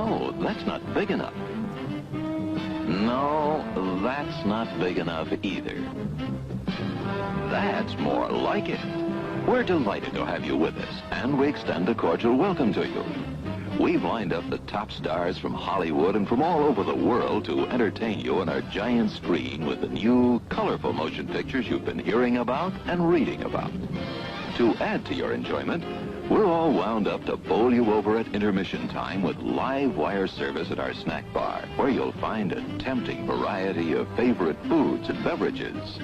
No, that's not big enough. No, that's not big enough either. That's more like it. We're delighted to have you with us, and we extend a cordial welcome to you. We've lined up the top stars from Hollywood and from all over the world to entertain you on our giant screen with the new, colorful motion pictures you've been hearing about and reading about. To add to your enjoyment, we're all wound up to bowl you over at intermission time with live wire service at our snack bar, where you'll find a tempting variety of favorite foods and beverages.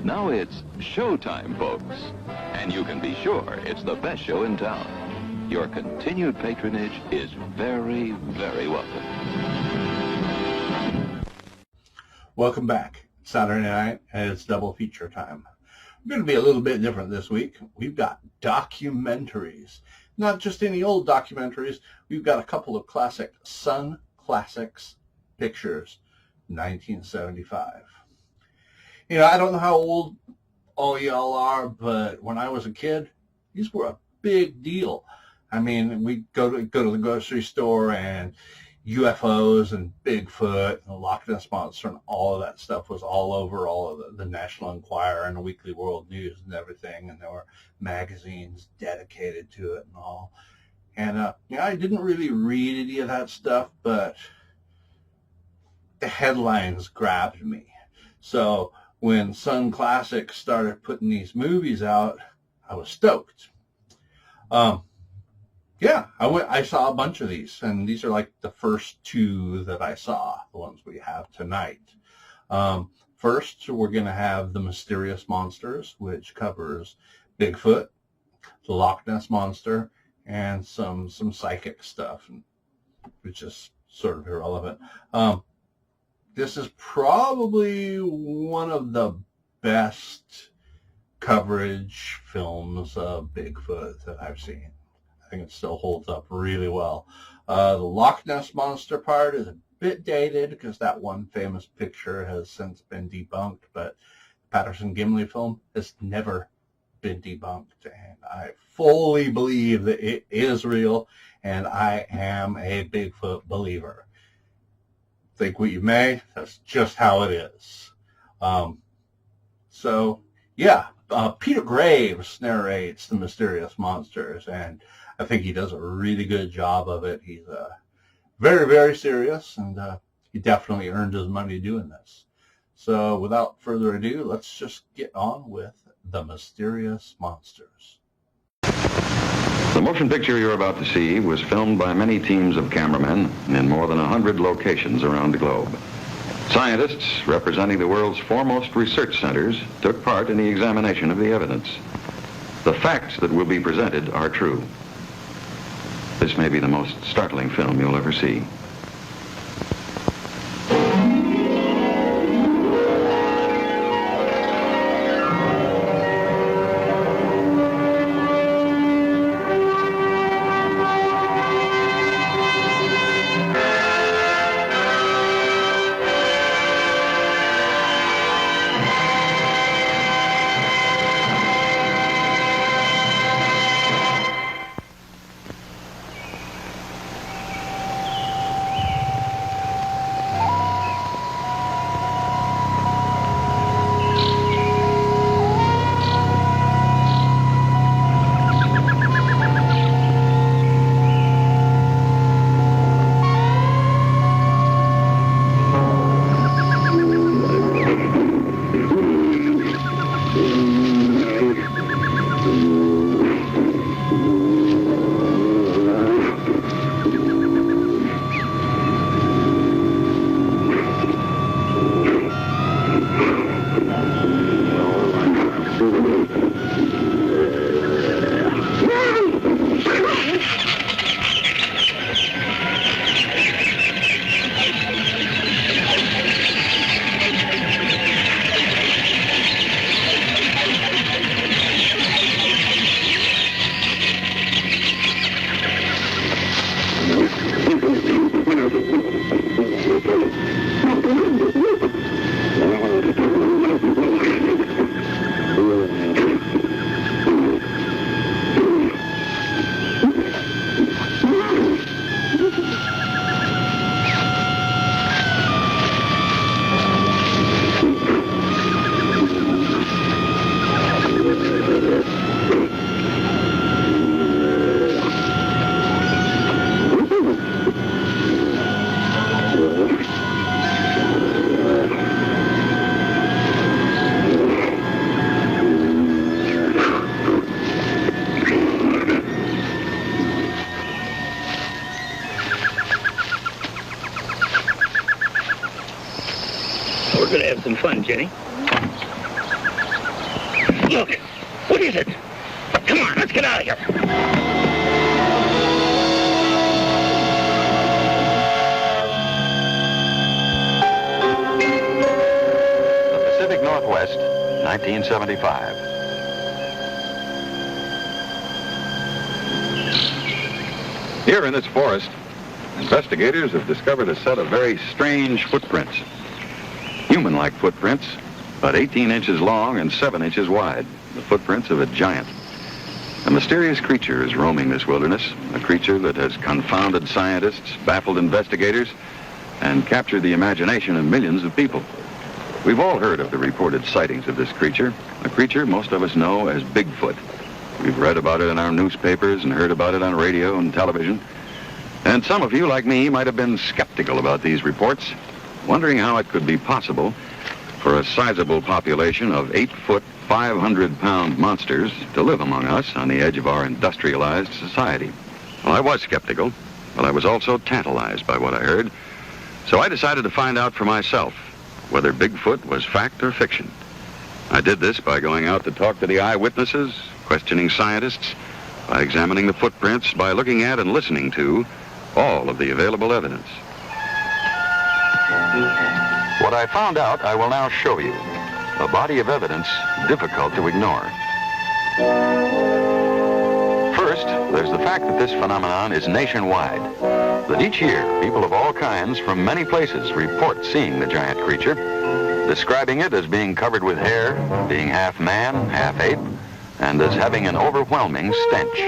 Now it's showtime, folks, and you can be sure it's the best show in town. Your continued patronage is very, very welcome. Welcome back. Saturday night, and it's double feature time. We're going to be a little bit different this week. We've got documentaries. Not just any old documentaries. We've got a couple of classic Sun Classics pictures, 1975. You know, I don't know how old all y'all are, but when I was a kid, these were a big deal. I mean, we'd go to the grocery store, and UFOs and Bigfoot and the Loch Ness Monster and all of that stuff was all over all of the National Enquirer and the Weekly World News and everything, and there were magazines dedicated to it and all. And you know, I didn't really read any of that stuff, but the headlines grabbed me. So when Sun Classics started putting these movies out, I was stoked. Yeah, I saw a bunch of these, and these are like the first two that I saw, the ones we have tonight. First, we're going to have The Mysterious Monsters, which covers Bigfoot, the Loch Ness Monster, and some psychic stuff, which is sort of irrelevant. This is probably one of the best coverage films of Bigfoot that I've seen. I think it still holds up really well. The Loch Ness Monster part is a bit dated because that one famous picture has since been debunked, but the Patterson-Gimlin film has never been debunked, and I fully believe that it is real, and I am a Bigfoot believer. Think what you may, that's just how it is. So, yeah, Peter Graves narrates The Mysterious Monsters, and I think he does a really good job of it. He's very, very serious, and he definitely earned his money doing this. So without further ado, let's just get on with The Mysterious Monsters. The motion picture you're about to see was filmed by many teams of cameramen in more than 100 locations around the globe. Scientists representing the world's foremost research centers took part in the examination of the evidence. The facts that will be presented are true. This may be the most startling film you'll ever see. We're gonna have some fun, Jenny. Look, what is it? Come on, let's get out of here. The Pacific Northwest, 1975. Here in this forest, investigators have discovered a set of very strange footprints. Human-like footprints, about 18 inches long and 7 inches wide. The footprints of a giant. A mysterious creature is roaming this wilderness, a creature that has confounded scientists, baffled investigators, and captured the imagination of millions of people. We've all heard of the reported sightings of this creature, a creature most of us know as Bigfoot. We've read about it in our newspapers and heard about it on radio and television. And some of you, like me, might have been skeptical about these reports, wondering how it could be possible for a sizable population of 8-foot, 500-pound monsters to live among us on the edge of our industrialized society. Well, I was skeptical, but I was also tantalized by what I heard. So I decided to find out for myself whether Bigfoot was fact or fiction. I did this by going out to talk to the eyewitnesses, questioning scientists, by examining the footprints, by looking at and listening to all of the available evidence. What I found out, I will now show you. A body of evidence difficult to ignore. First, there's the fact that this phenomenon is nationwide. That each year, people of all kinds from many places report seeing the giant creature, describing it as being covered with hair, being half man, half ape, and as having an overwhelming stench.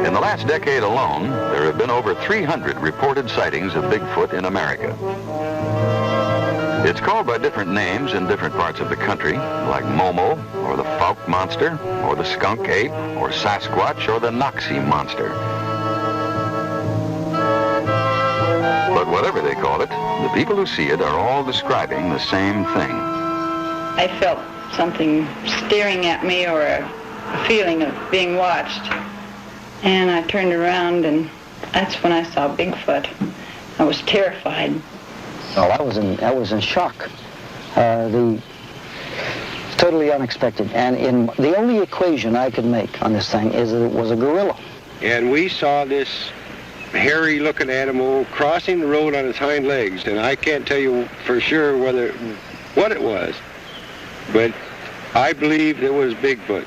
In the last decade alone, there have been over 300 reported sightings of Bigfoot in America. It's called by different names in different parts of the country, like Momo, or the Fouke monster, or the skunk ape, or Sasquatch, or the Noxie monster. But whatever they call it, the people who see it are all describing the same thing. I felt something staring at me, or a feeling of being watched. And I turned around, and that's when I saw Bigfoot. I was terrified. Well, I was in shock. Totally unexpected. And the only equation I could make on this thing is that it was a gorilla. And we saw this hairy-looking animal crossing the road on its hind legs, and I can't tell you for sure what it was, but I believe it was Bigfoot.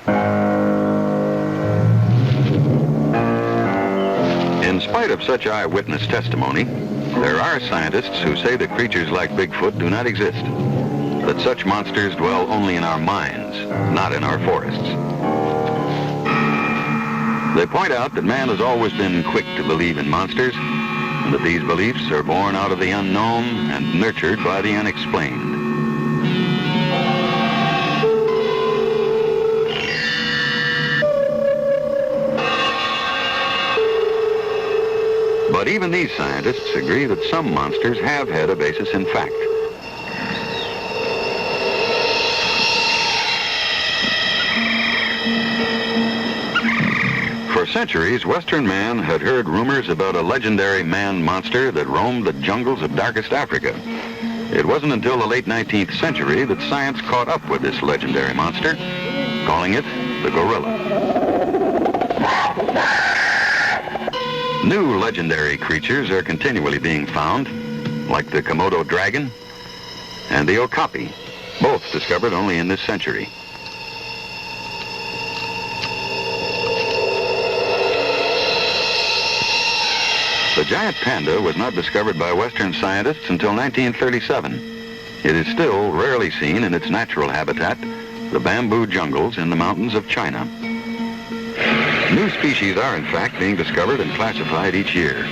In spite of such eyewitness testimony, there are scientists who say that creatures like Bigfoot do not exist, that such monsters dwell only in our minds, not in our forests. They point out that man has always been quick to believe in monsters, and that these beliefs are born out of the unknown and nurtured by the unexplained. But even these scientists agree that some monsters have had a basis in fact. For centuries, Western man had heard rumors about a legendary man-monster that roamed the jungles of darkest Africa. It wasn't until the late 19th century that science caught up with this legendary monster, calling it the gorilla. New legendary creatures are continually being found, like the Komodo dragon and the okapi, both discovered only in this century. The giant panda was not discovered by Western scientists until 1937. It is still rarely seen in its natural habitat, the bamboo jungles in the mountains of China. New species are, in fact, being discovered and classified each year.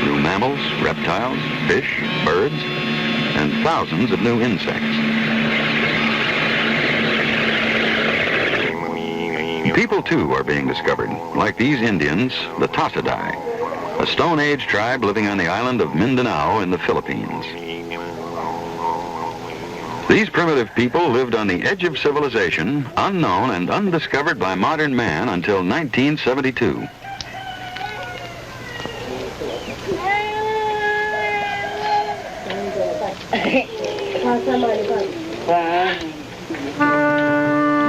New mammals, reptiles, fish, birds, and thousands of new insects. People, too, are being discovered, like these Indians, the Tasadai, a Stone Age tribe living on the island of Mindanao in the Philippines. These primitive people lived on the edge of civilization, unknown and undiscovered by modern man until 1972.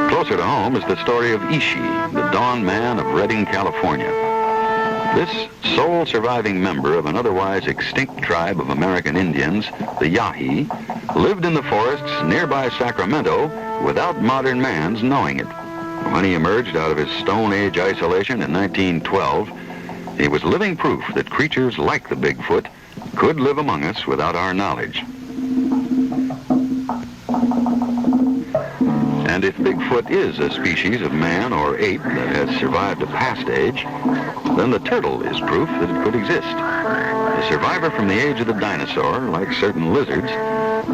Closer to home is the story of Ishi, the Dawn Man of Redding, California. This sole surviving member of an otherwise extinct tribe of American Indians, the Yahi, lived in the forests nearby Sacramento without modern man's knowing it. When he emerged out of his Stone Age isolation in 1912, he was living proof that creatures like the Bigfoot could live among us without our knowledge. And if Bigfoot is a species of man or ape that has survived a past age, then the turtle is proof that it could exist. A survivor from the age of the dinosaur, like certain lizards,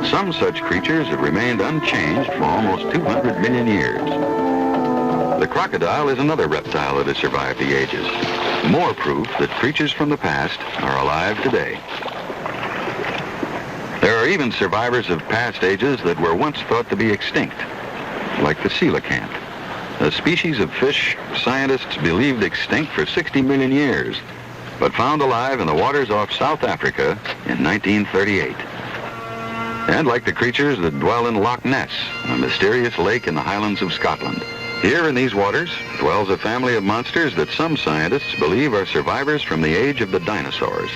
some such creatures have remained unchanged for almost 200 million years. The crocodile is another reptile that has survived the ages. More proof that creatures from the past are alive today. There are even survivors of past ages that were once thought to be extinct, like the coelacanth, a species of fish scientists believed extinct for 60 million years, but found alive in the waters off South Africa in 1938. And like the creatures that dwell in Loch Ness, a mysterious lake in the Highlands of Scotland. Here in these waters dwells a family of monsters that some scientists believe are survivors from the age of the dinosaurs.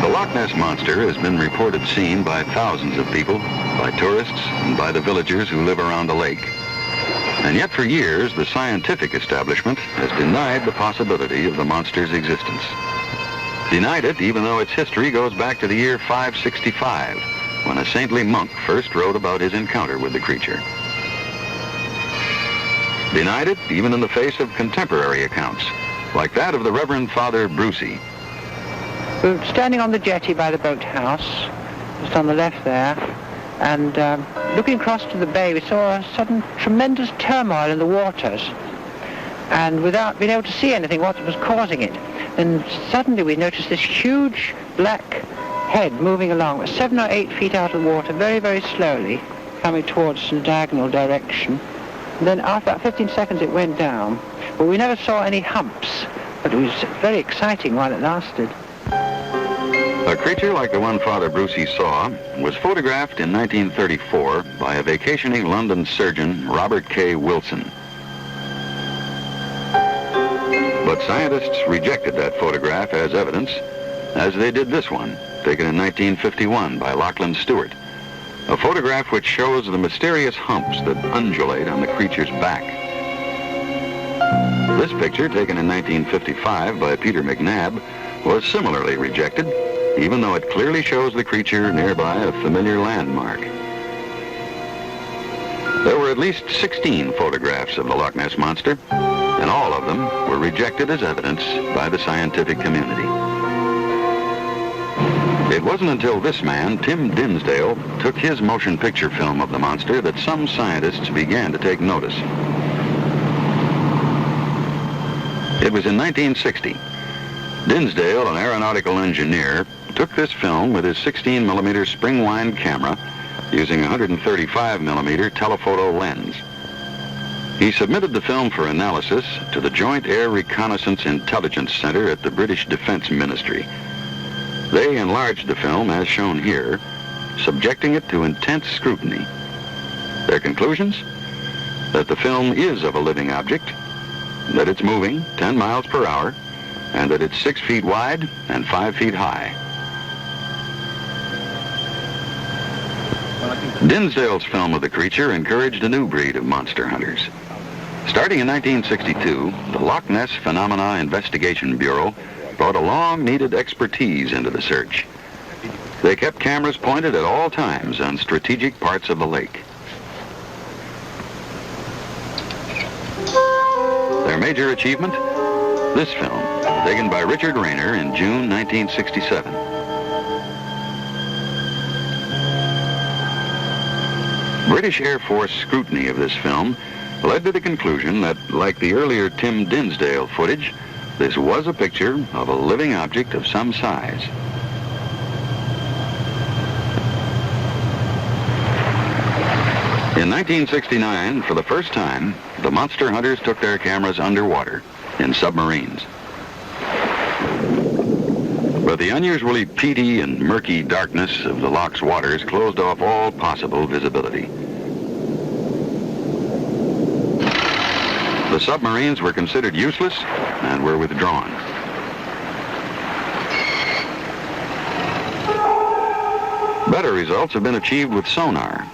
The Loch Ness Monster has been reported seen by thousands of people, by tourists, and by the villagers who live around the lake. And yet for years, the scientific establishment has denied the possibility of the monster's existence. Denied it even though its history goes back to the year 565, when a saintly monk first wrote about his encounter with the creature. Denied it even in the face of contemporary accounts, like that of the Reverend Father Brucey. We were standing on the jetty by the boathouse, just on the left there, and looking across to the bay, we saw a sudden tremendous turmoil in the waters, and without being able to see anything what was causing it. Then suddenly we noticed this huge black head moving along, 7 or 8 feet out of the water, very, very slowly, coming towards us in a diagonal direction. And then after about 15 seconds it went down. But we never saw any humps, but it was very exciting while it lasted. A creature like the one Father Brucey saw was photographed in 1934 by a vacationing London surgeon, Robert K. Wilson. But scientists rejected that photograph as evidence, as they did this one, taken in 1951 by Lachlan Stewart, a photograph which shows the mysterious humps that undulate on the creature's back. This picture, taken in 1955 by Peter McNabb, was similarly rejected, even though it clearly shows the creature nearby a familiar landmark. There were at least 16 photographs of the Loch Ness Monster, and all of them were rejected as evidence by the scientific community. It wasn't until this man, Tim Dinsdale, took his motion picture film of the monster that some scientists began to take notice. It was in 1960. Dinsdale, an aeronautical engineer, took this film with his 16mm spring-wind camera using a 135mm telephoto lens. He submitted the film for analysis to the Joint Air Reconnaissance Intelligence Center at the British Defense Ministry. They enlarged the film, as shown here, subjecting it to intense scrutiny. Their conclusions? That the film is of a living object, that it's moving 10 miles per hour, and that it's 6 feet wide and 5 feet high. Dinsdale's film of the creature encouraged a new breed of monster hunters. Starting in 1962, the Loch Ness Phenomena Investigation Bureau brought a long-needed expertise into the search. They kept cameras pointed at all times on strategic parts of the lake. Their major achievement? This film, taken by Richard Rayner in June 1967. British Air Force scrutiny of this film led to the conclusion that, like the earlier Tim Dinsdale footage, this was a picture of a living object of some size. In 1969, for the first time, the monster hunters took their cameras underwater in submarines. But the unusually peaty and murky darkness of the loch's waters closed off all possible visibility. The submarines were considered useless and were withdrawn. Better results have been achieved with sonar,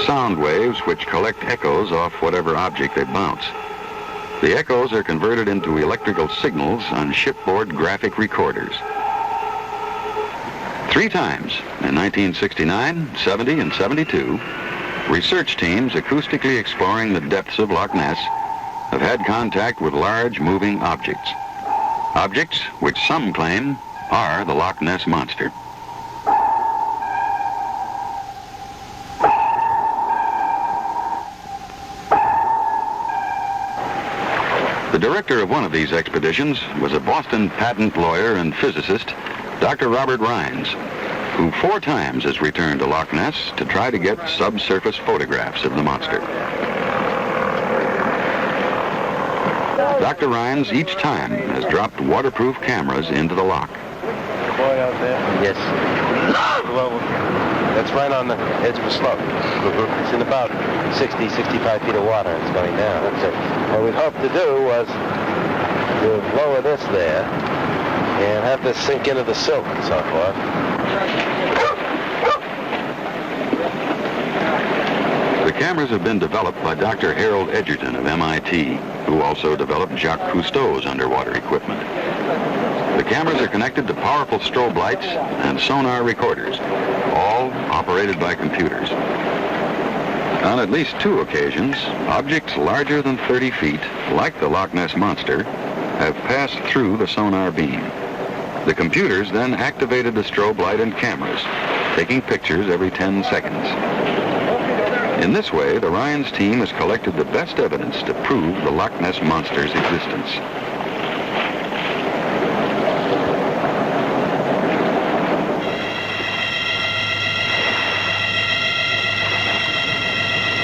sound waves which collect echoes off whatever object they bounce. The echoes are converted into electrical signals on shipboard graphic recorders. 3 times, in 1969, 70, and 72, research teams acoustically exploring the depths of Loch Ness have had contact with large moving objects. Objects which some claim are the Loch Ness Monster. The director of one of these expeditions was a Boston patent lawyer and physicist, Dr. Robert Rines, who 4 times has returned to Loch Ness to try to get subsurface photographs of the monster. Dr. Rines each time has dropped waterproof cameras into the loch. The boy out there? Yes. Well, that's right on the edge of a slope. It's in about 60, 65 feet of water. It's going down. That's it. What we'd hoped to do was to lower this there and have this sink into the silt and so forth. The cameras have been developed by Dr. Harold Edgerton of MIT, who also developed Jacques Cousteau's underwater equipment. The cameras are connected to powerful strobe lights and sonar recorders, all operated by computers. On at least 2 occasions, objects larger than 30 feet, like the Loch Ness Monster, have passed through the sonar beam. The computers then activated the strobe light and cameras, taking pictures every 10 seconds. In this way, the Rines team has collected the best evidence to prove the Loch Ness Monster's existence.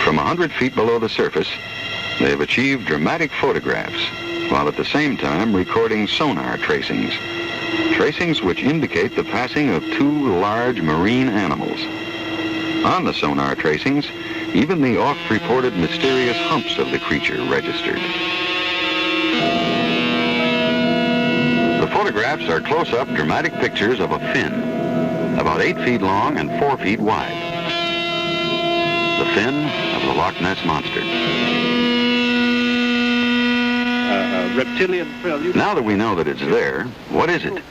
From 100 feet below the surface, they have achieved dramatic photographs, while at the same time recording sonar tracings. Tracings which indicate the passing of 2 large marine animals. On the sonar tracings, even the oft-reported mysterious humps of the creature registered. The photographs are close-up dramatic pictures of a fin, about 8 feet long and 4 feet wide. The fin of the Loch Ness Monster. Reptilian prelude. Now that we know that it's there, what is it?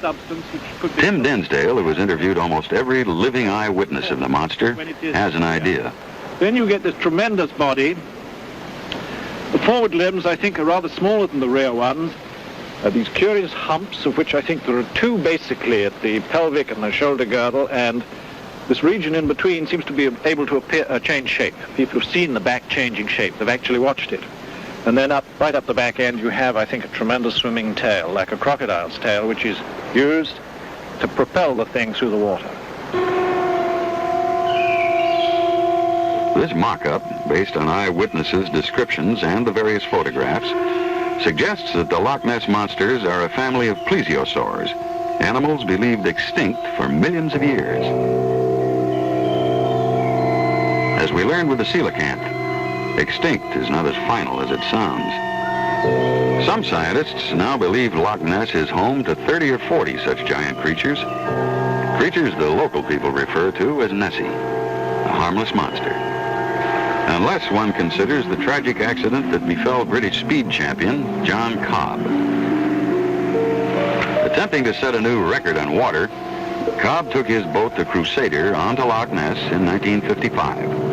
Tim Dinsdale, who has interviewed almost every living eyewitness of the monster, has an idea. Then you get this tremendous body. The forward limbs, I think, are rather smaller than the rear ones. These curious humps, of which I think there are 2 basically at the pelvic and the shoulder girdle, and this region in between seems to be able to change shape. People have seen the back changing shape. They've actually watched it. And then right up the back end, you have, I think, a tremendous swimming tail, like a crocodile's tail, which is used to propel the thing through the water. This mock-up, based on eyewitnesses' descriptions and the various photographs, suggests that the Loch Ness monsters are a family of plesiosaurs, animals believed extinct for millions of years. As we learned with the coelacanth, extinct is not as final as it sounds. Some scientists now believe Loch Ness is home to 30 or 40 such giant creatures. Creatures the local people refer to as Nessie, a harmless monster. Unless one considers the tragic accident that befell British speed champion John Cobb. Attempting to set a new record on water, Cobb took his boat, the Crusader, onto Loch Ness in 1955.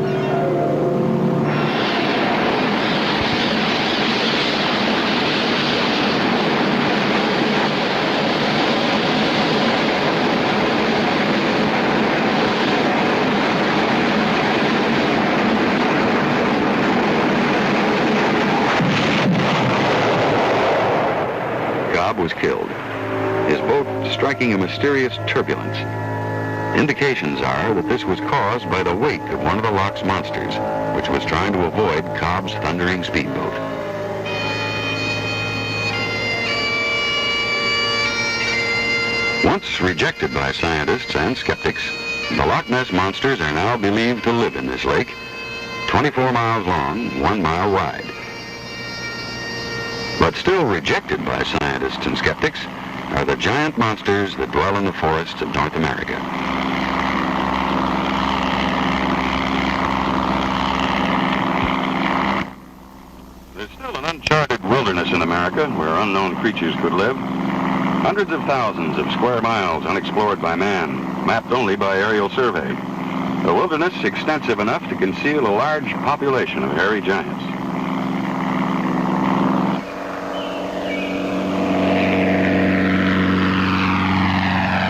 Was killed, his boat striking a mysterious turbulence. Indications are that this was caused by the wake of one of the loch's monsters, which was trying to avoid Cobb's thundering speedboat. Once rejected by scientists and skeptics, the Loch Ness monsters are now believed to live in this lake, 24 miles long, 1 mile wide. But still rejected by scientists and skeptics are the giant monsters that dwell in the forests of North America. There's still an uncharted wilderness in America where unknown creatures could live. Hundreds of thousands of square miles unexplored by man, mapped only by aerial survey. A wilderness extensive enough to conceal a large population of hairy giants.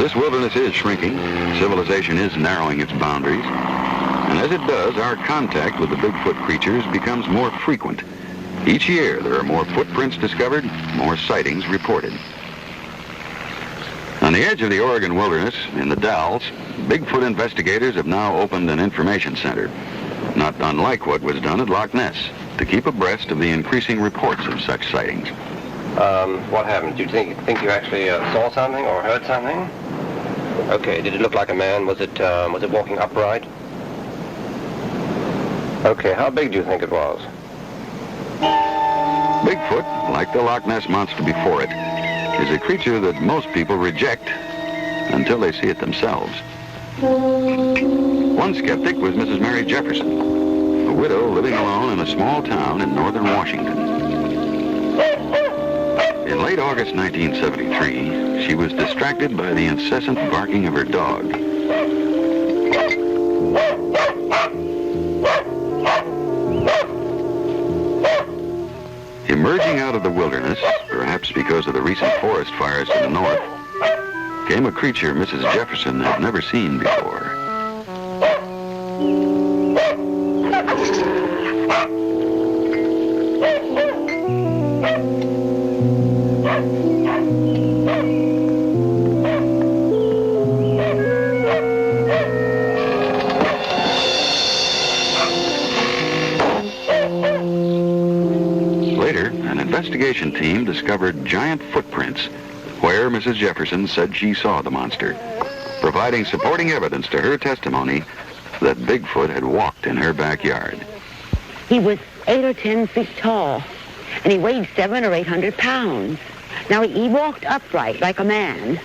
This wilderness is shrinking. Civilization is narrowing its boundaries. And as it does, our contact with the Bigfoot creatures becomes more frequent. Each year, there are more footprints discovered, more sightings reported. On the edge of the Oregon wilderness, in the Dalles, Bigfoot investigators have now opened an information center, not unlike what was done at Loch Ness, to keep abreast of the increasing reports of such sightings. What happened? Do you think you actually saw something or heard something? Okay, did it look like a man? Was it walking upright? Okay, how big do you think it was? Bigfoot, like the Loch Ness monster before it, is a creature that most people reject until they see it themselves. One skeptic was Mrs. Mary Jefferson, a widow living alone in a small town in northern Washington. In late August 1973, she was distracted by the incessant barking of her dog. Emerging out of the wilderness, perhaps because of the recent forest fires to the north, came a creature Mrs. Jefferson had never seen before. Investigation team discovered giant footprints where Mrs. Jefferson said she saw the monster, providing supporting evidence to her testimony that Bigfoot had walked in her backyard. He was 8 or 10 feet tall, and he weighed 700 or 800 pounds. Now, he walked upright like a man,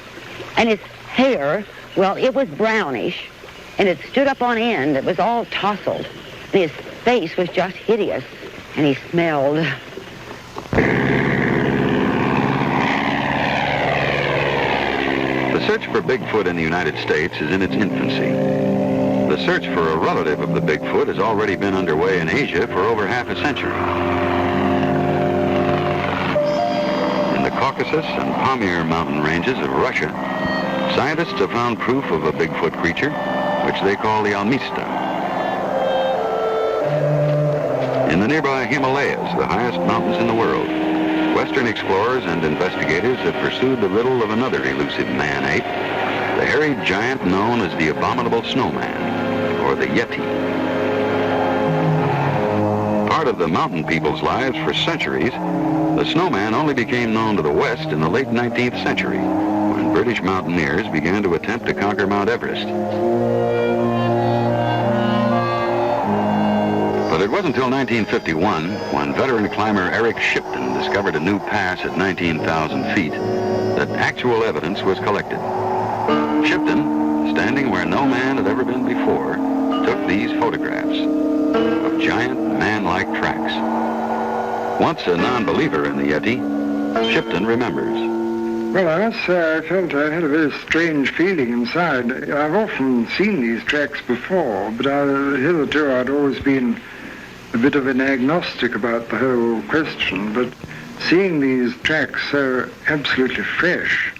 and his hair, well, it was brownish, and it stood up on end. It was all tousled, and his face was just hideous, and he smelled. The search for Bigfoot in the United States is in its infancy. The search for a relative of the Bigfoot has already been underway in Asia for over half a century. In the Caucasus and Pamir mountain ranges of Russia, scientists have found proof of a Bigfoot creature, which they call the Almista. In the nearby Himalayas, the highest mountains in the world, Western explorers and investigators have pursued the riddle of another elusive man-ape, the hairy giant known as the abominable snowman, or the Yeti. Part of the mountain people's lives for centuries, the snowman only became known to the West in the late 19th century, when British mountaineers began to attempt to conquer Mount Everest. But it wasn't until 1951, when veteran climber Eric Shipton discovered a new pass at 19,000 feet, that actual evidence was collected. Shipton, standing where no man had ever been before, took these photographs of giant man-like tracks. Once a non-believer in the Yeti, Shipton remembers. Well, I must say I felt I had a very strange feeling inside. I've often seen these tracks before, but hitherto I'd always been a bit of an agnostic about the whole question, but seeing these tracks so absolutely fresh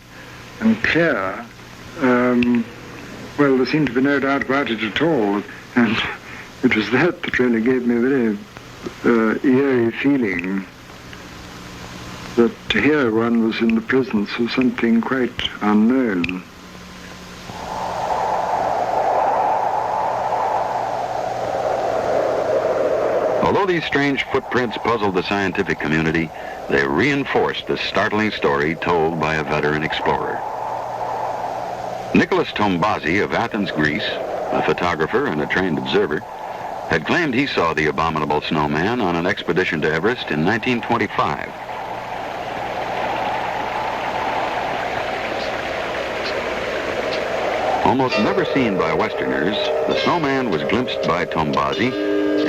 and clear, well, there seemed to be no doubt about it at all, and it was that really gave me a very eerie feeling that here one was in the presence of something quite unknown. Although these strange footprints puzzled the scientific community, they reinforced the startling story told by a veteran explorer. Nicholas Tombazi of Athens, Greece, a photographer and a trained observer, had claimed he saw the abominable snowman on an expedition to Everest in 1925. Almost never seen by Westerners, the snowman was glimpsed by Tombazi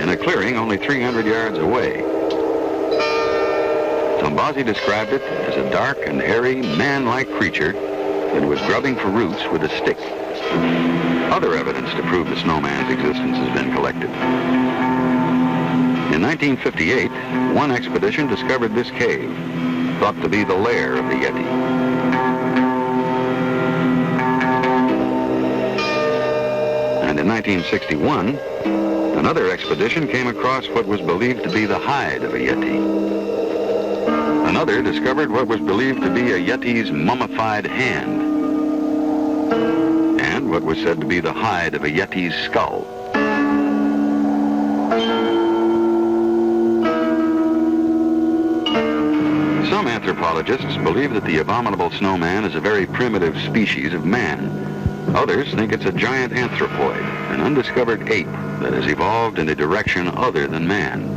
in a clearing only 300 yards away. Tombazi described it as a dark and hairy, man-like creature that was grubbing for roots with a stick. Other evidence to prove the snowman's existence has been collected. In 1958, one expedition discovered this cave, thought to be the lair of the Yeti. And in 1961, another expedition came across what was believed to be the hide of a Yeti. Another discovered what was believed to be a Yeti's mummified hand, and what was said to be the hide of a Yeti's skull. Some anthropologists believe that the abominable snowman is a very primitive species of man. Others think it's a giant anthropoid, an undiscovered ape that has evolved in a direction other than man.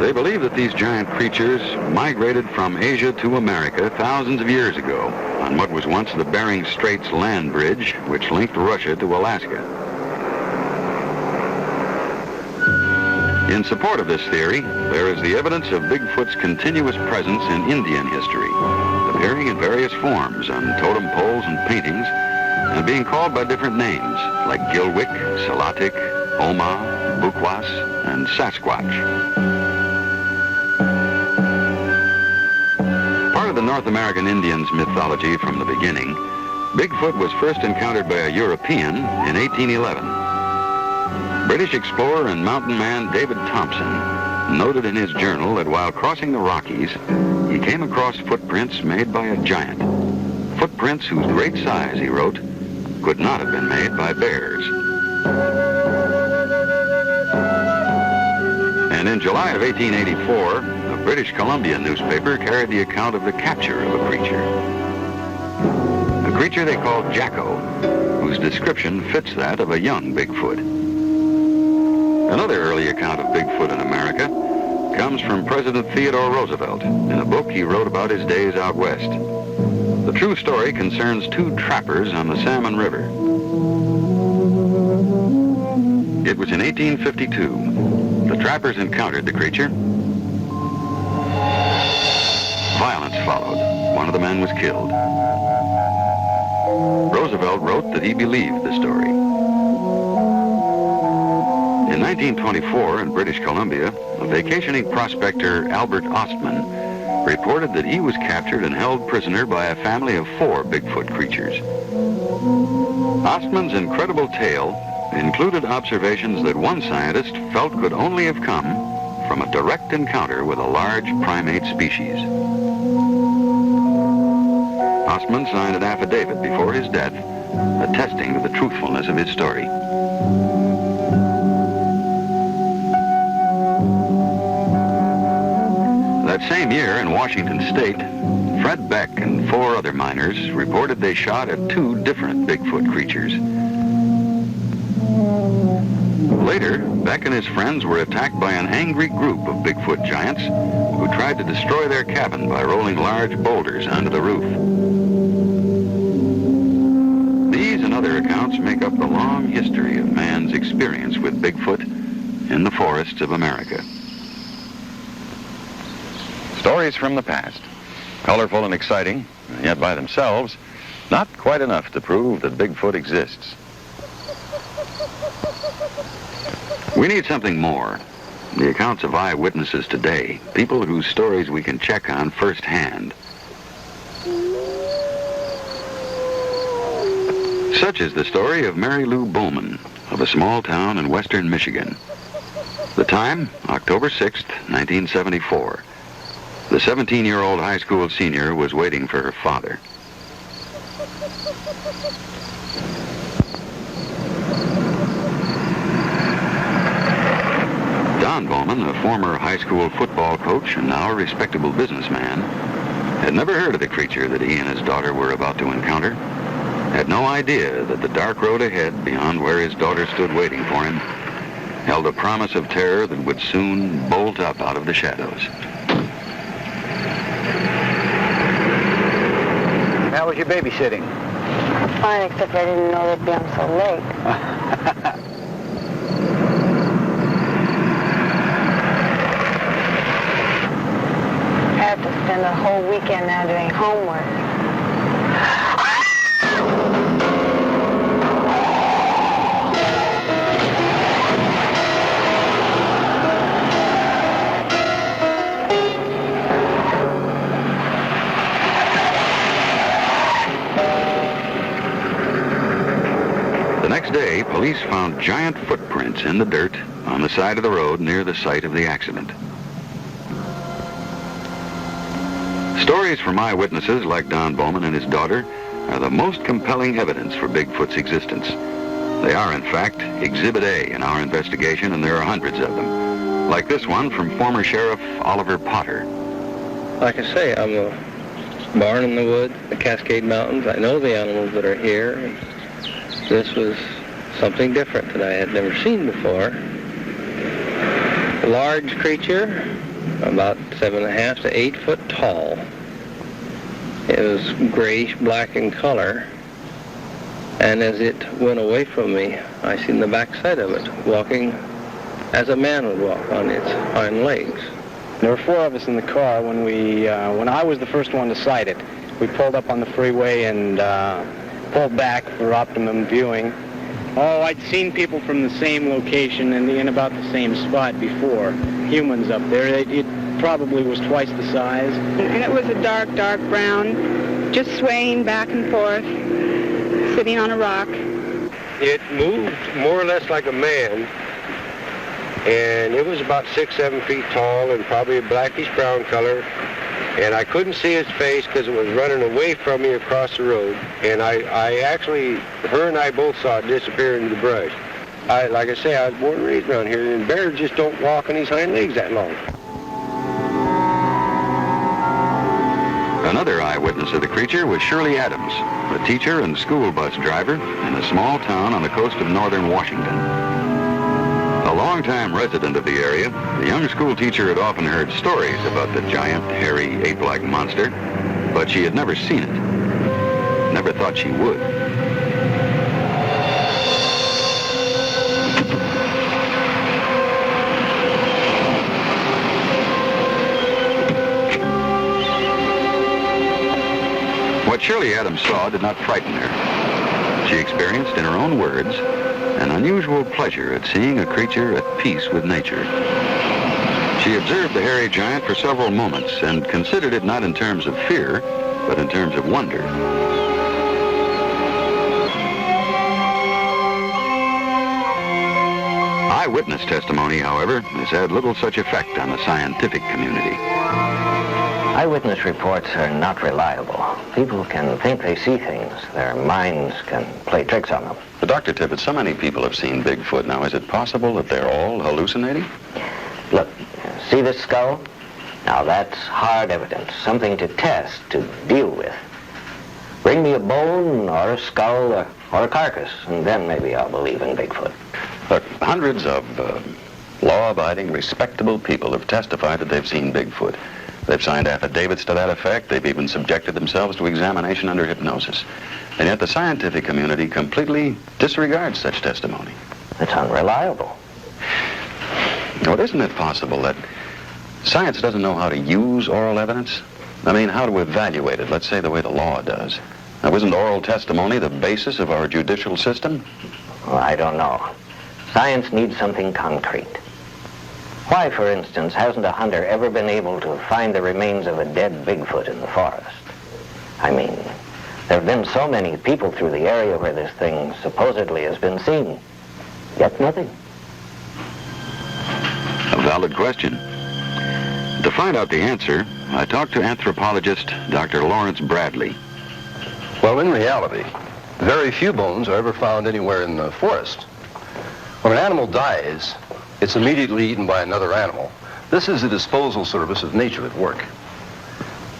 They believe that these giant creatures migrated from Asia to America thousands of years ago on what was once the Bering Straits land bridge, which linked Russia to Alaska. In support of this theory, there is the evidence of Bigfoot's continuous presence in Indian history, appearing in various forms on totem poles and paintings, and being called by different names, like Gilwick, Salatik, Oma, Bukwas, and Sasquatch. Part of the North American Indians' mythology from the beginning, Bigfoot was first encountered by a European in 1811. British explorer and mountain man David Thompson noted in his journal that while crossing the Rockies, he came across footprints made by a giant. Footprints whose great size, he wrote, could not have been made by bears. And in July of 1884, a British Columbia newspaper carried the account of the capture of a creature. A creature they called Jacko, whose description fits that of a young Bigfoot. Another early account of Bigfoot in America comes from President Theodore Roosevelt in a book he wrote about his days out west. The true story concerns two trappers on the Salmon River. It was in 1852. The trappers encountered the creature. Violence followed. One of the men was killed. Roosevelt wrote that he believed the story. In 1924, in British Columbia, a vacationing prospector, Albert Ostman, reported that he was captured and held prisoner by a family of 4 Bigfoot creatures. Ostman's incredible tale included observations that one scientist felt could only have come from a direct encounter with a large primate species. Ostman signed an affidavit before his death attesting to the truthfulness of his story. That same year in Washington State, Fred Beck and 4 other miners reported they shot at 2 different Bigfoot creatures. Later, Beck and his friends were attacked by an angry group of Bigfoot giants who tried to destroy their cabin by rolling large boulders onto the roof. These and other accounts make up the long history of man's experience with Bigfoot in the forests of America. Stories from the past, colorful and exciting, and yet by themselves, not quite enough to prove that Bigfoot exists. We need something more. The accounts of eyewitnesses today, people whose stories we can check on firsthand. Such is the story of Mary Lou Bowman of a small town in western Michigan. The time, October 6th, 1974. The 17-year-old high school senior was waiting for her father. Don Bowman Chapman, a former high school football coach and now a respectable businessman, had never heard of the creature that he and his daughter were about to encounter, had no idea that the dark road ahead beyond where his daughter stood waiting for him held a promise of terror that would soon bolt up out of the shadows. How was your babysitting? Fine, except I didn't know they'd be on so late. I have to spend the whole weekend now doing homework. The next day, police found giant footprints in the dirt on the side of the road near the site of the accident. Stories from eyewitnesses like Don Bowman and his daughter are the most compelling evidence for Bigfoot's existence. They are, in fact, Exhibit A in our investigation, and there are hundreds of them. Like this one from former Sheriff Oliver Potter. Like I say, I'm born in the woods, the Cascade Mountains. I know the animals that are here. And this was something different that I had never seen before. A large creature, about 7.5 to 8 foot tall. It was grayish-black in color, and as it went away from me, I seen the backside of it, walking as a man would walk on its hind legs. There were 4 of us in the car when I was the first one to sight it. We pulled up on the freeway and pulled back for optimum viewing. Oh, I'd seen people from the same location and in about the same spot before. Humans up there. It probably was twice the size. And it was a dark brown, just swaying back and forth, sitting on a rock. It moved more or less like a man, and it was about 6-7 feet tall and probably a blackish-brown color. And I couldn't see its face because it was running away from me across the road. And I actually, her and I both saw it disappear into the brush. Like I say, I was born and raised around here, and bears just don't walk on his hind legs that long. Another eyewitness of the creature was Shirley Adams, a teacher and school bus driver in a small town on the coast of northern Washington. A longtime resident of the area, the young school teacher had often heard stories about the giant, hairy, ape-like monster, but she had never seen it. Never thought she would. What Shirley Adams saw did not frighten her. She experienced, in her own words, an unusual pleasure at seeing a creature at peace with nature. She observed the hairy giant for several moments and considered it not in terms of fear, but in terms of wonder. Eyewitness testimony, however, has had little such effect on the scientific community. Eyewitness reports are not reliable. People can think they see things. Their minds can play tricks on them. But Dr. Tippett, so many people have seen Bigfoot. Now, is it possible that they're all hallucinating? Look, see this skull? Now, that's hard evidence, something to test, to deal with. Bring me a bone or a skull or a carcass, and then maybe I'll believe in Bigfoot. Look, hundreds of law-abiding, respectable people have testified that they've seen Bigfoot. They've signed affidavits to that effect. They've even subjected themselves to examination under hypnosis. And yet the scientific community completely disregards such testimony. It's unreliable. Now, isn't it possible that science doesn't know how to use oral evidence? I mean, how to evaluate it, let's say the way the law does. Now, isn't oral testimony the basis of our judicial system? Well, I don't know. Science needs something concrete. Why, for instance, hasn't a hunter ever been able to find the remains of a dead Bigfoot in the forest? I mean, there have been so many people through the area where this thing supposedly has been seen, yet nothing. A valid question. To find out the answer, I talked to anthropologist Dr. Lawrence Bradley. Well, in reality, very few bones are ever found anywhere in the forest. When an animal dies, it's immediately eaten by another animal. This is the disposal service of nature at work.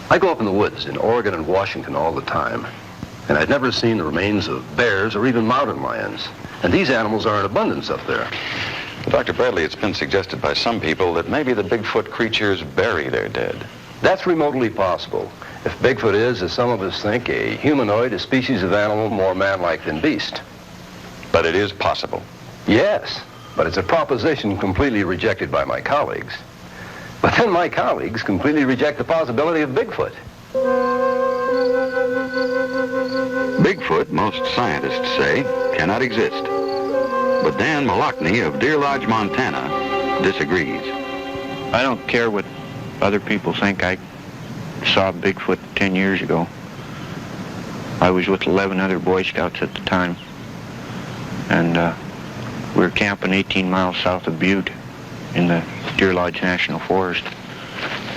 I go up in the woods in Oregon and Washington all the time, and I'd never seen the remains of bears or even mountain lions. And these animals are in abundance up there. Dr. Bradley, it's been suggested by some people that maybe the Bigfoot creatures bury their dead. That's remotely possible. If Bigfoot is, as some of us think, a humanoid, a species of animal more man-like than beast. But it is possible. Yes, but it's a proposition completely rejected by my colleagues. But then my colleagues completely reject the possibility of Bigfoot. Bigfoot, most scientists say, cannot exist. But Dan Malachny of Deer Lodge, Montana, disagrees. I don't care what other people think. I saw Bigfoot 10 years ago. I was with 11 other Boy Scouts at the time. And we were camping 18 miles south of Butte in the Deer Lodge National Forest.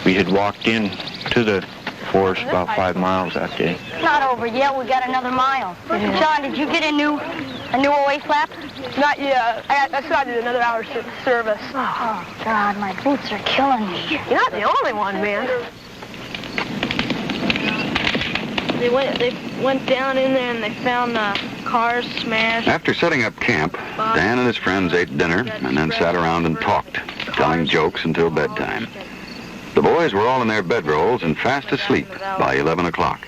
We had walked in to the forest about 5 miles that day. It's not over yet. We got another mile. John, did you get a new OA flap? Not yet. I started another hour's service. Oh, God, my boots are killing me. You're not the only one, man. They went down in there and they found cars smashed. After setting up camp, Dan and his friends ate dinner and then sat around and talked, telling jokes until bedtime. The boys were all in their bedrolls and fast asleep by 11 o'clock.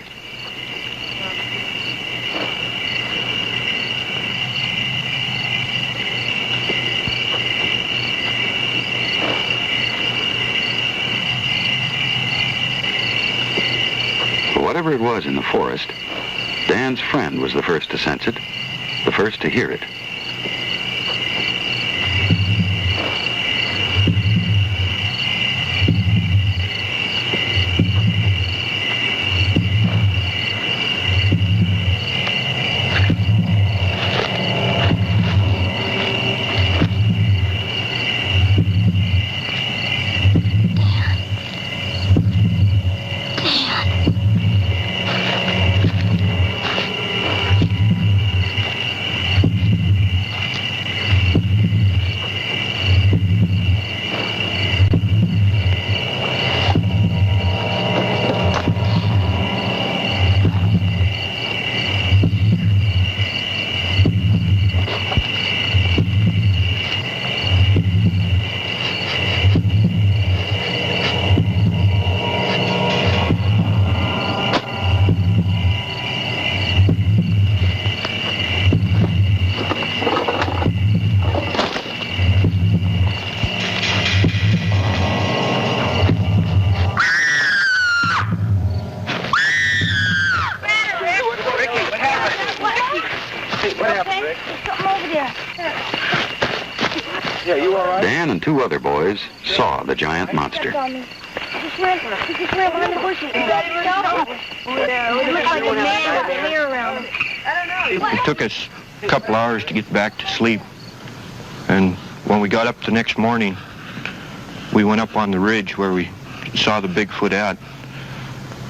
Whatever it was in the forest, Dan's friend was the first to sense it, the first to hear it. Dan and two other boys saw the giant monster. He just ran behind the bushes. It looked like a man with hair around him. It took us a couple hours to get back to sleep. And when we got up the next morning, we went up on the ridge where we saw the Bigfoot at.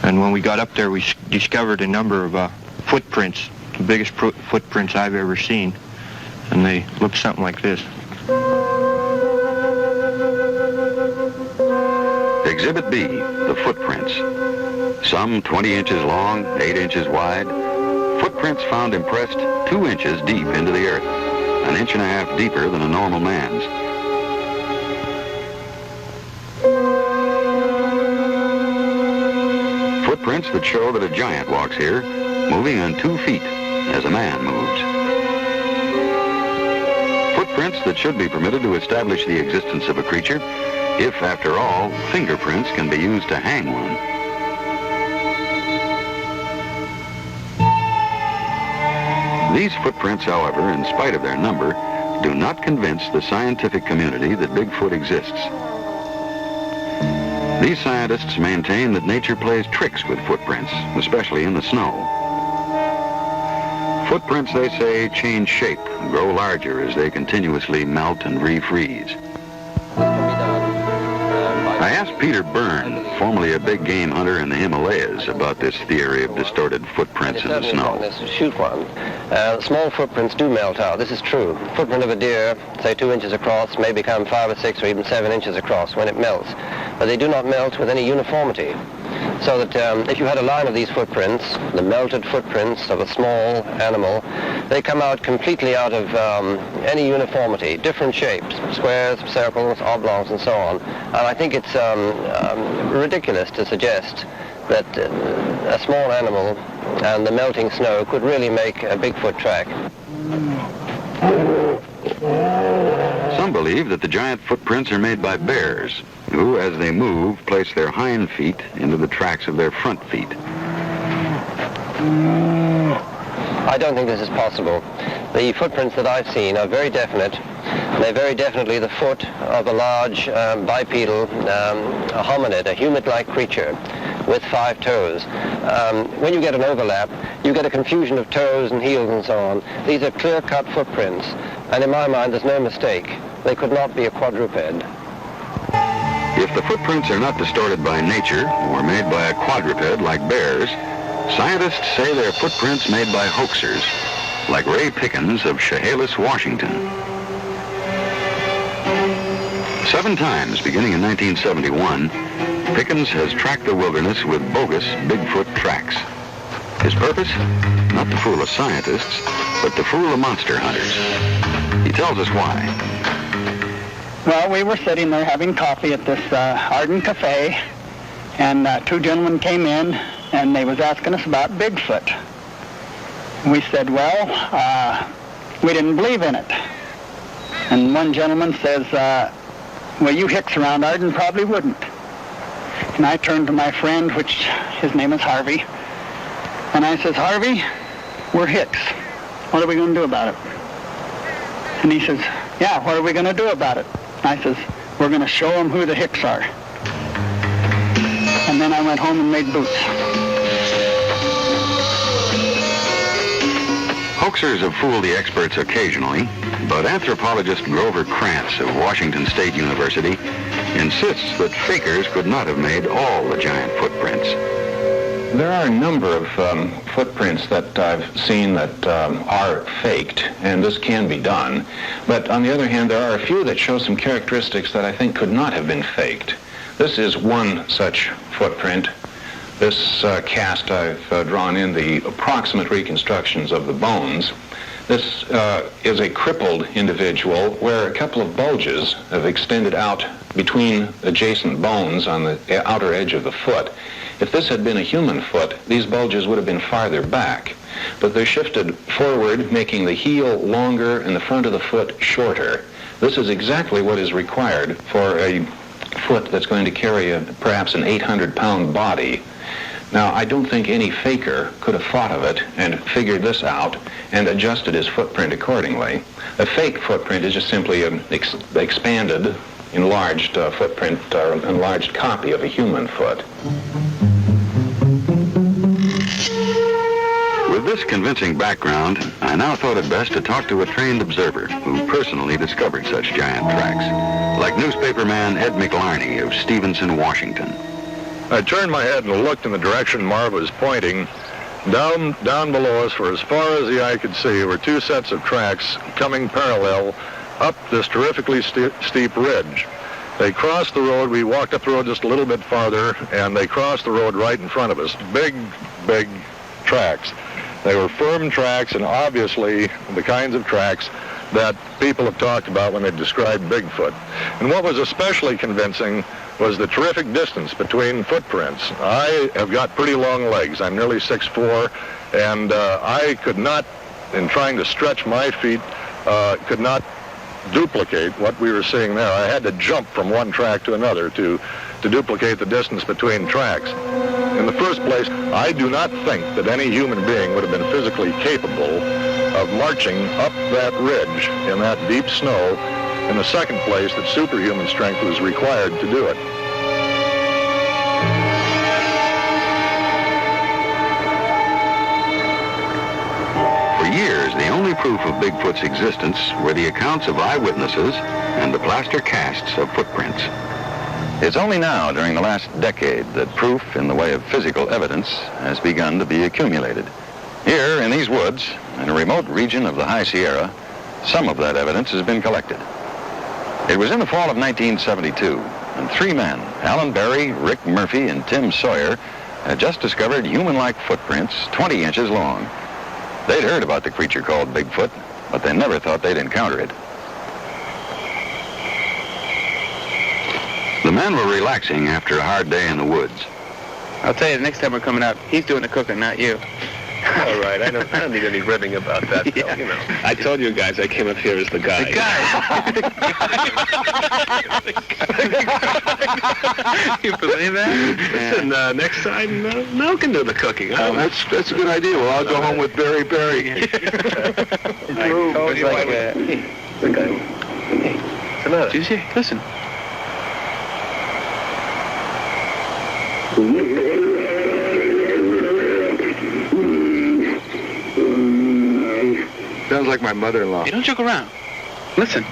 And when we got up there, we discovered a number of footprints, the biggest footprints I've ever seen. And they looked something like this. Exhibit B, the footprints. Some 20 inches long, 8 inches wide. Footprints found impressed 2 inches deep into the earth, an inch and a half deeper than a normal man's. Footprints that show that a giant walks here, moving on 2 feet as a man moves. Footprints that should be permitted to establish the existence of a creature, if, after all, fingerprints can be used to hang one. These footprints, however, in spite of their number, do not convince the scientific community that Bigfoot exists. These scientists maintain that nature plays tricks with footprints, especially in the snow. Footprints, they say, change shape and grow larger as they continuously melt and refreeze. I asked asked Peter Byrne, formerly a big game hunter in the Himalayas, about this theory of distorted footprints in the snow. Shoot one. Small footprints do melt out. This is true. Footprint of a deer, say 2 inches across, may become 5 or 6 or even 7 inches across when it melts. But they do not melt with any uniformity. So that if you had a line of these footprints, the melted footprints of a small animal, they come out completely out of any uniformity, different shapes, squares, circles, oblongs, and so on. And I think it's ridiculous to suggest that a small animal and the melting snow could really make a Bigfoot track. Some believe that the giant footprints are made by bears, who, as they move, place their hind feet into the tracks of their front feet. I don't think this is possible. The footprints that I've seen are very definite. They're very definitely the foot of a large bipedal hominid, a human-like creature with 5 toes. When you get an overlap, you get a confusion of toes and heels and so on. These are clear-cut footprints, and in my mind, there's no mistake. They could not be a quadruped. If the footprints are not distorted by nature or made by a quadruped like bears, scientists say they're footprints made by hoaxers, like Ray Pickens of Chehalis, Washington. 7 times, beginning in 1971, Pickens has tracked the wilderness with bogus Bigfoot tracks. His purpose? Not to fool the scientists, but to fool the monster hunters. He tells us why. Well, we were sitting there having coffee at this Arden Cafe, and 2 gentlemen came in, and they was asking us about Bigfoot. We said, well, we didn't believe in it. And one gentleman says, well, you hicks around Arden probably wouldn't. And I turned to my friend, which his name is Harvey, and I says, Harvey, we're hicks. What are we going to do about it? And he says, yeah, what are we going to do about it? I says, we're going to show them who the hicks are. And then I went home and made boots. Hoaxers have fooled the experts occasionally, but anthropologist Grover Krantz of Washington State University insists that fakers could not have made all the giant footprints. There are a number of footprints that I've seen that are faked, and this can be done. But on the other hand, there are a few that show some characteristics that I think could not have been faked. This is one such footprint. This cast, I've drawn in the approximate reconstructions of the bones. This is a crippled individual where a couple of bulges have extended out between adjacent bones on the outer edge of the foot. If this had been a human foot, these bulges would have been farther back, but they're shifted forward, making the heel longer and the front of the foot shorter. This is exactly what is required for a foot that's going to carry perhaps an 800-pound body. Now, I don't think any faker could have thought of it and figured this out and adjusted his footprint accordingly. A fake footprint is just simply an expanded, enlarged footprint or enlarged copy of a human foot. With this convincing background, I now thought it best to talk to a trained observer who personally discovered such giant tracks, like newspaperman Ed McLarney of Stevenson, Washington. I turned my head and looked in the direction Marv was pointing. Down below us, for as far as the eye could see, were 2 sets of tracks coming parallel up this terrifically steep ridge. They crossed the road. We walked up the road just a little bit farther, and they crossed the road right in front of us. Big, big tracks. They were firm tracks, and obviously the kinds of tracks that people have talked about when they describe Bigfoot. And what was especially convincing was the terrific distance between footprints. I have got pretty long legs. I'm nearly 6'4", and I could not, in trying to stretch my feet, could not duplicate what we were seeing there. I had to jump from one track to another to duplicate the distance between tracks. In the first place, I do not think that any human being would have been physically capable of marching up that ridge in that deep snow. In the second place, that superhuman strength was required to do it. For years, the only proof of Bigfoot's existence were the accounts of eyewitnesses and the plaster casts of footprints. It's only now, during the last decade, that proof in the way of physical evidence has begun to be accumulated. Here, in these woods, in a remote region of the High Sierra, some of that evidence has been collected. It was in the fall of 1972, and three men, Alan Berry, Rick Murphy, and Tim Sawyer, had just discovered human-like footprints 20 inches long. They'd heard about the creature called Bigfoot, but they never thought they'd encounter it. The men were relaxing after a hard day in the woods. I'll tell you, the next time we're coming out, he's doing the cooking, not you. All right, I don't need any ribbing about that, yeah. Phil, you know. I told you guys I came up here as the guy. The guy! You believe that? Listen, next time, Mel can do the cooking. Huh? That's a good idea. Well, I'll go home with Berry. I told you like the guy. Hey, what's the matter? Did you see? Listen. Sounds like my mother-in-law. Hey, don't joke around. Listen.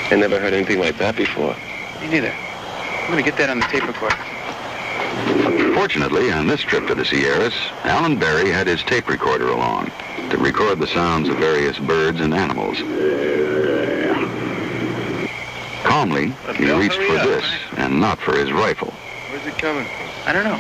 I never heard anything like that before. Me neither. I'm going to get that on the tape recorder. Fortunately, on this trip to the Sierras, Alan Berry had his tape recorder along to record the sounds of various birds and animals. Calmly, he reached for this and not for his rifle. Where's it coming from? I don't know.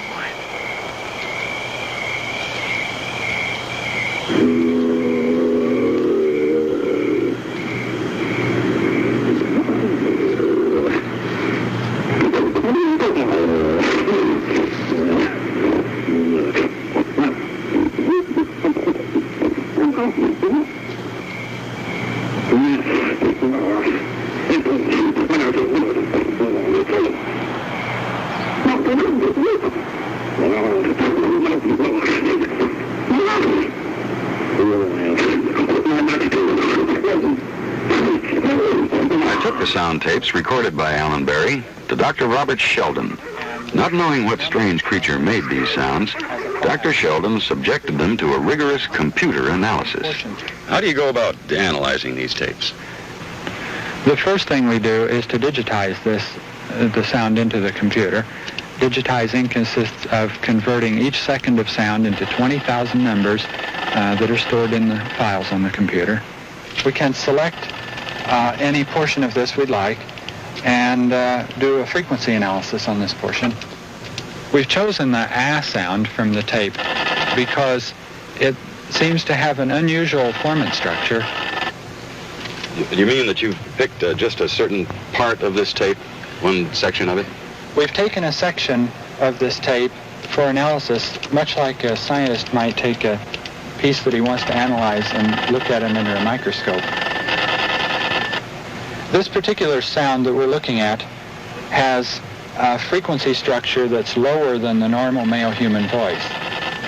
Sound tapes recorded by Alan Berry to Dr. Robert Sheldon. Not knowing what strange creature made these sounds, Dr. Sheldon subjected them to a rigorous computer analysis. How do you go about analyzing these tapes? The first thing we do is to digitize the sound into the computer. Digitizing consists of converting each second of sound into 20,000 numbers that are stored in the files on the computer. We can select any portion of this we'd like and do a frequency analysis on this portion. We've chosen the ah sound from the tape because it seems to have an unusual formant structure. You mean that you've picked just a certain part of this tape, one section of it? We've taken a section of this tape for analysis, much like a scientist might take a piece that he wants to analyze and look at it under a microscope. This particular sound that we're looking at has a frequency structure that's lower than the normal male human voice.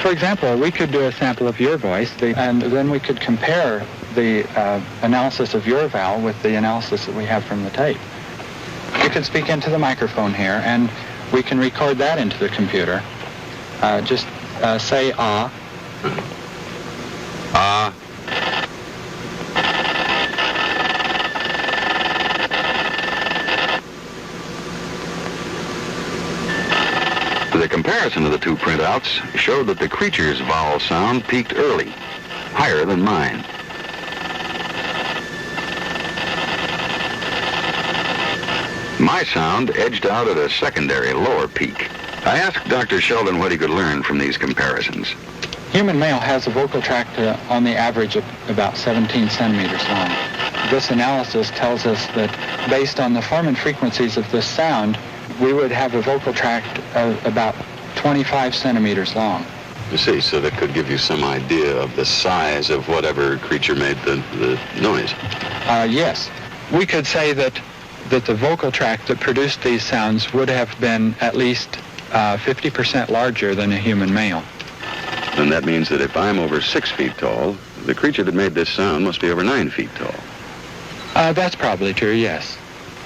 For example, we could do a sample of your voice, and then we could compare the analysis of your vowel with the analysis that we have from the tape. You can speak into the microphone here, and we can record that into the computer. Just say ah. Ah. The comparison of the two printouts showed that the creature's vowel sound peaked early, higher than mine. My sound edged out at a secondary, lower peak. I asked Dr. Sheldon what he could learn from these comparisons. Human male has a vocal tract on the average of about 17 centimeters long. This analysis tells us that based on the formant frequencies of this sound, we would have a vocal tract of about 25 centimeters long. You see, so that could give you some idea of the size of whatever creature made the noise. Yes. We could say that the vocal tract that produced these sounds would have been at least 50% larger than a human male. And that means that if I'm over 6 feet tall, the creature that made this sound must be over 9 feet tall. That's probably true, yes.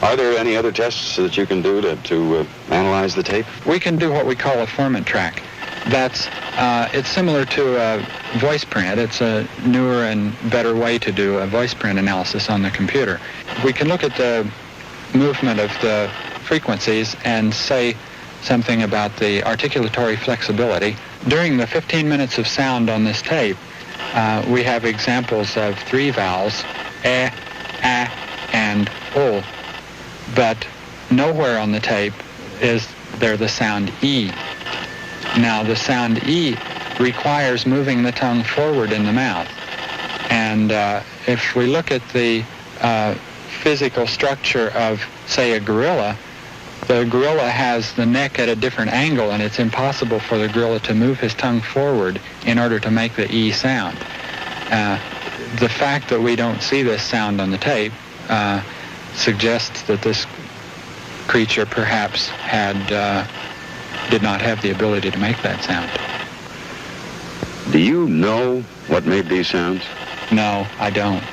Are there any other tests that you can do to analyze the tape? We can do what we call a formant track. It's similar to a voice print. It's a newer and better way to do a voice print analysis on the computer. We can look at the movement of the frequencies and say something about the articulatory flexibility. During the 15 minutes of sound on this tape, we have examples of 3 vowels, a, and o, but nowhere on the tape is there the sound e. Now, the sound E requires moving the tongue forward in the mouth. And if we look at the physical structure of, say, a gorilla, the gorilla has the neck at a different angle, and it's impossible for the gorilla to move his tongue forward in order to make the E sound. The fact that we don't see this sound on the tape suggests that this creature perhaps did not have the ability to make that sound. Do you know what made these sounds? No, I don't.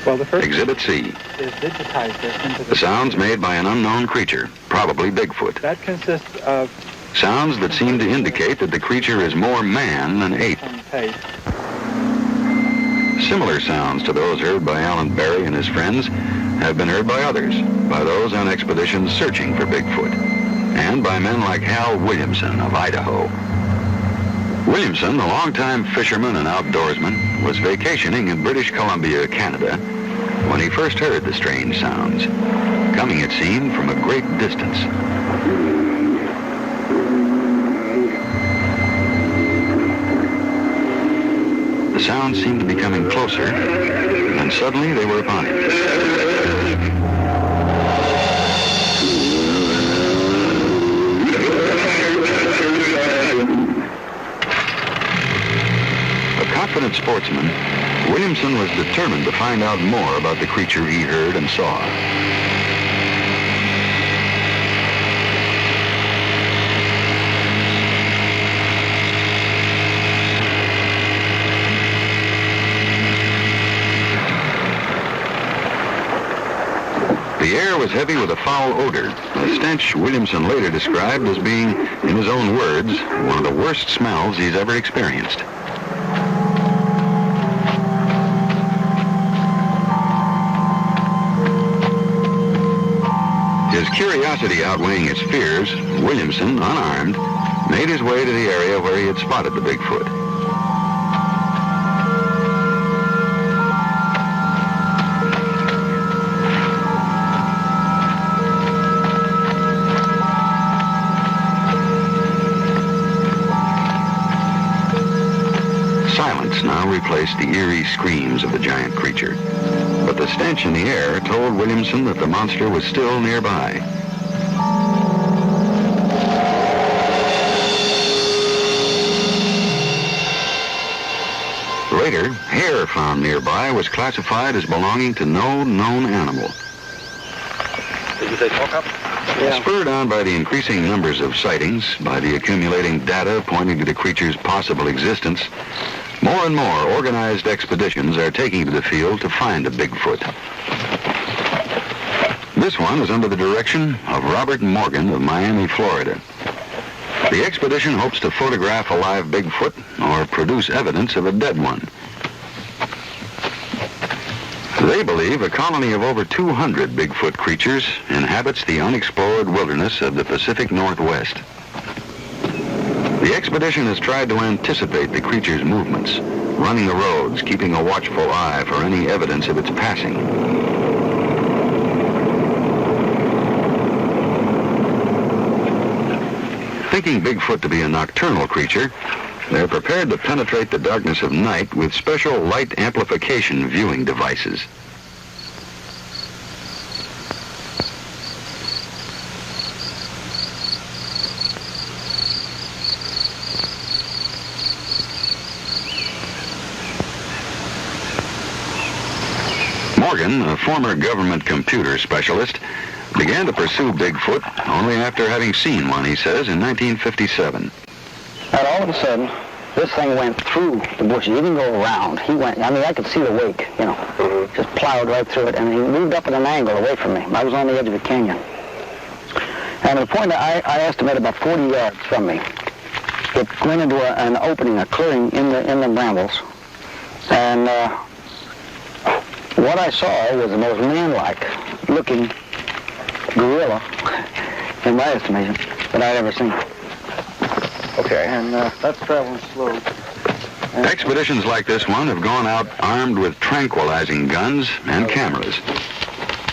Well, the first Exhibit C. Is digitize this into the sounds made by an unknown creature, probably Bigfoot. That consists of sounds that seem to indicate that the creature is more man than ape. Similar sounds to those heard by Alan Berry and his friends have been heard by others, by those on expeditions searching for Bigfoot, and by men like Hal Williamson of Idaho. Williamson, a longtime fisherman and outdoorsman, was vacationing in British Columbia, Canada, when he first heard the strange sounds, coming, it seemed, from a great distance. The sounds seemed to be coming closer, and suddenly they were upon him. Confident sportsman, Williamson was determined to find out more about the creature he heard and saw. The air was heavy with a foul odor, a stench Williamson later described as being, in his own words, one of the worst smells he's ever experienced. His curiosity outweighing his fears, Williamson, unarmed, made his way to the area where he had spotted the Bigfoot. Silence now replaced the eerie screams of the giant creature. But the stench in the air told Williamson that the monster was still nearby. Later, hair found nearby was classified as belonging to no known animal. Did you say talk up? Yeah. Spurred on by the increasing numbers of sightings, by the accumulating data pointing to the creature's possible existence, more and more organized expeditions are taking to the field to find a Bigfoot. This one is under the direction of Robert Morgan of Miami, Florida. The expedition hopes to photograph a live Bigfoot or produce evidence of a dead one. They believe a colony of over 200 Bigfoot creatures inhabits the unexplored wilderness of the Pacific Northwest. The expedition has tried to anticipate the creature's movements, running the roads, keeping a watchful eye for any evidence of its passing. Thinking Bigfoot to be a nocturnal creature, they're prepared to penetrate the darkness of night with special light amplification viewing devices. Morgan, a former government computer specialist, began to pursue Bigfoot only after having seen one, he says, in 1957. And all of a sudden, this thing went through the bushes. He didn't go around. He went, I mean, I could see the wake, you know, just plowed right through it, and he moved up at an angle away from me. I was on the edge of the canyon. And at a point I estimate about 40 yards from me, it went into an opening, a clearing in the brambles. And what I saw was the most man-like looking gorilla, in my estimation, that I'd ever seen. Okay. And that's traveling slow. Expeditions like this one have gone out armed with tranquilizing guns and cameras.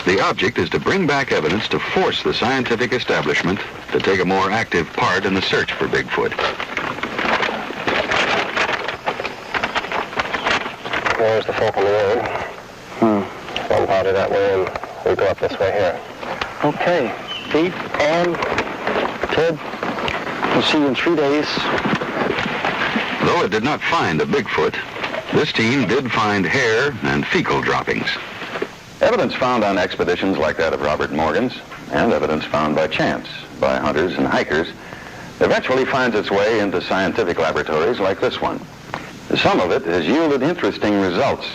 The object is to bring back evidence to force the scientific establishment to take a more active part in the search for Bigfoot. There's the fork in the road. One party that way, and we go up this way here. Okay. Pete, Ann, Ted, we'll see you in 3 days. Though it did not find a Bigfoot, this team did find hair and fecal droppings. Evidence found on expeditions like that of Robert Morgan's, and evidence found by chance by hunters and hikers, eventually finds its way into scientific laboratories like this one. Some of it has yielded interesting results.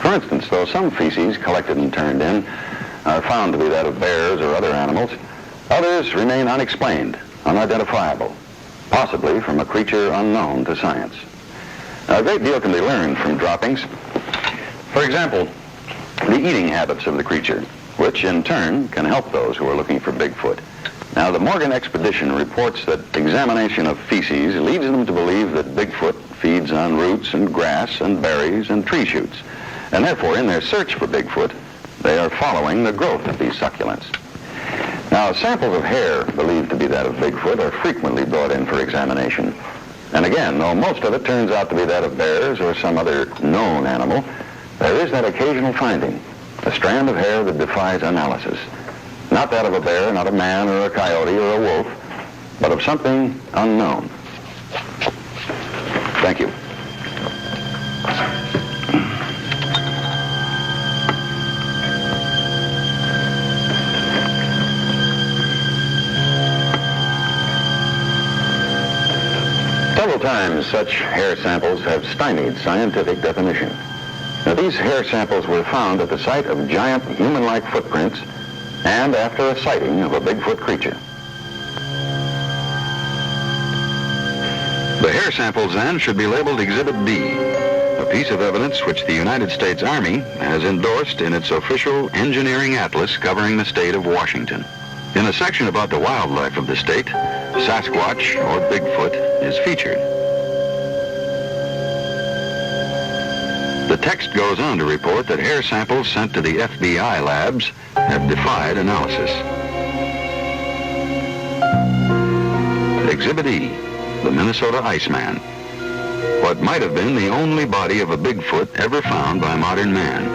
For instance, though some feces collected and turned in are found to be that of bears or other animals, others remain unexplained, unidentifiable, possibly from a creature unknown to science. Now, a great deal can be learned from droppings. For example, the eating habits of the creature, which in turn can help those who are looking for Bigfoot. Now, the Morgan expedition reports that examination of feces leads them to believe that Bigfoot feeds on roots and grass and berries and tree shoots. And therefore, in their search for Bigfoot, they are following the growth of these succulents. Now, samples of hair believed to be that of Bigfoot are frequently brought in for examination. And again, though most of it turns out to be that of bears or some other known animal, there is that occasional finding, a strand of hair that defies analysis. Not that of a bear, not a man or a coyote or a wolf, but of something unknown. Thank you. Several times such hair samples have stymied scientific definition. Now, these hair samples were found at the site of giant human-like footprints and after a sighting of a Bigfoot creature. The hair samples, then, should be labeled Exhibit D, a piece of evidence which the United States Army has endorsed in its official engineering atlas covering the state of Washington. In a section about the wildlife of the state, Sasquatch, or Bigfoot, is featured. The text goes on to report that hair samples sent to the FBI labs have defied analysis. Exhibit E, the Minnesota Iceman. What might have been the only body of a Bigfoot ever found by modern man.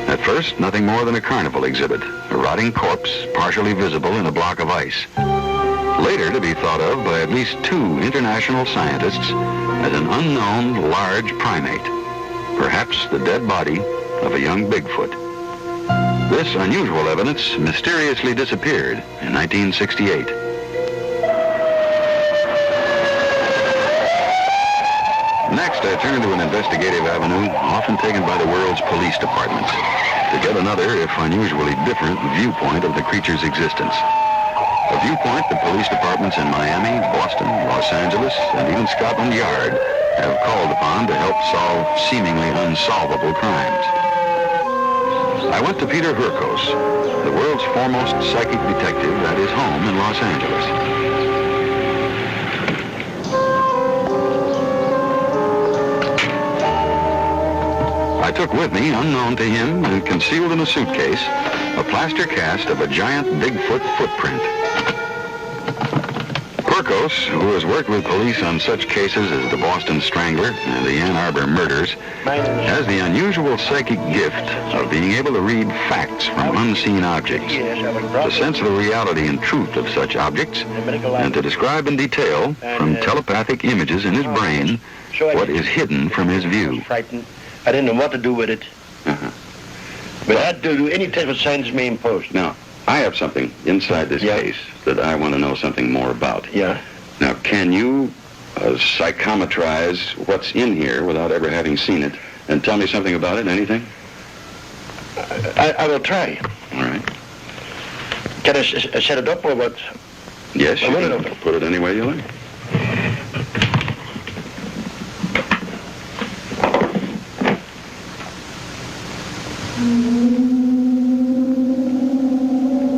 At first, nothing more than a carnival exhibit, a rotting corpse partially visible in a block of ice. Later to be thought of by at least 2 international scientists as an unknown large primate, perhaps the dead body of a young Bigfoot. This unusual evidence mysteriously disappeared in 1968. Next, I turn to an investigative avenue often taken by the world's police departments to get another, if unusually different, viewpoint of the creature's existence. A viewpoint that police departments in Miami, Boston, Los Angeles, and even Scotland Yard have called upon to help solve seemingly unsolvable crimes. I went to Peter Hurkos, the world's foremost psychic detective, at his home in Los Angeles. I took with me, unknown to him and concealed in a suitcase, a plaster cast of a giant Bigfoot footprint. Hurkos, who has worked with police on such cases as the Boston Strangler and the Ann Arbor murders, has the unusual psychic gift of being able to read facts from unseen objects, to sense the reality and truth of such objects, and to describe in detail, from telepathic images in his brain, what is hidden from his view. I didn't know what to do with it. But I had to do any type of science may impose. Now, I have something inside this case that I want to know something more about. Yeah. Now, can you psychometrize what's in here without ever having seen it and tell me something about it? Anything? I will try. All right. Can I set it up or what? Yes, you can put it any way you like.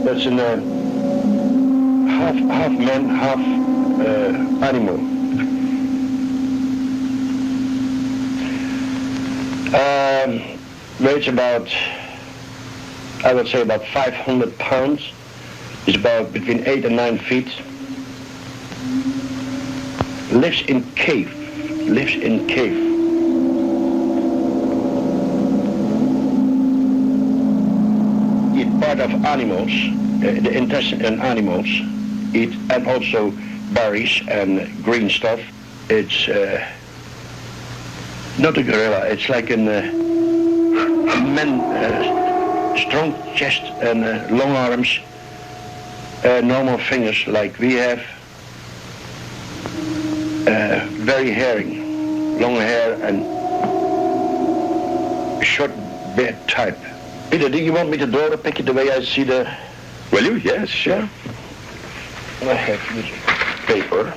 That's in half man, half animal. Weighs about, I would say about 500 pounds. Is about between 8 and 9 feet. Lives in cave. Eat part of animals, the intestine and animals eat, and also berries and green stuff. It's not a gorilla. It's like a man, strong chest and long arms. Normal fingers like we have, very hairy, long hair and short beard type. Peter, do you want me to draw the picture the way I see the... Will you? Yes, sure. I have paper.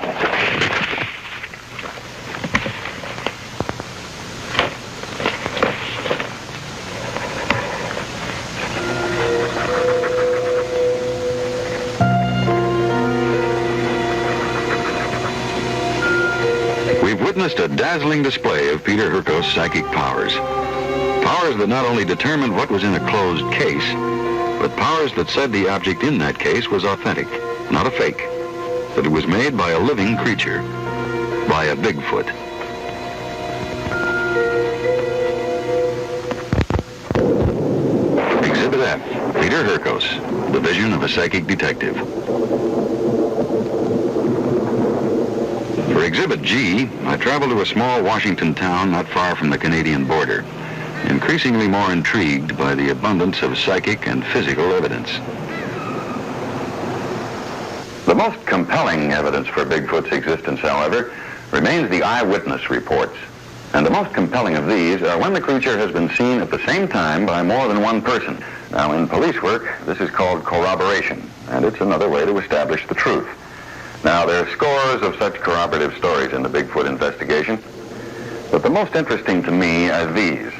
Witnessed a dazzling display of Peter Hurkos' psychic powers. Powers that not only determined what was in a closed case, but powers that said the object in that case was authentic, not a fake, that it was made by a living creature, by a Bigfoot. Exhibit F, Peter Hurkos, the vision of a psychic detective. For Exhibit G, I traveled to a small Washington town not far from the Canadian border, increasingly more intrigued by the abundance of psychic and physical evidence. The most compelling evidence for Bigfoot's existence, however, remains the eyewitness reports. And the most compelling of these are when the creature has been seen at the same time by more than one person. Now, in police work, this is called corroboration, and it's another way to establish the truth. Now, there are scores of such corroborative stories in the Bigfoot investigation, but the most interesting to me are these.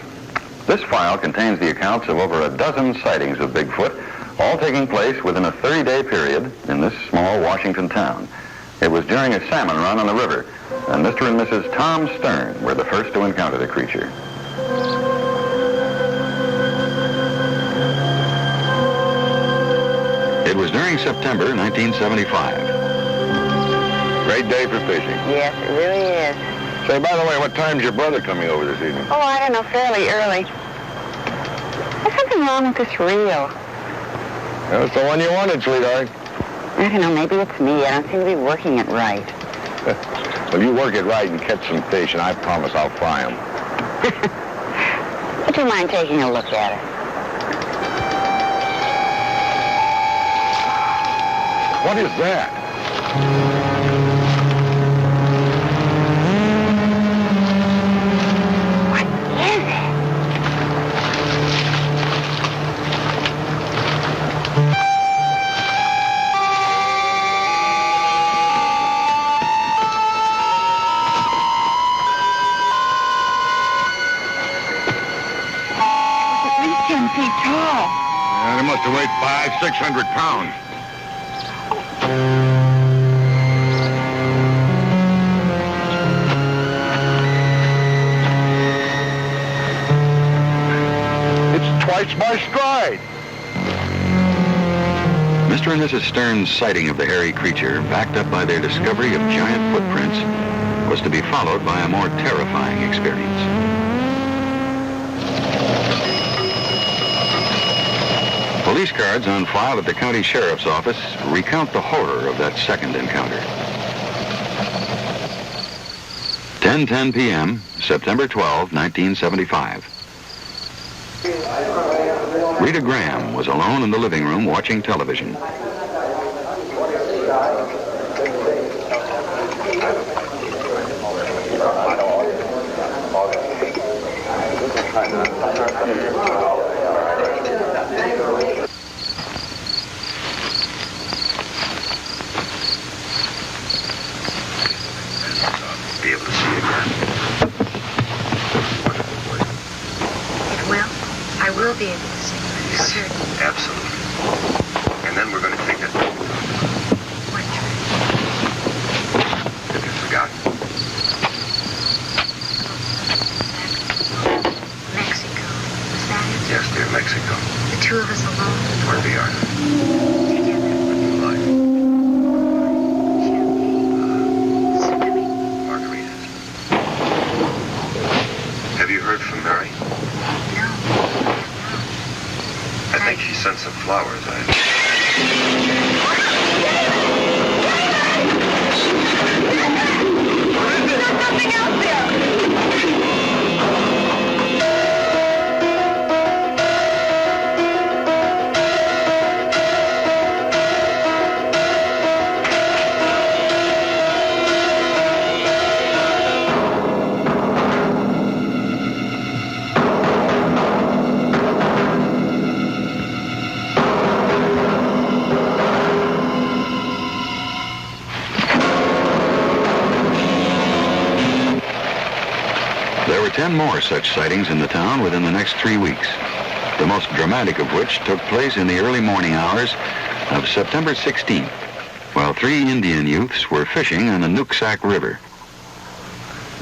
This file contains the accounts of over a dozen sightings of Bigfoot, all taking place within a 30-day period in this small Washington town. It was during a salmon run on the river, and Mr. and Mrs. Tom Stern were the first to encounter the creature. It was during September 1975. Great day for fishing. Yes, it really is. Say, by the way, what time's your brother coming over this evening? Oh, I don't know, fairly early. There's something wrong with this reel. That's the one you wanted, sweetheart. I don't know, maybe it's me. I don't seem to be working it right. Well, you work it right and catch some fish, and I promise I'll fry them. Would you mind taking a look at it? What is that? They must have weighed 500-600 pounds. It's twice my stride. Mr. and Mrs. Stern's sighting of the hairy creature, backed up by their discovery of giant footprints, was to be followed by a more terrifying experience. Police cards on file at the county sheriff's office recount the horror of that second encounter. 10:10 p.m., September 12, 1975. Rita Graham was alone in the living room watching television. will be able to see. Yes, absolutely. And then we're going to take it. What trip? Have you forgotten? Mexico. Was that it? Yes, dear, Mexico. The two of us alone? Where we are. Together. What do you like? Swimming. Margaritas. Have you heard from Mary? No. I think she sent some flowers. There's nothing out there! There were 10 more such sightings in the town within the next 3 weeks, the most dramatic of which took place in the early morning hours of September 16th, while 3 Indian youths were fishing on the Nooksack River.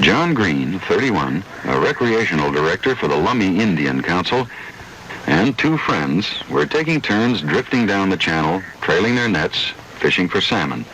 John Green, 31, a recreational director for the Lummi Indian Council, and 2 friends were taking turns drifting down the channel, trailing their nets, fishing for salmon.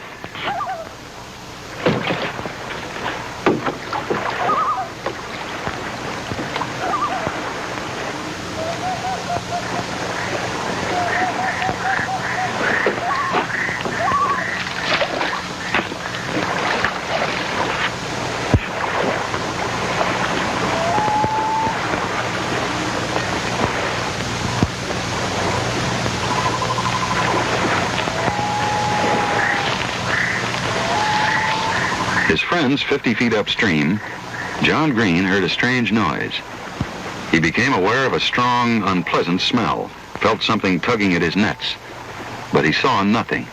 His friends 50 feet upstream, John Green heard a strange noise. He became aware of a strong, unpleasant smell, felt something tugging at his nets, but he saw nothing.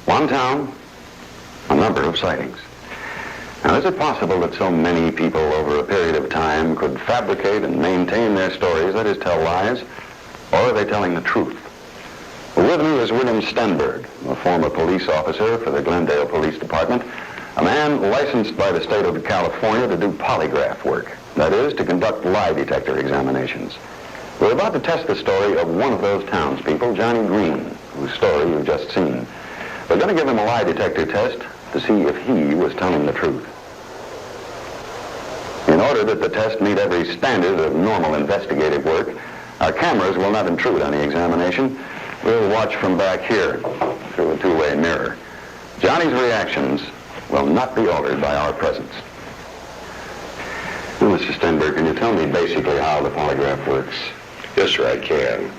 One town, a number of sightings. Now, is it possible that so many people over a period of time could fabricate and maintain their stories, that is, tell lies, or are they telling the truth? With me is William Stenberg, a former police officer for the Glendale Police Department, a man licensed by the state of California to do polygraph work, that is, to conduct lie detector examinations. We're about to test the story of one of those townspeople, Johnny Green, whose story you've just seen. We're going to give him a lie detector test to see if he was telling the truth. In order that the test meet every standard of normal investigative work, our cameras will not intrude on the examination. We'll watch from back here through a two-way mirror. Johnny's reactions will not be altered by our presence. Well, Mr. Stenberg, can you tell me basically how the polygraph works? Yes, sir, I can.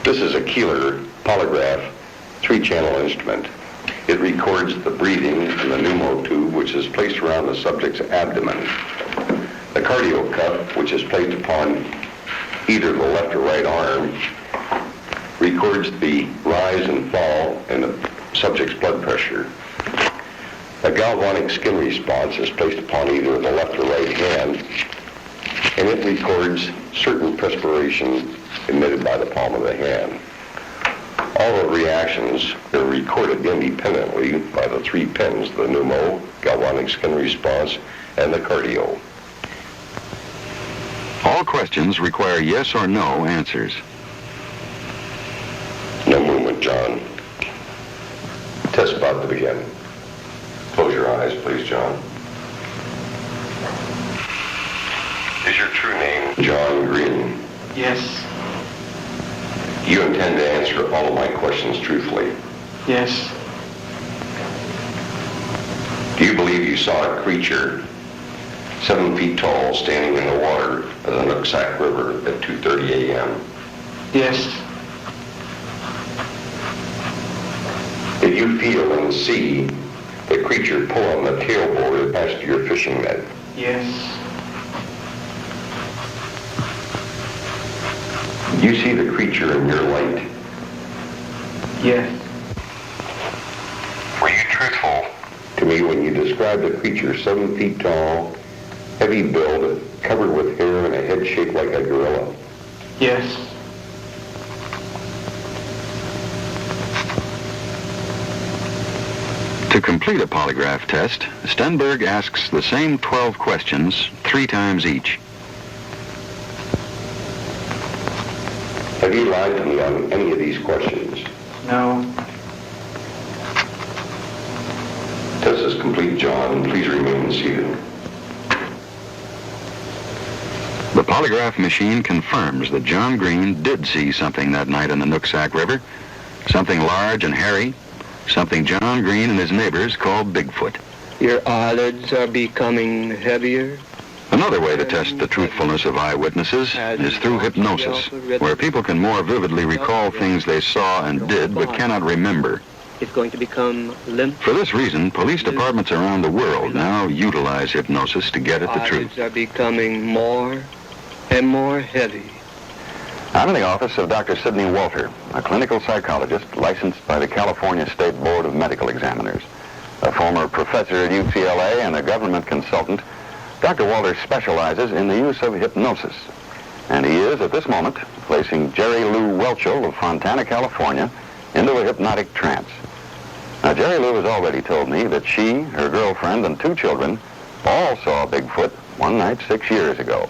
This is a Keeler polygraph 3-channel instrument. It records the breathing in the pneumo tube, which is placed around the subject's abdomen. The cardio cuff, which is placed upon either the left or right arm, records the rise and fall in the subject's blood pressure. A galvanic skin response is placed upon either the left or right hand, and it records certain perspiration emitted by the palm of the hand. All the reactions are recorded independently by the 3 pins, the pneumo, galvanic skin response, and the cardio. All questions require yes or no answers. moment, John. Test about to begin. Close your eyes, please, John. Is your true name John Green? Yes. You intend to answer all of my questions truthfully? Yes. Do you believe you saw a creature 7 feet tall standing in the water of the Nooksack River at 2:30 a.m.? Yes. Did you feel and see the creature pull on the tailboard attached to your fishing net? Yes. Did you see the creature in your light? Yes. Were you truthful to me when you described the creature 7 feet tall, heavy build, covered with hair and a head shaped like a gorilla? Yes. To complete a polygraph test, Stenberg asks the same 12 questions 3 times each. Have you lied to me on any of these questions? No. Test is complete, John. Please remain seated. The polygraph machine confirms that John Green did see something that night in the Nooksack River, something large and hairy, something John Green and his neighbors called Bigfoot. Your eyelids are becoming heavier. Another way to test the truthfulness of eyewitnesses is through hypnosis, where people can more vividly recall things they saw and did but cannot remember. It's going to become limp. For this reason, police departments around the world now utilize hypnosis to get at the truth. Eyelids are becoming more and more heavy. I'm in the office of Dr. Sidney Walter, a clinical psychologist licensed by the California State Board of Medical Examiners. A former professor at UCLA and a government consultant, Dr. Walter specializes in the use of hypnosis. And he is, at this moment, placing Jerry Lou Welchel of Fontana, California, into a hypnotic trance. Now, Jerry Lou has already told me that she, her girlfriend, and 2 children all saw Bigfoot one night 6 years ago.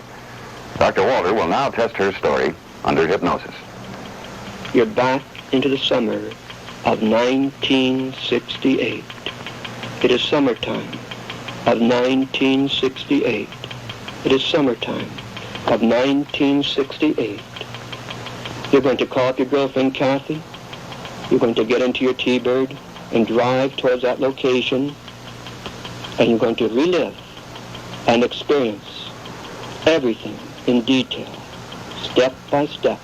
Dr. Walter will now test her story under hypnosis. You're back into the summer of 1968. It is summertime of 1968. It is summertime of 1968. You're going to call up your girlfriend, Kathy. You're going to get into your T-Bird and drive towards that location, and you're going to relive and experience everything in detail, step by step.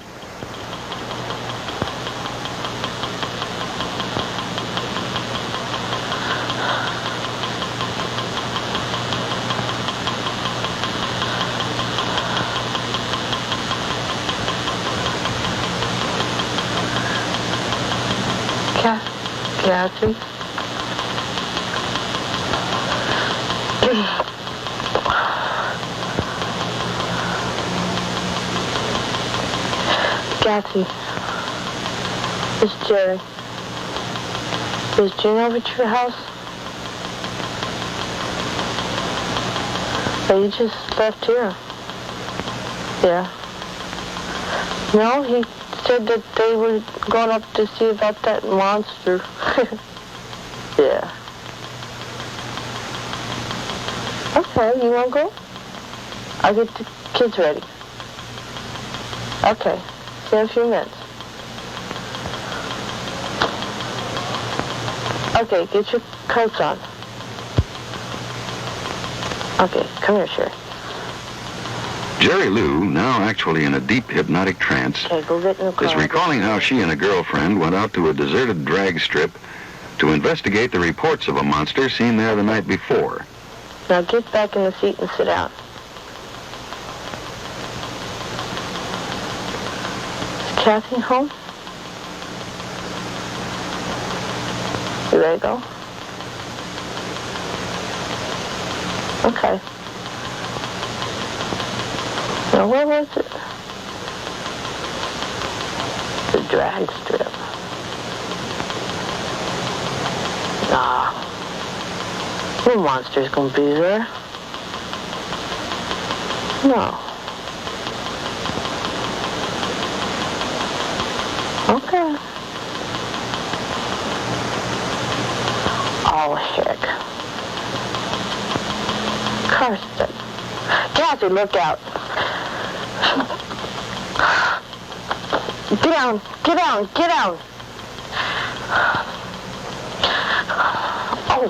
Kathy? Kathy, it's Jerry. Is Gene over to your house? Oh, you just left here. Yeah. No, he said that they were going up to see about that monster. Yeah. Okay, you want to go? I'll get the kids ready. Okay, see you in a few minutes. Okay, get your coats on. Okay, come here, Sherry. Jerry Lou, now actually in a deep hypnotic trance, Okay, go get in the car. is recalling how she and a girlfriend went out to a deserted drag strip to investigate the reports of a monster seen there the night before. Now get back in the seat and sit down. Is Kathy home? You ready to go? Okay. Now, where was it? The drag strip. Nah. No monster's gonna be there. No. Okay. Nancy, look out. Get down, get down, get down. Oh.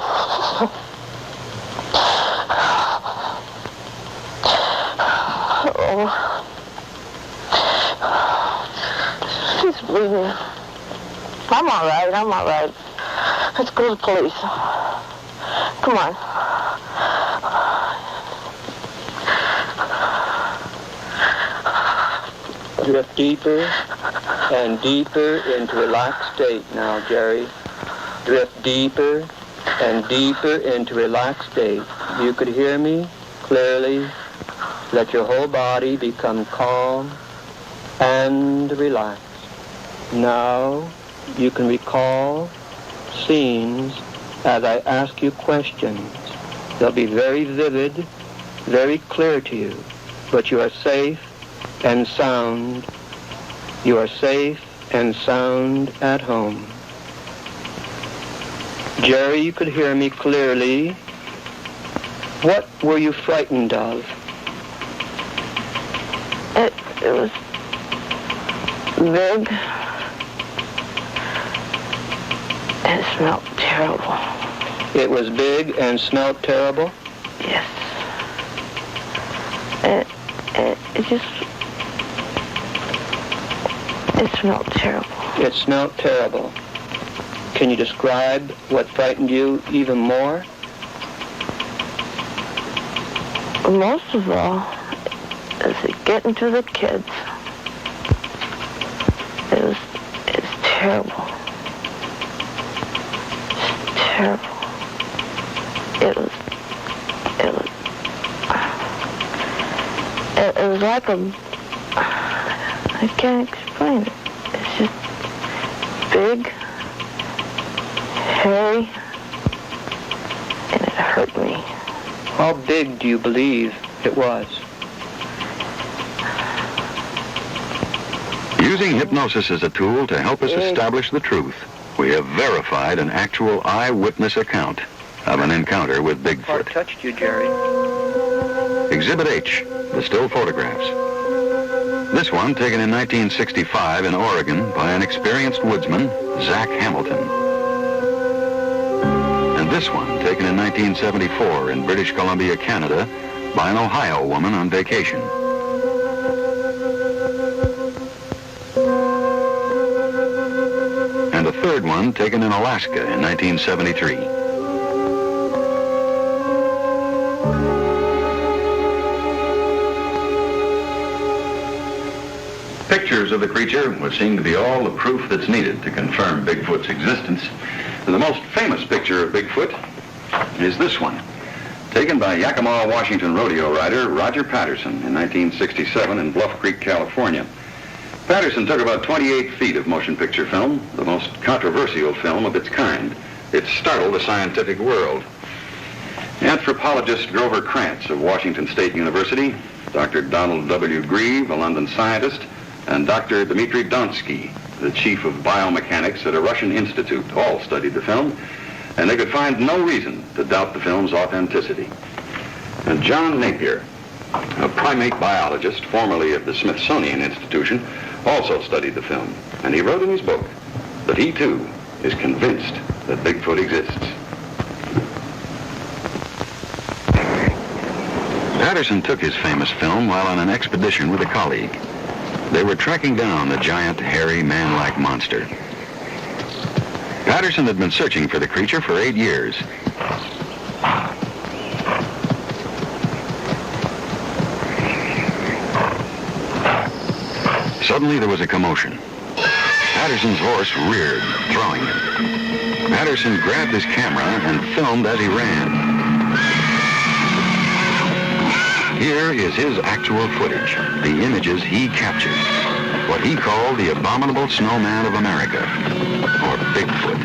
Oh. She's breathing. I'm all right, I'm all right. Let's go to the police. Come on. Drift deeper and deeper into relaxed state now, Jerry. Drift deeper and deeper into relaxed state. You could hear me clearly. Let your whole body become calm and relaxed. Now you can recall scenes as I ask you questions. They'll be very vivid, very clear to you, but you are safe and sound. You are safe and sound at home. Jerry, you could hear me clearly. What were you frightened of? It was big. It smelled terrible. It was big and smelled terrible? Yes. It smelled terrible. It smelled terrible. Can you describe what frightened you even more? Most of all, is it getting to the kids. It's terrible. It's terrible. It was like I can't explain it. It's just big, hairy, and it hurt me. How big do you believe it was? Using hypnosis as a tool to help us establish the truth, we have verified an actual eyewitness account of an encounter with Bigfoot. What touched you, Jerry? Exhibit H, the still photographs. This one taken in 1965 in Oregon by an experienced woodsman, Zach Hamilton. And this one taken in 1974 in British Columbia, Canada, by an Ohio woman on vacation. And a third one taken in Alaska in 1973. Pictures of the creature would seem to be all the proof that's needed to confirm Bigfoot's existence. And the most famous picture of Bigfoot is this one, taken by Yakima, Washington rodeo rider Roger Patterson in 1967 in Bluff Creek, California. Patterson took about 28 feet of motion picture film, the most controversial film of its kind. It startled the scientific world. Anthropologist Grover Krantz of Washington State University, Dr. Donald W. Grieve, a London scientist, and Dr. Dmitry Donsky, the chief of biomechanics at a Russian institute, all studied the film, and they could find no reason to doubt the film's authenticity. And John Napier, a primate biologist formerly at the Smithsonian Institution, also studied the film, and he wrote in his book that he too is convinced that Bigfoot exists. Patterson took his famous film while on an expedition with a colleague. They were tracking down the giant, hairy, man-like monster. Patterson had been searching for the creature for 8 years. Suddenly there was a commotion. Patterson's horse reared, throwing him. Patterson grabbed his camera and filmed as he ran. Here is his actual footage, the images he captured, what he called the abominable snowman of America, or Bigfoot.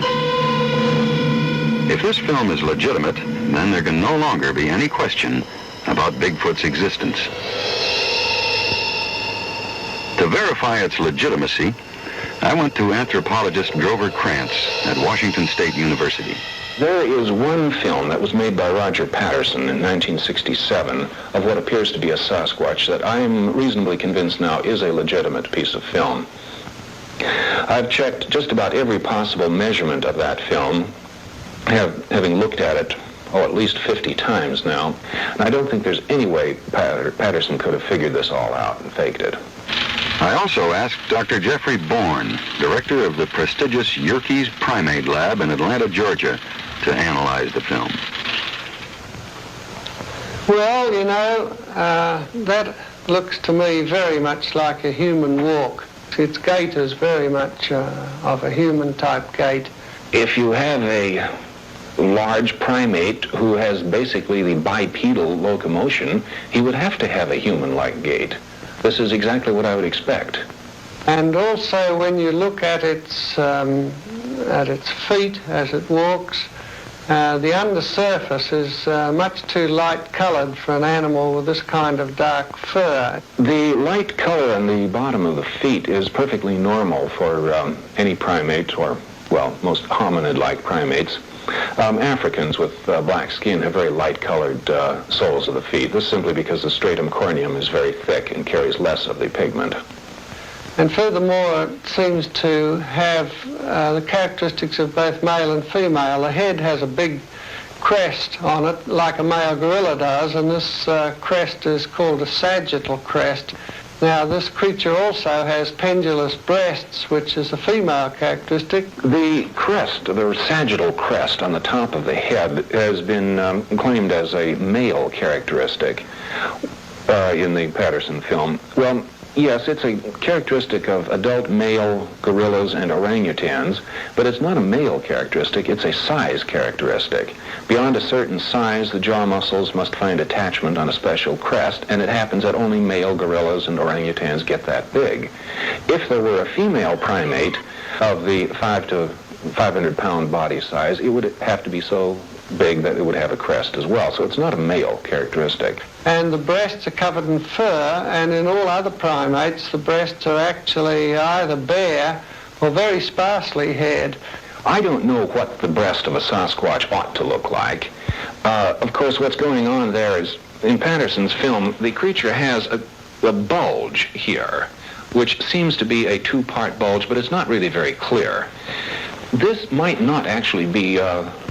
If this film is legitimate, then there can no longer be any question about Bigfoot's existence. To verify its legitimacy, I went to anthropologist Grover Krantz at Washington State University. There is one film that was made by Roger Patterson in 1967 of what appears to be a Sasquatch that I'm reasonably convinced now is a legitimate piece of film. I've checked just about every possible measurement of that film, having looked at it, at least 50 times now, and I don't think there's any way Patterson could have figured this all out and faked it. I also asked Dr. Jeffrey Bourne, director of the prestigious Hurkos Primate Lab in Atlanta, Georgia, to analyze the film. Well, you know, that looks to me very much like a human walk. Its gait is very much of a human-type gait. If you have a large primate who has basically the bipedal locomotion, he would have to have a human-like gait. This is exactly what I would expect. And also when you look at its feet as it walks, the undersurface is much too light-colored for an animal with this kind of dark fur. The light color on the bottom of the feet is perfectly normal for any primate, or, well, most hominid-like primates. Africans with black skin have very light-colored soles of the feet. This is simply because the stratum corneum is very thick and carries less of the pigment. And furthermore, it seems to have the characteristics of both male and female. The head has a big crest on it, like a male gorilla does, and this crest is called a sagittal crest. Now, this creature also has pendulous breasts, which is a female characteristic. The crest, the sagittal crest on the top of the head, has been claimed as a male characteristic in the Patterson film. Well, yes, it's a characteristic of adult male gorillas and orangutans, but it's not a male characteristic, it's a size characteristic. Beyond a certain size, the jaw muscles must find attachment on a special crest, and it happens that only male gorillas and orangutans get that big. If there were a female primate of the 5 to 500-pound body size, it would have to be so big that it would have a crest as well. So it's not a male characteristic. And the breasts are covered in fur, and in all other primates, the breasts are actually either bare or very sparsely haired. I don't know what the breast of a Sasquatch ought to look like. Of course, what's going on there is, in Patterson's film, the creature has a bulge here, which seems to be a two-part bulge, but it's not really very clear. This might not actually be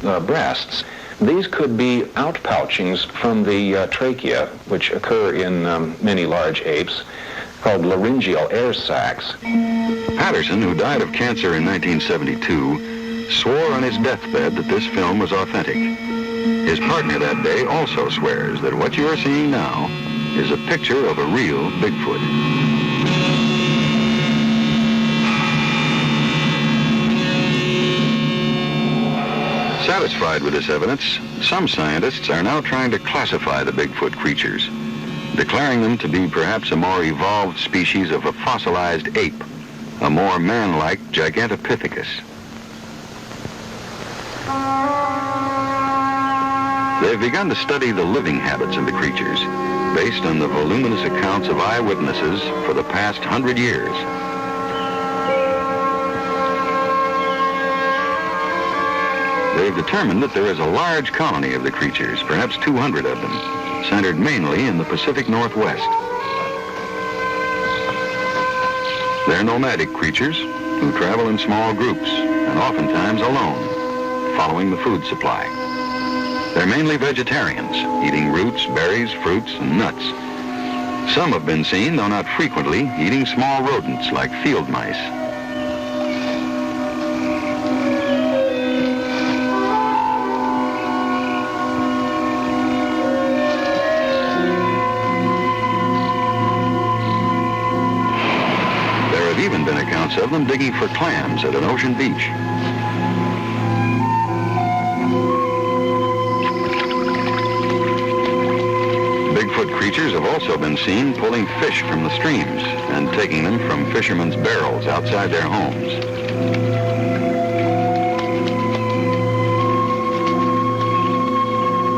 breasts. These could be outpouchings from the trachea, which occur in many large apes, called laryngeal air sacs. Patterson, who died of cancer in 1972, swore on his deathbed that this film was authentic. His partner that day also swears that what you are seeing now is a picture of a real Bigfoot. Satisfied with this evidence, some scientists are now trying to classify the Bigfoot creatures, declaring them to be perhaps a more evolved species of a fossilized ape, a more man-like Gigantopithecus. They've begun to study the living habits of the creatures, based on the voluminous accounts of eyewitnesses for the past 100 years. They've determined that there is a large colony of the creatures, perhaps 200 of them, centered mainly in the Pacific Northwest. They're nomadic creatures who travel in small groups and oftentimes alone, following the food supply. They're mainly vegetarians, eating roots, berries, fruits, and nuts. Some have been seen, though not frequently, eating small rodents like field mice. There have even been accounts of them digging for clams at an ocean beach. Bigfoot creatures have also been seen pulling fish from the streams and taking them from fishermen's barrels outside their homes.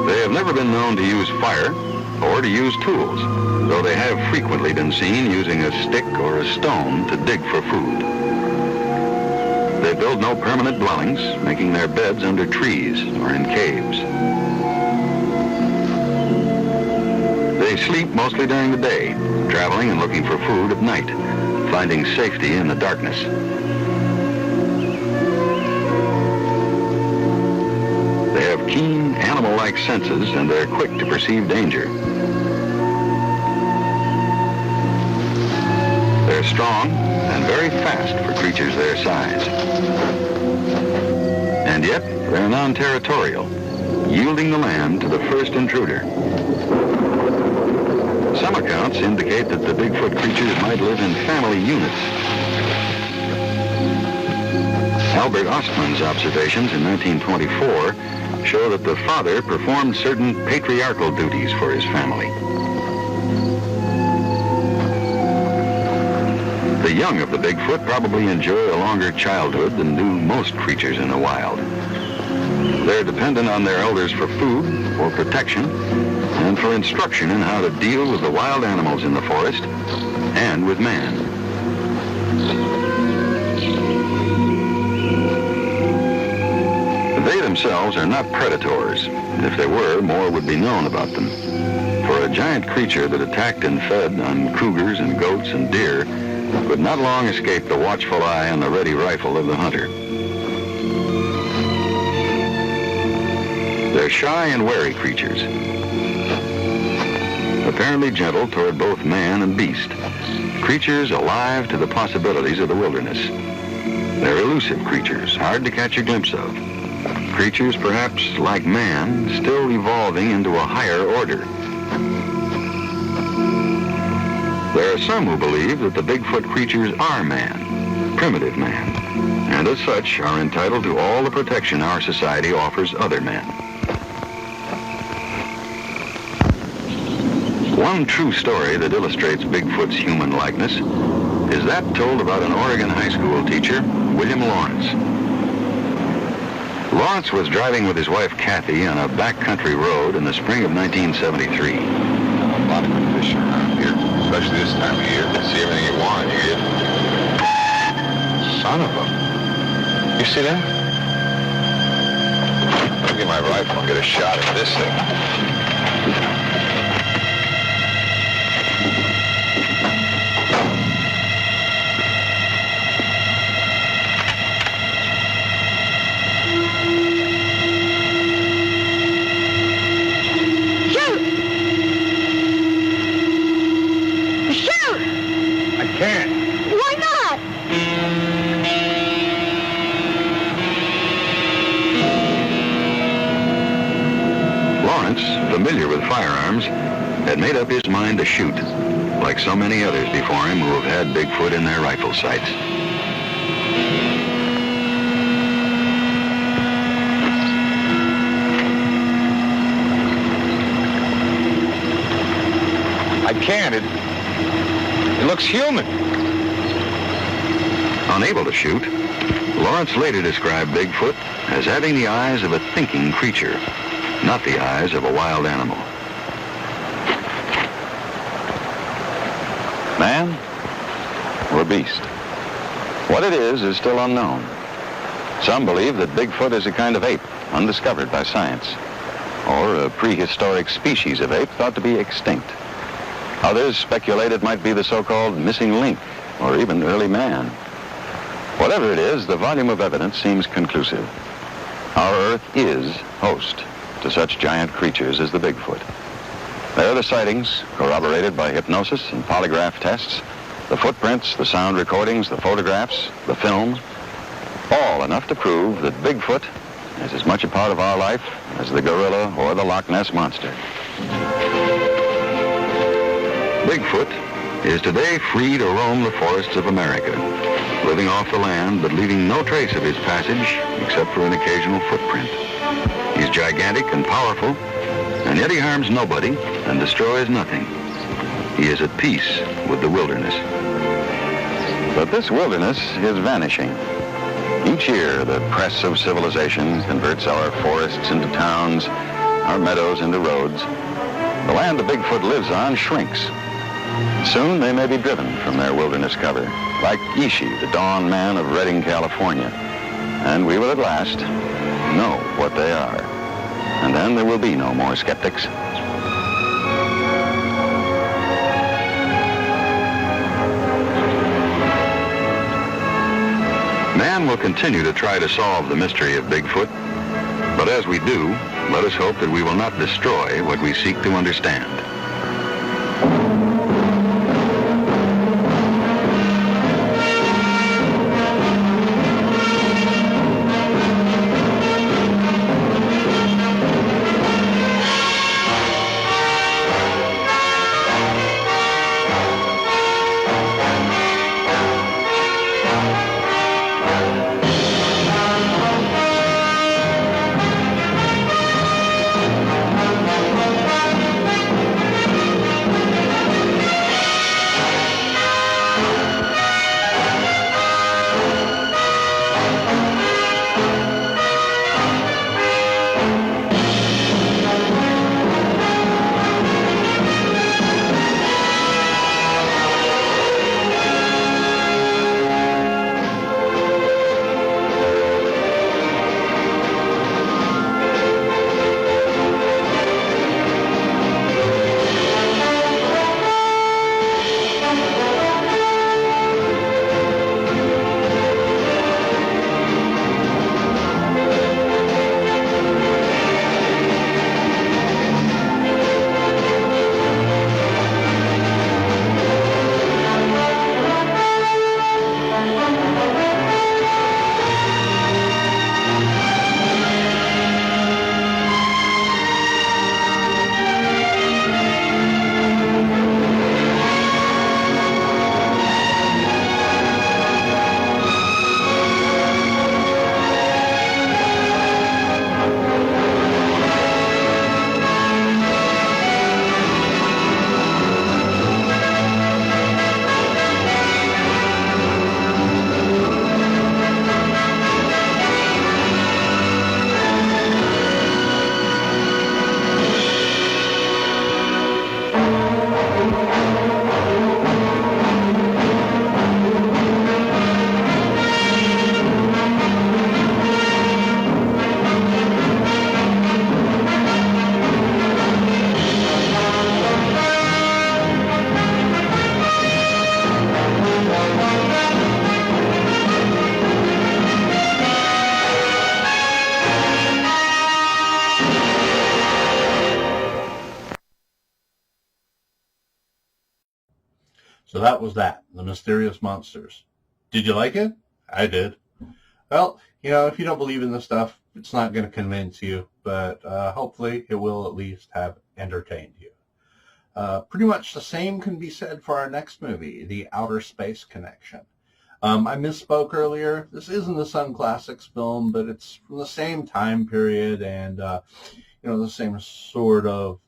They have never been known to use fire or to use tools, though they have frequently been seen using a stick or a stone to dig for food. They build no permanent dwellings, making their beds under trees or in caves. They sleep mostly during the day, traveling and looking for food at night, finding safety in the darkness. They have keen, animal-like senses, and they're quick to perceive danger. They're strong and very fast for creatures their size. And yet, they're non-territorial, yielding the land to the first intruder. Some accounts indicate that the Bigfoot creatures might live in family units. Albert Ostman's observations in 1924 show that the father performed certain patriarchal duties for his family. The young of the Bigfoot probably enjoy a longer childhood than do most creatures in the wild. They're dependent on their elders for food, for protection, and for instruction in how to deal with the wild animals in the forest and with man. They themselves are not predators. If they were, more would be known about them. For a giant creature that attacked and fed on cougars and goats and deer could not long escape the watchful eye and the ready rifle of the hunter. They're shy and wary creatures, apparently gentle toward both man and beast, creatures alive to the possibilities of the wilderness. They're elusive creatures, hard to catch a glimpse of. Creatures perhaps like man, still evolving into a higher order. There are some who believe that the Bigfoot creatures are man, primitive man, and as such are entitled to all the protection our society offers other men. One true story that illustrates Bigfoot's human likeness is that told about an Oregon high school teacher, William Lawrence. Lawrence was driving with his wife, Kathy, on a backcountry road in the spring of 1973. A lot of good fish around here, especially this time of year. See everything you want, you get. Son of a... You see that? I'll get my rifle and get a shot at this thing. Familiar with firearms, had made up his mind to shoot, like so many others before him who have had Bigfoot in their rifle sights. I can't. It looks human. Unable to shoot, Lawrence later described Bigfoot as having the eyes of a thinking creature, not the eyes of a wild animal. Man or beast? What it is still unknown. Some believe that Bigfoot is a kind of ape, undiscovered by science, or a prehistoric species of ape thought to be extinct. Others speculate it might be the so-called missing link, or even early man. Whatever it is, the volume of evidence seems conclusive. Our Earth is host to such giant creatures as the Bigfoot. There are the sightings, corroborated by hypnosis and polygraph tests, the footprints, the sound recordings, the photographs, the films, all enough to prove that Bigfoot is as much a part of our life as the gorilla or the Loch Ness monster. Bigfoot is today free to roam the forests of America, living off the land but leaving no trace of his passage except for an occasional footprint. He's gigantic and powerful, and yet he harms nobody and destroys nothing. He is at peace with the wilderness. But this wilderness is vanishing. Each year, the press of civilization converts our forests into towns, our meadows into roads. The land the Bigfoot lives on shrinks. Soon they may be driven from their wilderness cover, like Ishi, the dawn man of Redding, California, and we will at last know what they are. And then there will be no more skeptics. Man will continue to try to solve the mystery of Bigfoot, but as we do, let us hope that we will not destroy what we seek to understand. So that was that, The Mysterious Monsters. Did you like it? I did. Well, you know, if you don't believe in this stuff, it's not going to convince you, but hopefully it will at least have entertained you. Pretty much the same can be said for our next movie, The Outer Space Connection. I misspoke earlier. This isn't a Sun Classics film, but it's from the same time period and, you know, the same sort of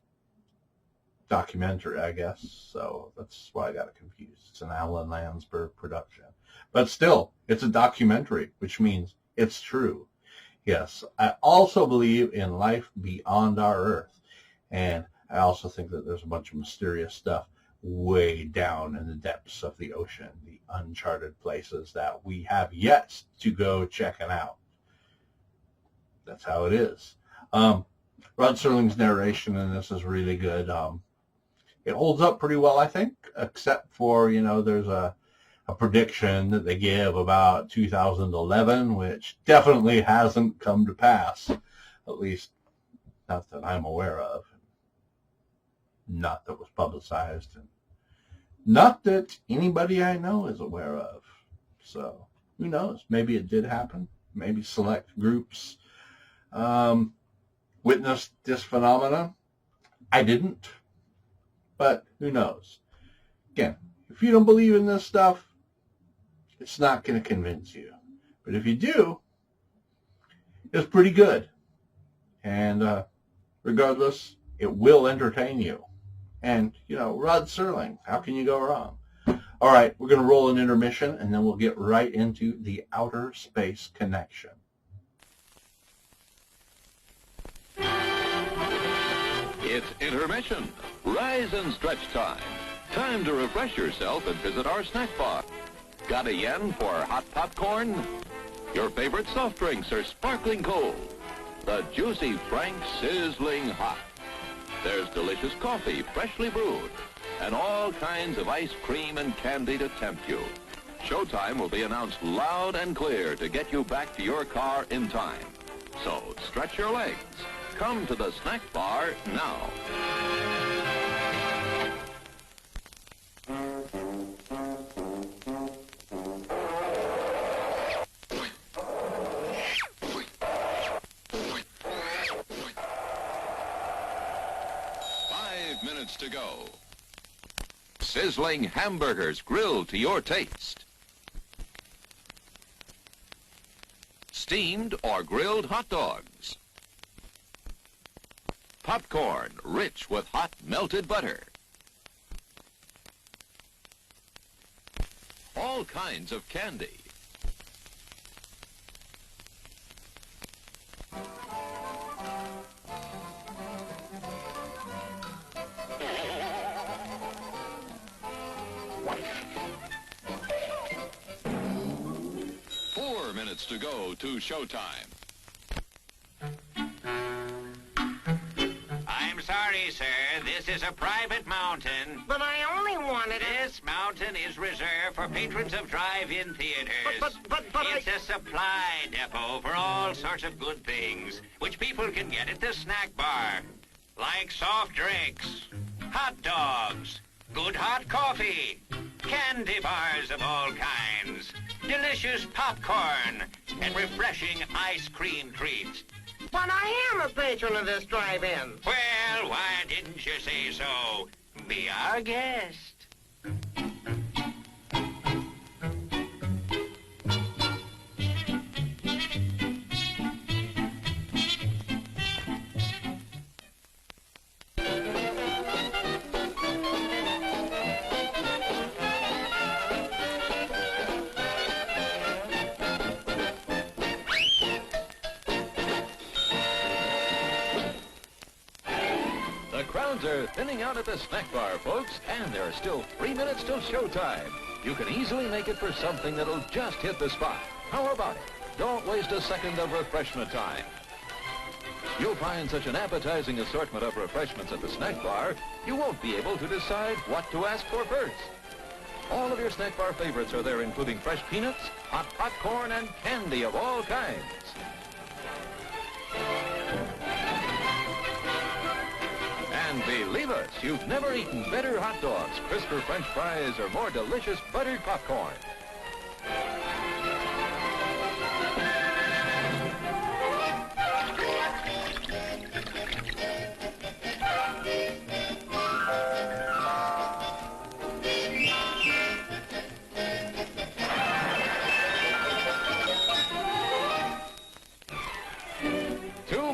documentary, I guess. So that's why I got it confused. It's an Alan Landsburg production. But still, it's a documentary, which means it's true. Yes, I also believe in life beyond our Earth. And I also think that there's a bunch of mysterious stuff way down in the depths of the ocean, the uncharted places that we have yet to go checking out. That's how it is. Rod Serling's narration in this is really good. It holds up pretty well, I think, except for, you know, there's a prediction that they give about 2011, which definitely hasn't come to pass, at least not that I'm aware of, not that was publicized, and not that anybody I know is aware of. So who knows? Maybe it did happen. Maybe select groups witnessed this phenomena. I didn't, but who knows? Again, if you don't believe in this stuff, it's not going to convince you. But if you do, it's pretty good. And regardless, it will entertain you. And, you know, Rod Serling, how can you go wrong? All right, we're going to roll an intermission, and then we'll get right into The Outer Space Connection. It's intermission. Rise and stretch time. Time to refresh yourself and visit our snack bar. Got a yen for hot popcorn? Your favorite soft drinks are sparkling cold. The juicy Frank sizzling hot. There's delicious coffee, freshly brewed, and all kinds of ice cream and candy to tempt you. Showtime will be announced loud and clear to get you back to your car in time. So stretch your legs. Come to the snack bar now. 5 minutes to go. Sizzling hamburgers grilled to your taste. Steamed or grilled hot dogs. Popcorn rich with hot melted butter. All kinds of candy. Minutes to go to showtime. I'm sorry, sir. This is a private mountain. But I only wanted it. This mountain is reserved for patrons of drive-in theaters. But it's a supply depot for all sorts of good things, which people can get at the snack bar. Like soft drinks, hot dogs, good hot coffee, candy bars of all kinds, delicious popcorn, and refreshing ice cream treats. But I am a patron of this drive-in. Well, why didn't you say so? Be our guest. Crowds are thinning out at the snack bar, folks, and there are still 3 minutes till showtime. You can easily make it for something that'll just hit the spot. How about it? Don't waste a second of refreshment time. You'll find such an appetizing assortment of refreshments at the snack bar, you won't be able to decide what to ask for first. All of your snack bar favorites are there, including fresh peanuts, hot popcorn, and candy of all kinds. And believe us, you've never eaten better hot dogs, crisper French fries, or more delicious buttered popcorn.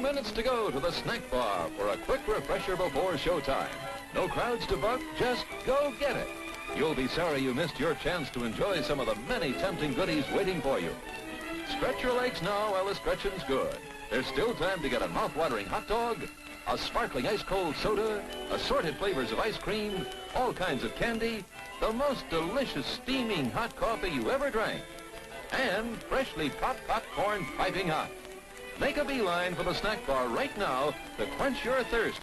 Minutes to go to the snack bar for a quick refresher before showtime. No crowds to buck, just go get it. You'll be sorry you missed your chance to enjoy some of the many tempting goodies waiting for you. Stretch your legs now while the stretching's good. There's still time to get a mouth-watering hot dog, a sparkling ice-cold soda, assorted flavors of ice cream, all kinds of candy, the most delicious steaming hot coffee you ever drank, and freshly popped popcorn piping hot. Make a beeline for the snack bar right now to quench your thirst.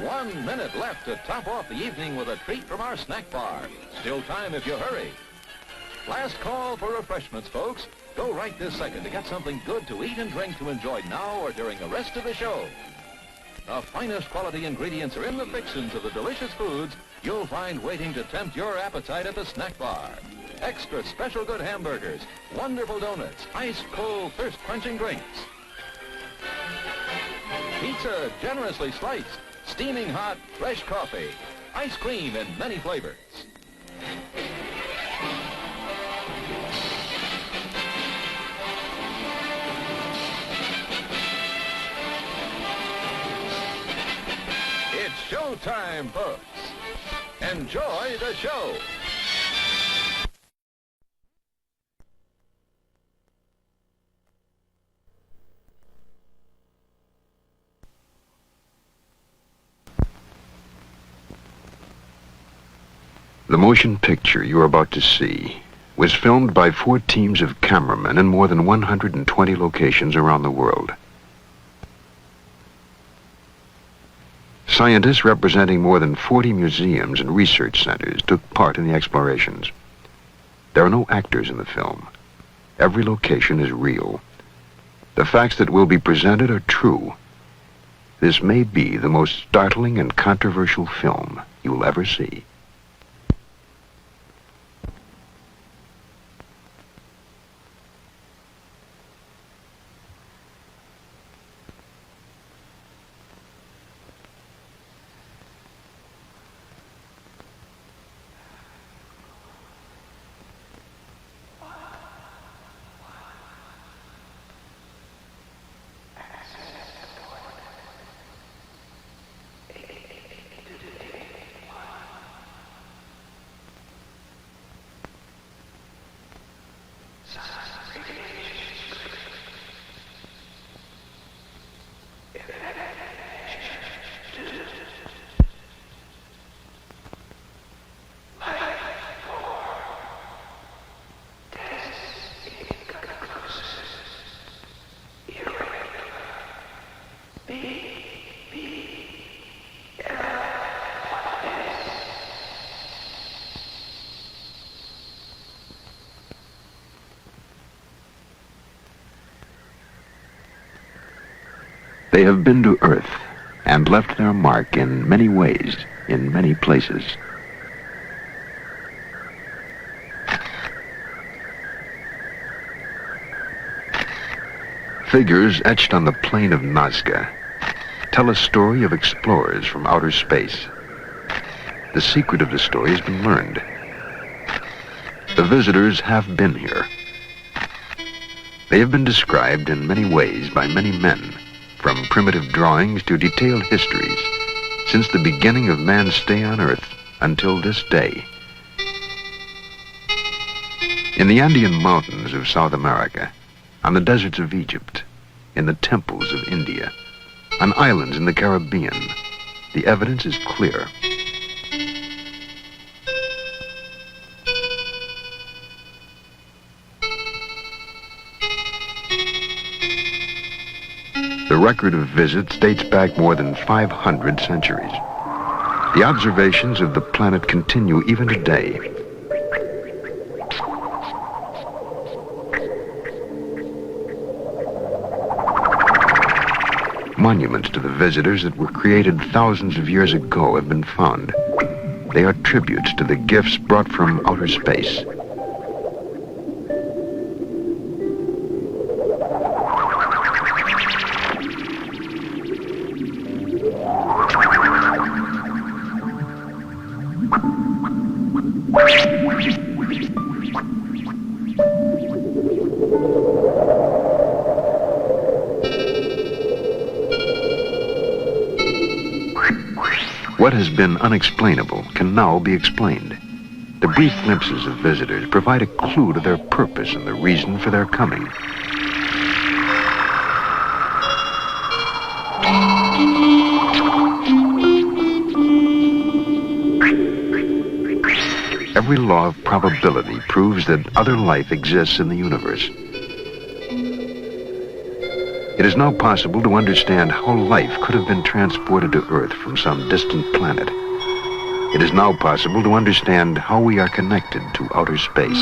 One minute left to top off the evening with a treat from our snack bar. Still time if you hurry. Last call for refreshments, folks. Go right this second to get something good to eat and drink to enjoy now or during the rest of the show. The finest quality ingredients are in the fixins of the delicious foods you'll find waiting to tempt your appetite at the snack bar. Extra special good hamburgers, wonderful donuts, ice-cold, thirst-quenching drinks. Pizza generously sliced, steaming hot, fresh coffee, ice cream in many flavors. It's showtime, folks. Enjoy the show. The motion picture you're about to see was filmed by 4 teams of cameramen in more than 120 locations around the world. Scientists representing more than 40 museums and research centers took part in the explorations. There are no actors in the film. Every location is real. The facts that will be presented are true. This may be the most startling and controversial film you'll ever see. They have been to Earth and left their mark in many ways, in many places. Figures etched on the plain of Nazca tell a story of explorers from outer space. The secret of the story has been learned. The visitors have been here. They have been described in many ways by many men, from primitive drawings to detailed histories, since the beginning of man's stay on Earth until this day. In the Andean mountains of South America, on the deserts of Egypt, in the temples of India, on islands in the Caribbean, the evidence is clear. The record of visits dates back more than 500 centuries. The observations of the planet continue even today. Monuments to the visitors that were created thousands of years ago have been found. They are tributes to the gifts brought from outer space. What has been unexplainable can now be explained. The brief glimpses of visitors provide a clue to their purpose and the reason for their coming. Every law of probability proves that other life exists in the universe. It is now possible to understand how life could have been transported to Earth from some distant planet. It is now possible to understand how we are connected to outer space.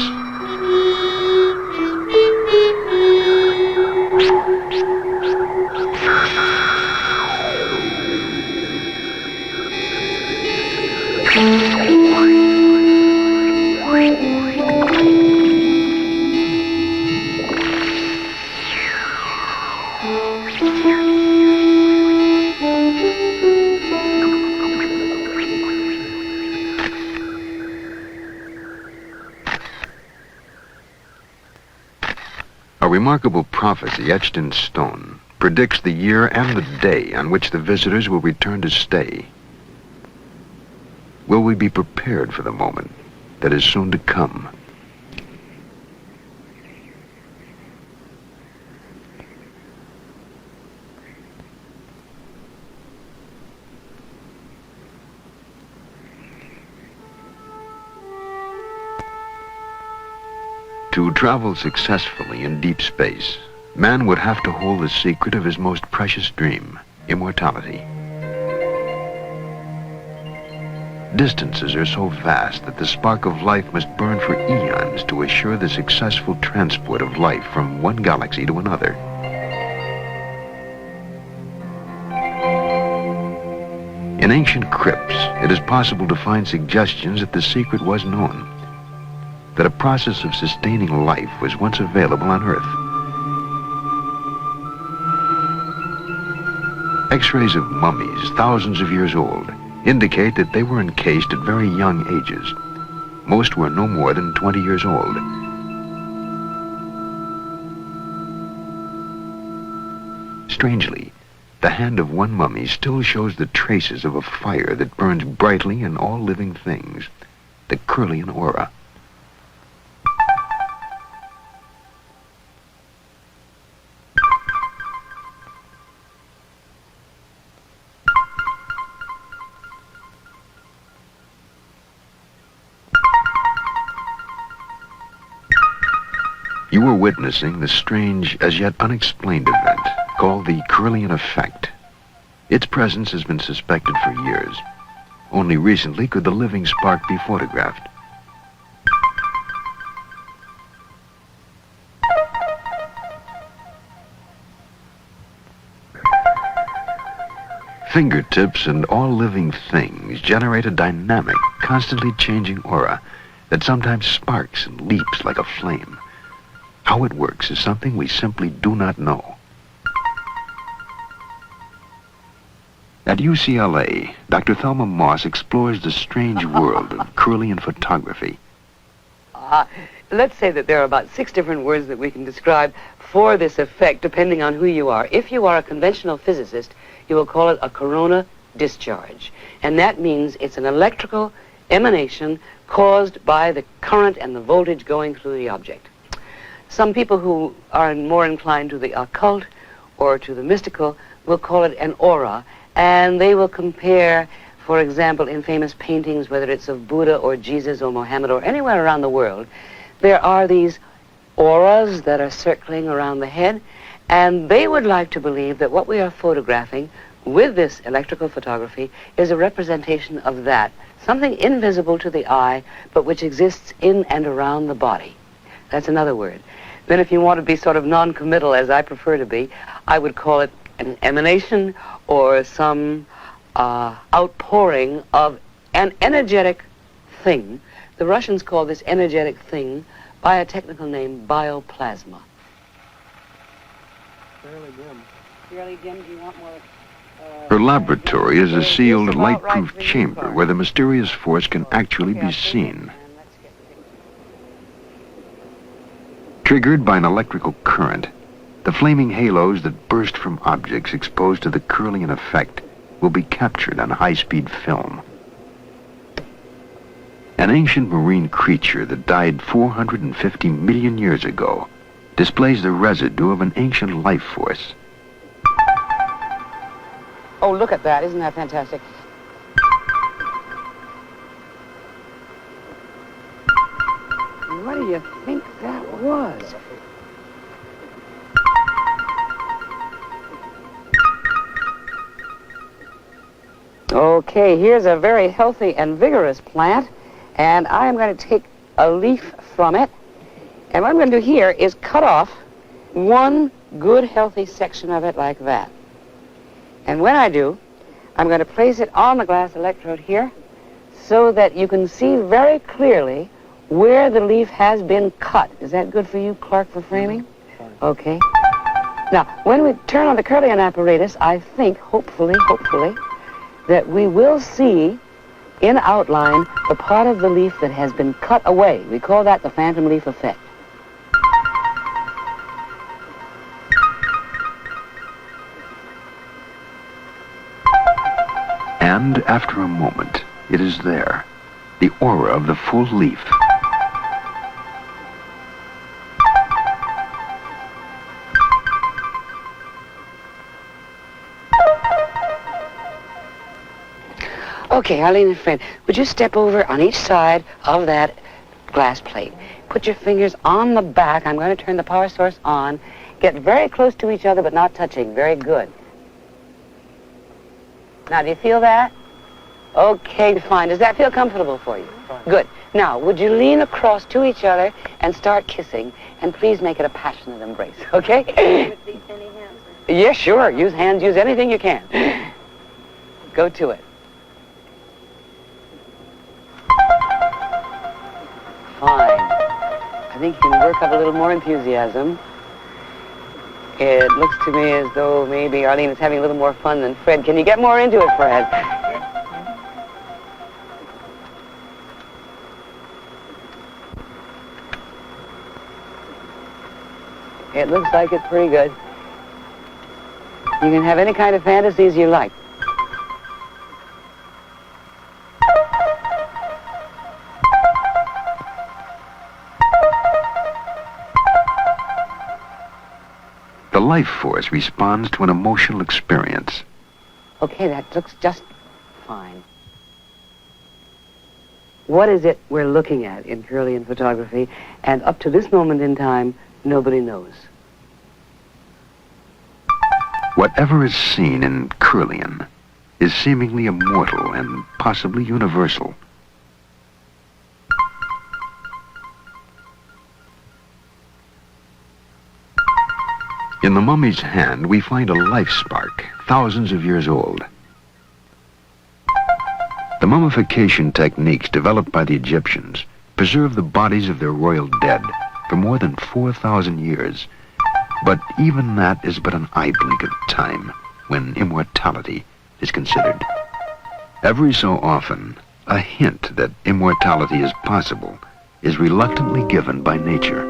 A remarkable prophecy etched in stone predicts the year and the day on which the visitors will return to stay. Will we be prepared for the moment that is soon to come? To travel successfully in deep space, man would have to hold the secret of his most precious dream, immortality. Distances are so vast that the spark of life must burn for eons to assure the successful transport of life from one galaxy to another. In ancient crypts, it is possible to find suggestions that the secret was known, that a process of sustaining life was once available on Earth. X-rays of mummies, thousands of years old, indicate that they were encased at very young ages. Most were no more than 20 years old. Strangely, the hand of one mummy still shows the traces of a fire that burns brightly in all living things, the Kirlian aura. You are witnessing the strange, as yet unexplained event called the Kirlian effect. Its presence has been suspected for years. Only recently could the living spark be photographed. Fingertips and all living things generate a dynamic, constantly changing aura that sometimes sparks and leaps like a flame. How it works is something we simply do not know. At UCLA, Dr. Thelma Moss explores the strange world of Kirlian photography. Let's say that there are about 6 different words that we can describe for this effect, depending on who you are. If you are a conventional physicist, you will call it a corona discharge. And that means it's an electrical emanation caused by the current and the voltage going through the object. Some people who are more inclined to the occult or to the mystical will call it an aura, and they will compare, for example, in famous paintings, whether it's of Buddha or Jesus or Mohammed or anywhere around the world, there are these auras that are circling around the head, and they would like to believe that what we are photographing with this electrical photography is a representation of that, something invisible to the eye, but which exists in and around the body. That's another word. Then if you want to be sort of non-committal, as I prefer to be, I would call it an emanation or some outpouring of an energetic thing. The Russians call this energetic thing by a technical name, bioplasma. Fairly dim. Fairly dim, do you want more? Her laboratory is a sealed, light-proof chamber where the mysterious force can actually be seen. Triggered by an electrical current, the flaming halos that burst from objects exposed to the Kirlian effect will be captured on high-speed film. An ancient marine creature that died 450 million years ago displays the residue of an ancient life force. Oh, look at that. Isn't that fantastic? What do you think that was? Okay, here's a very healthy and vigorous plant, and I am going to take a leaf from it, and what I'm going to do here is cut off one good healthy section of it like that. And when I do, I'm going to place it on the glass electrode here so that you can see very clearly where the leaf has been cut. Is that good for you, Clark, for framing? Okay. Now, when we turn on the Kirlian apparatus, I think, hopefully, that we will see in outline the part of the leaf that has been cut away. We call that the phantom leaf effect. And after a moment, it is there, the aura of the full leaf. Okay, Arlene and Fred, would you step over on each side of that glass plate. Put your fingers on the back. I'm going to turn the power source on. Get very close to each other, but not touching. Very good. Now, do you feel that? Okay, fine. Does that feel comfortable for you? Good. Now, would you lean across to each other and start kissing? And please make it a passionate embrace, okay? With these any hands? Yes, sure. Use hands. Use anything you can. Go to it. Fine. I think you can work up a little more enthusiasm. It looks to me as though maybe Arlene is having a little more fun than Fred. Can you get more into it, Fred? It looks like it's pretty good. You can have any kind of fantasies you like. The life force responds to an emotional experience. Okay, that looks just fine. What is it we're looking at in Kirlian photography? And up to this moment in time, nobody knows. Whatever is seen in Kirlian is seemingly immortal and possibly universal. In the mummy's hand, we find a life spark, thousands of years old. The mummification techniques developed by the Egyptians preserve the bodies of their royal dead for more than 4,000 years. But even that is but an eye blink of time when immortality is considered. Every so often, a hint that immortality is possible is reluctantly given by nature.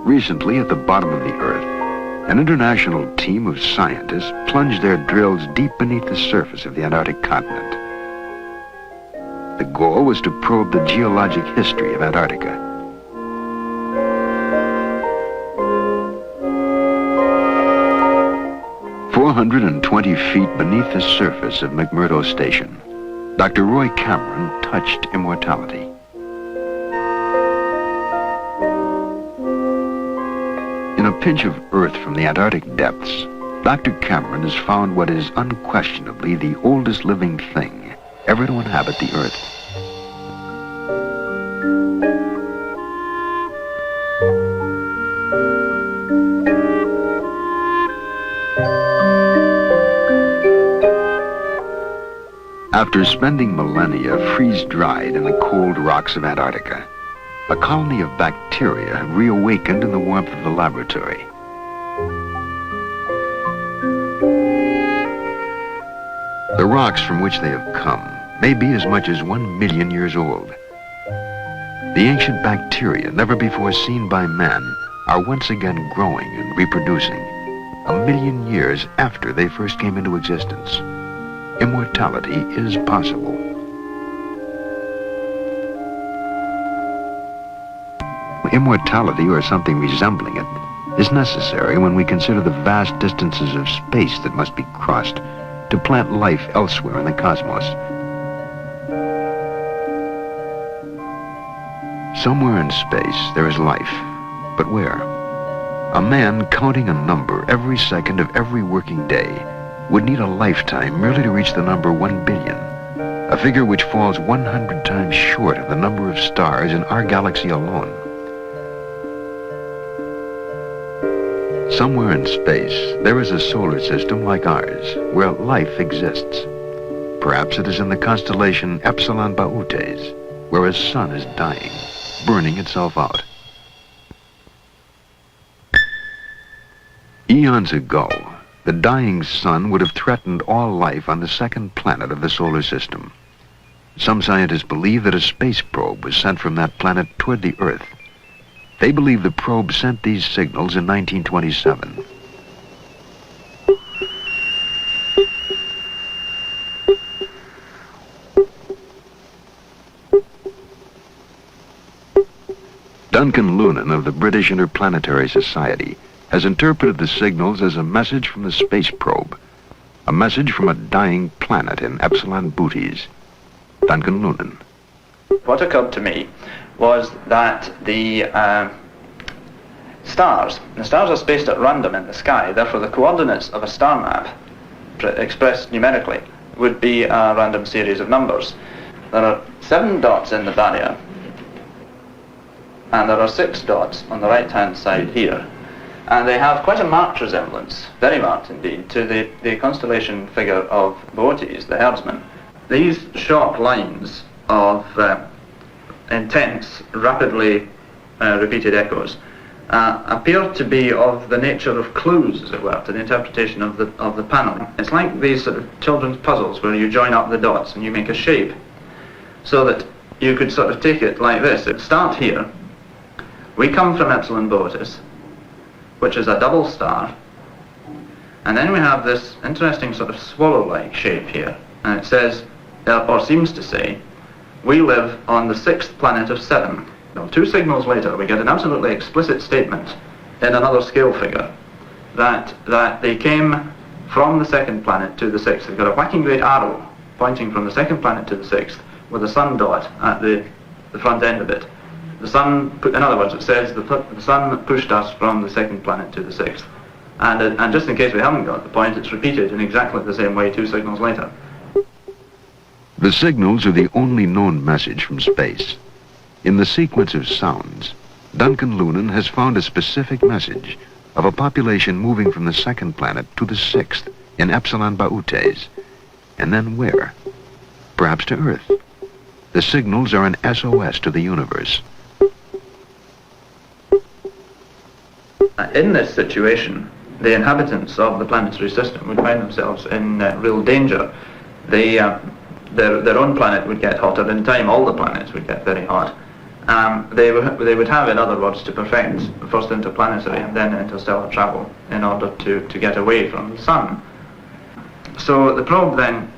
Recently, at the bottom of the Earth, an international team of scientists plunged their drills deep beneath the surface of the Antarctic continent. The goal was to probe the geologic history of Antarctica. "420 feet beneath the surface of McMurdo Station, Dr. Roy Cameron touched immortality. In a pinch of earth from the Antarctic depths, Dr. Cameron has found what is unquestionably the oldest living thing ever to inhabit the Earth. After spending millennia freeze-dried in the cold rocks of Antarctica, a colony of bacteria have reawakened in the warmth of the laboratory. The rocks from which they have come may be as much as 1 million years old. The ancient bacteria, never before seen by man, are once again growing and reproducing, 1 million years after they first came into existence. Immortality is possible. Immortality, or something resembling it, is necessary when we consider the vast distances of space that must be crossed to plant life elsewhere in the cosmos. Somewhere in space there is life, but where? A man counting a number every second of every working day would need a lifetime merely to reach the number 1 billion, a figure which falls 100 times short of the number of stars in our galaxy alone. Somewhere in space, there is a solar system like ours, where life exists. Perhaps it is in the constellation Epsilon Bautes, where a sun is dying, burning itself out. Eons ago, the dying sun would have threatened all life on the second planet of the solar system. Some scientists believe that a space probe was sent from that planet toward the Earth. They believe the probe sent these signals in 1927. Duncan Lunan of the British Interplanetary Society has interpreted the signals as a message from the space probe, a message from a dying planet in Epsilon Bautes. Duncan Lunan. what occurred to me was that the stars are spaced at random in the sky, therefore the coordinates of a star map, expressed numerically, would be a random series of numbers. There are 7 dots in the barrier, and there are 6 dots on the right-hand side here. And they have quite a marked resemblance, very marked indeed, to the constellation figure of Boötes, the herdsman. These sharp lines of intense, rapidly repeated echoes appear to be of the nature of clues, as it were, to the interpretation of the panel. It's like these sort of children's puzzles where you join up the dots and you make a shape, so that you could sort of take it like this. It starts here. We come from Epsilon Boötes, which is a double star, and then we have this interesting sort of swallow-like shape here, and it says, or seems to say, we live on the 6th planet of 7. Now, 2 signals later, we get an absolutely explicit statement in another scale figure that they came from the 2nd planet to the 6th. They've got a whacking great arrow pointing from the 2nd planet to the 6th with a sun dot at the front end of it. The sun, in other words, it says the sun pushed us from the 2nd planet to the 6th. And just in case we haven't got the point, it's repeated in exactly the same way 2 signals later. The signals are the only known message from space. In the sequence of sounds, Duncan Lunan has found a specific message of a population moving from the 2nd planet to the 6th in Epsilon Boötes. And then where? Perhaps to Earth. The signals are an SOS to the universe. In this situation, the inhabitants of the planetary system would find themselves in real danger. Their own planet would get hotter. In time, all the planets would get very hot. They would have, in other words, to perfect first interplanetary and then interstellar travel in order to get away from the sun. So the probe then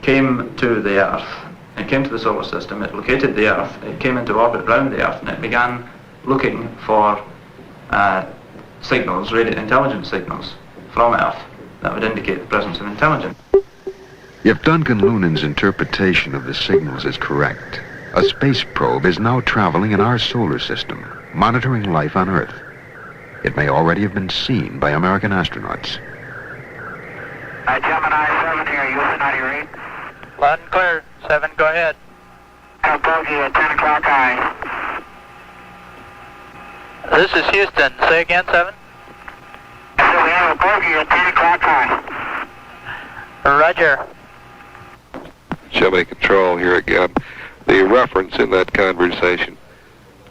came to the Earth. It came to the solar system. It located the Earth. It came into orbit around the Earth, and it began looking for signals, intelligent signals from Earth that would indicate the presence of intelligence. If Duncan Lunan's interpretation of the signals is correct, a space probe is now traveling in our solar system, monitoring life on Earth. It may already have been seen by American astronauts. Gemini 7 here, Houston, how do you read? Loud and clear. 7, go ahead. Bogey at 10 o'clock high. This is Houston. Say again, 7. So we have a bogey at 10 o'clock high. Roger. Gemini Control here again. The reference in that conversation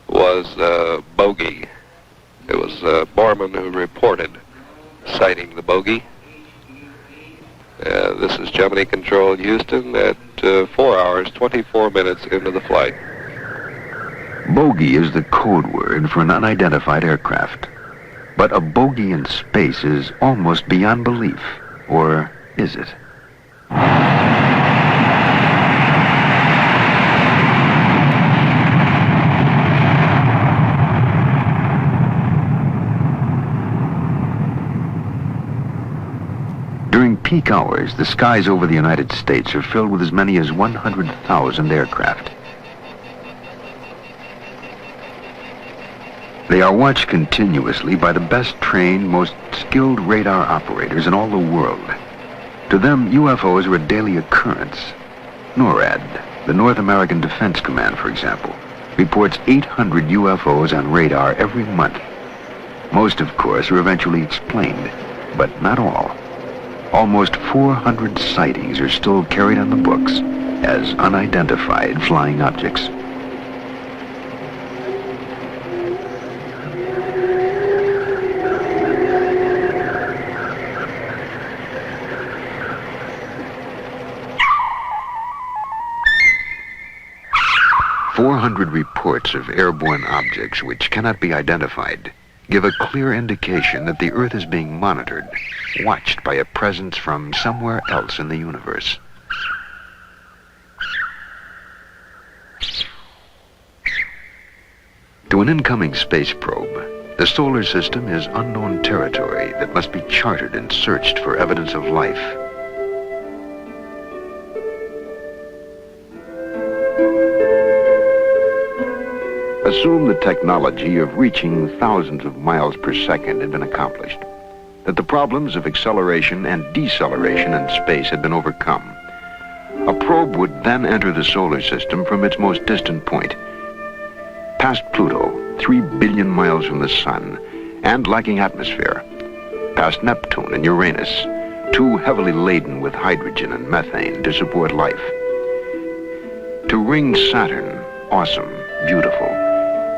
was bogey. It was Borman who reported sighting the bogey. This is Gemini Control Houston at 4 hours, 24 minutes into the flight. Bogey is the code word for an unidentified aircraft. But a bogey in space is almost beyond belief. Or is it? During peak hours, the skies over the United States are filled with as many as 100,000 aircraft. They are watched continuously by the best trained, most skilled radar operators in all the world. To them, UFOs are a daily occurrence. NORAD, the North American Defense Command, for example, reports 800 UFOs on radar every month. Most, of course, are eventually explained, but not all. Almost 400 sightings are still carried on the books as unidentified flying objects. "400 reports of airborne objects which cannot be identified give a clear indication that the Earth is being monitored, watched by a presence from somewhere else in the universe." To an incoming space probe, the solar system is unknown territory that must be charted and searched for evidence of life. Assume the technology of reaching thousands of miles per second had been accomplished, that the problems of acceleration and deceleration in space had been overcome. A probe would then enter the solar system from its most distant point, past Pluto, 3 billion miles from the sun, and lacking atmosphere, past Neptune and Uranus, too heavily laden with hydrogen and methane to support life. To ring Saturn, awesome, beautiful,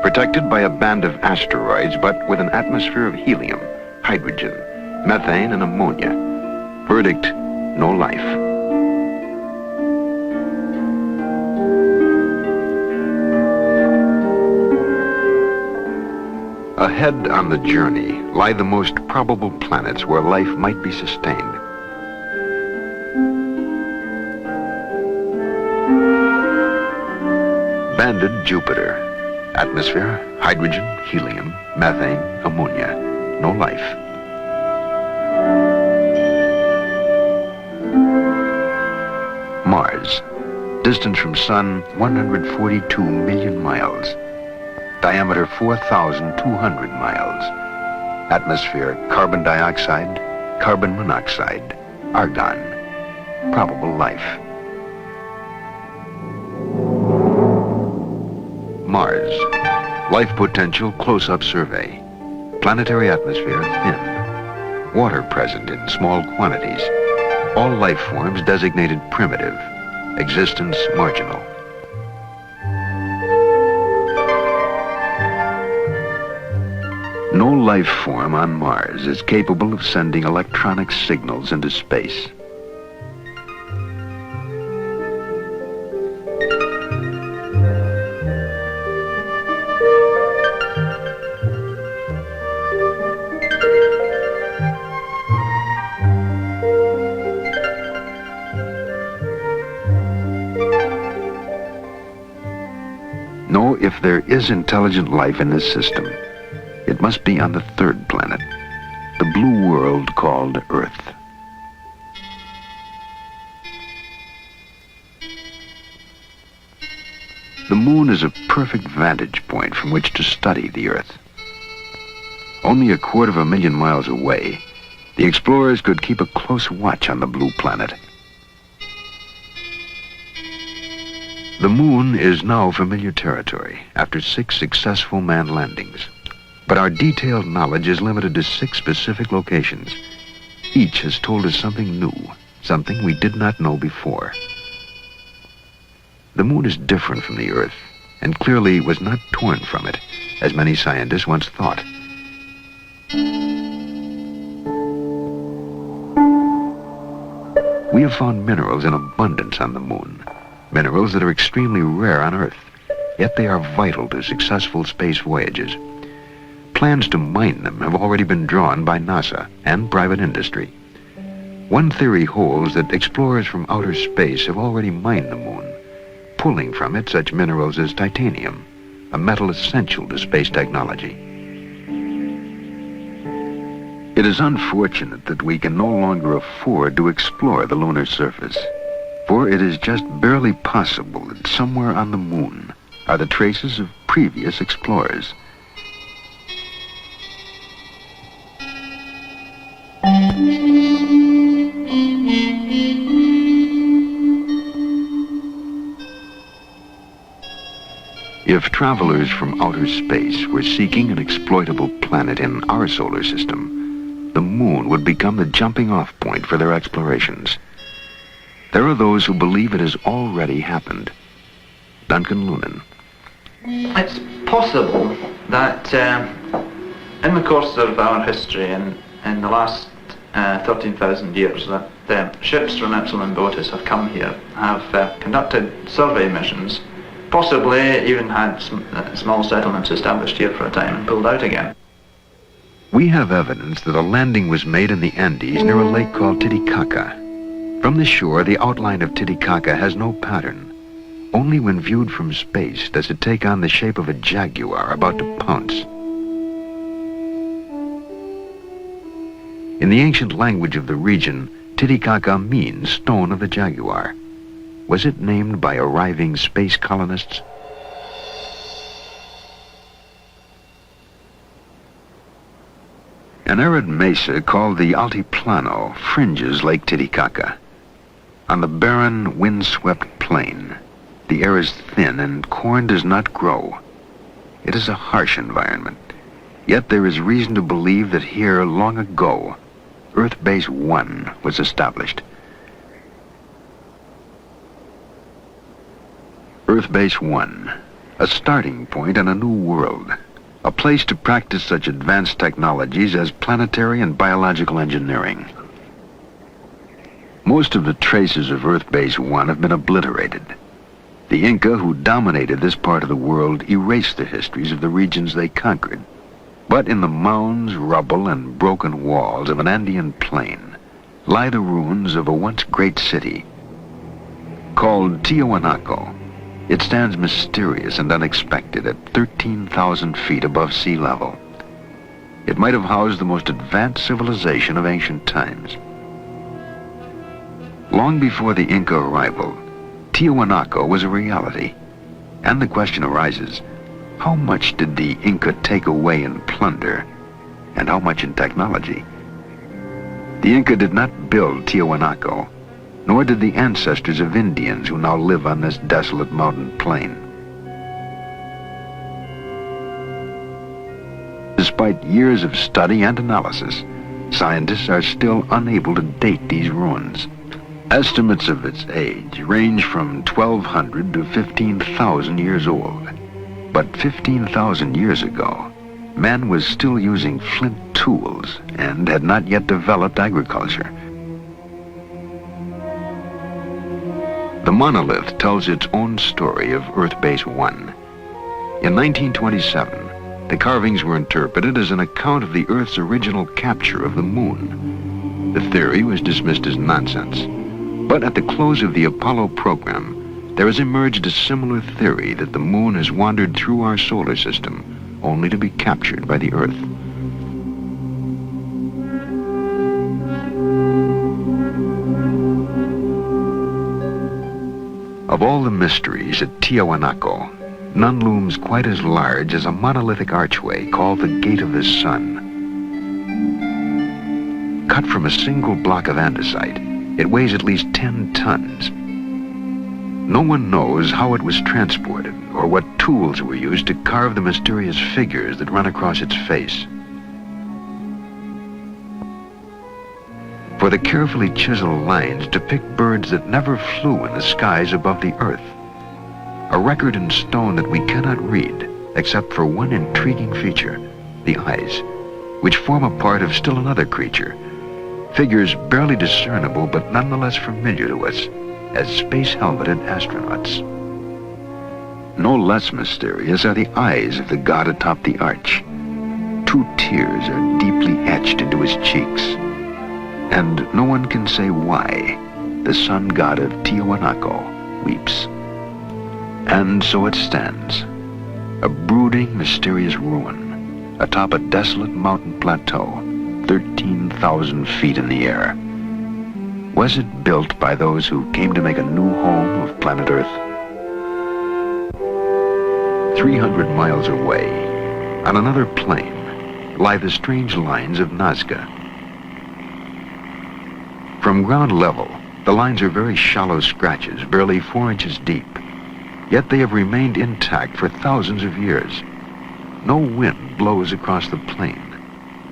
protected by a band of asteroids, but with an atmosphere of helium, hydrogen, methane, and ammonia. Verdict, no life. Ahead on the journey lie the most probable planets where life might be sustained. Banded Jupiter. Atmosphere, hydrogen, helium, methane, ammonia. No life. Mars. Distance from Sun, 142 million miles. Diameter 4,200 miles. Atmosphere, carbon dioxide, carbon monoxide, argon. Probable life. Mars. Life potential close-up survey. Planetary atmosphere thin. Water present in small quantities. All life forms designated primitive. Existence marginal. No life form on Mars is capable of sending electronic signals into space. If there is intelligent life in this system, it must be on the third planet, the blue world called Earth. The moon is a perfect vantage point from which to study the Earth. Only 250,000 miles away, the explorers could keep a close watch on the blue planet. The moon is now familiar territory after 6 successful manned landings. But our detailed knowledge is limited to 6 specific locations. Each has told us something new, something we did not know before. The moon is different from the Earth, and clearly was not torn from it, as many scientists once thought. We have found minerals in abundance on the moon. Minerals that are extremely rare on Earth, yet they are vital to successful space voyages. Plans to mine them have already been drawn by NASA and private industry. One theory holds that explorers from outer space have already mined the moon, pulling from it such minerals as titanium, a metal essential to space technology. It is unfortunate that we can no longer afford to explore the lunar surface. For it is just barely possible that somewhere on the moon are the traces of previous explorers. If travelers from outer space were seeking an exploitable planet in our solar system, the moon would become the jumping-off point for their explorations. There are those who believe it has already happened. Duncan Lunan. It's possible that in the course of our history in the last 13,000 years that ships from Epsilon Botis have come here, have conducted survey missions, possibly even had small settlements established here for a time and pulled out again. We have evidence that a landing was made in the Andes near a lake called Titicaca. From the shore, the outline of Titicaca has no pattern. Only when viewed from space does it take on the shape of a jaguar about to pounce. In the ancient language of the region, Titicaca means stone of the jaguar. Was it named by arriving space colonists? An arid mesa called the Altiplano fringes Lake Titicaca. On the barren, wind-swept plain, the air is thin and corn does not grow. It is a harsh environment, yet there is reason to believe that here, long ago, Earth Base 1 was established. Earth Base 1, a starting point on a new world, a place to practice such advanced technologies as planetary and biological engineering. Most of the traces of Earth Base 1 have been obliterated. The Inca who dominated this part of the world erased the histories of the regions they conquered. But in the mounds, rubble, and broken walls of an Andean plain lie the ruins of a once great city. Called Tiwanaku, it stands mysterious and unexpected at 13,000 feet above sea level. It might have housed the most advanced civilization of ancient times. Long before the Inca arrival, Tiwanaku was a reality. And the question arises, how much did the Inca take away in plunder, and how much in technology? The Inca did not build Tiwanaku, nor did the ancestors of Indians who now live on this desolate mountain plain. Despite years of study and analysis, scientists are still unable to date these ruins. Estimates of its age range from 1,200 to 15,000 years old. But 15,000 years ago, man was still using flint tools and had not yet developed agriculture. The monolith tells its own story of Earth Base 1. In 1927, the carvings were interpreted as an account of the Earth's original capture of the moon. The theory was dismissed as nonsense. But at the close of the Apollo program, there has emerged a similar theory that the moon has wandered through our solar system, only to be captured by the Earth. Of all the mysteries at Tiwanaku, none looms quite as large as a monolithic archway called the Gate of the Sun. Cut from a single block of andesite, it weighs at least 10 tons. No one knows how it was transported or what tools were used to carve the mysterious figures that run across its face. For the carefully chiseled lines depict birds that never flew in the skies above the Earth. A record in stone that we cannot read, except for one intriguing feature, the eyes, which form a part of still another creature, figures barely discernible but nonetheless familiar to us as space-helmeted astronauts. No less mysterious are the eyes of the god atop the arch. 2 tears are deeply etched into his cheeks. And no one can say why the sun god of Tiwanaku weeps. And so it stands, a brooding, mysterious ruin atop a desolate mountain plateau, 13,000 feet in the air. Was it built by those who came to make a new home of planet Earth? 300 miles away, on another plain, lie the strange lines of Nazca. From ground level, the lines are very shallow scratches, barely 4 inches deep. Yet they have remained intact for thousands of years. No wind blows across the plain.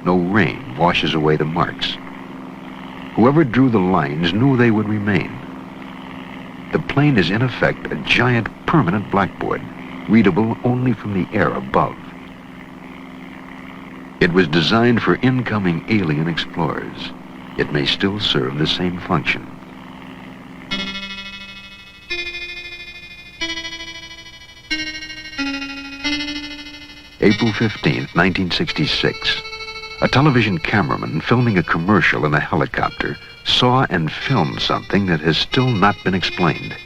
No rain washes away the marks. Whoever drew the lines knew they would remain. The plain is in effect a giant permanent blackboard, readable only from the air above. It was designed for incoming alien explorers. It may still serve the same function. April 15th, 1966. A television cameraman filming a commercial in a helicopter saw and filmed something that has still not been explained.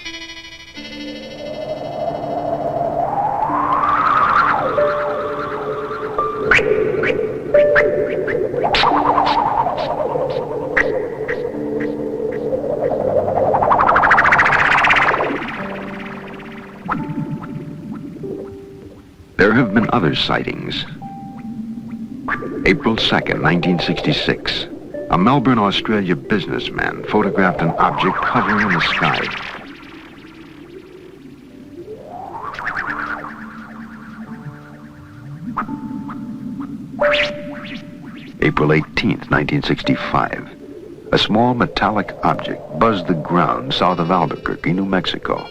There have been other sightings. April 2nd, 1966. A Melbourne, Australia businessman photographed an object hovering in the sky. April 18th, 1965. A small metallic object buzzed the ground south of Albuquerque, New Mexico.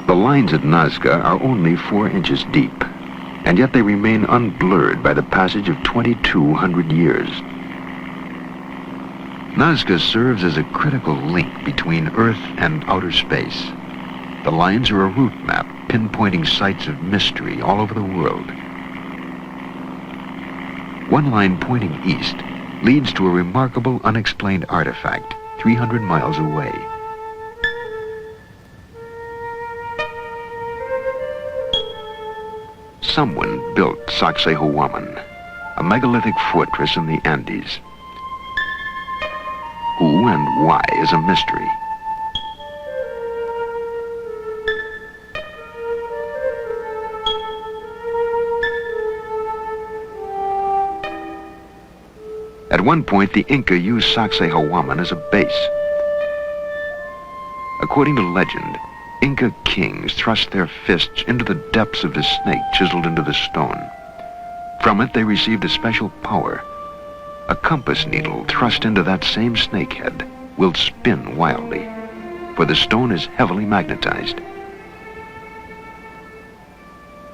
The lines at Nazca are only 4 inches deep, and yet they remain unblurred by the passage of 2,200 years. Nazca serves as a critical link between Earth and outer space. The lines are a route map pinpointing sites of mystery all over the world. One line pointing east leads to a remarkable unexplained artifact 300 miles away. Someone built Sacsayhuaman, a megalithic fortress in the Andes. Who and why is a mystery. At one point, the Inca used Sacsayhuaman as a base. According to legend, Inca kings thrust their fists into the depths of the snake chiseled into the stone. From it, they received a special power. A compass needle thrust into that same snakehead will spin wildly, for the stone is heavily magnetized.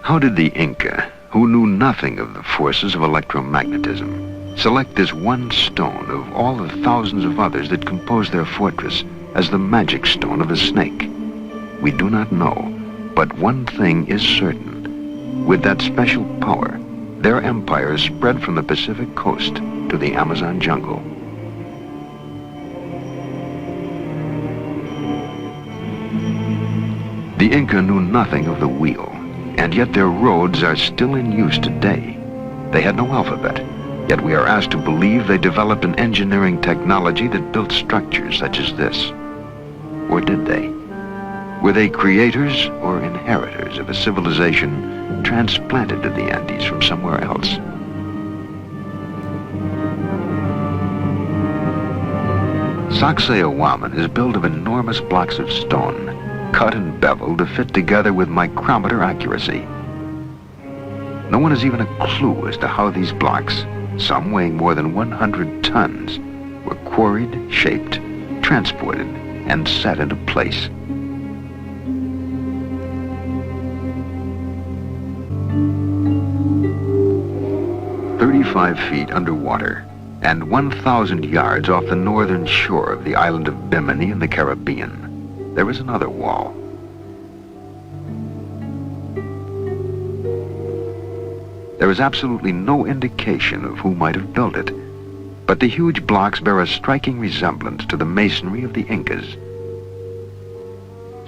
How did the Inca, who knew nothing of the forces of electromagnetism, select this one stone of all the thousands of others that compose their fortress as the magic stone of the snake? We do not know, but one thing is certain. With that special power, their empire spread from the Pacific coast to the Amazon jungle. The Inca knew nothing of the wheel, and yet their roads are still in use today. They had no alphabet, yet we are asked to believe they developed an engineering technology that built structures such as this. Or did they? Were they creators or inheritors of a civilization transplanted to the Andes from somewhere else? Sacsayhuaman is built of enormous blocks of stone, cut and beveled to fit together with micrometer accuracy. No one has even a clue as to how these blocks, some weighing more than 100 tons, were quarried, shaped, transported, and set into place. 35 feet underwater and 1,000 yards off the northern shore of the island of Bimini in the Caribbean, there is another wall. There is absolutely no indication of who might have built it, but the huge blocks bear a striking resemblance to the masonry of the Incas.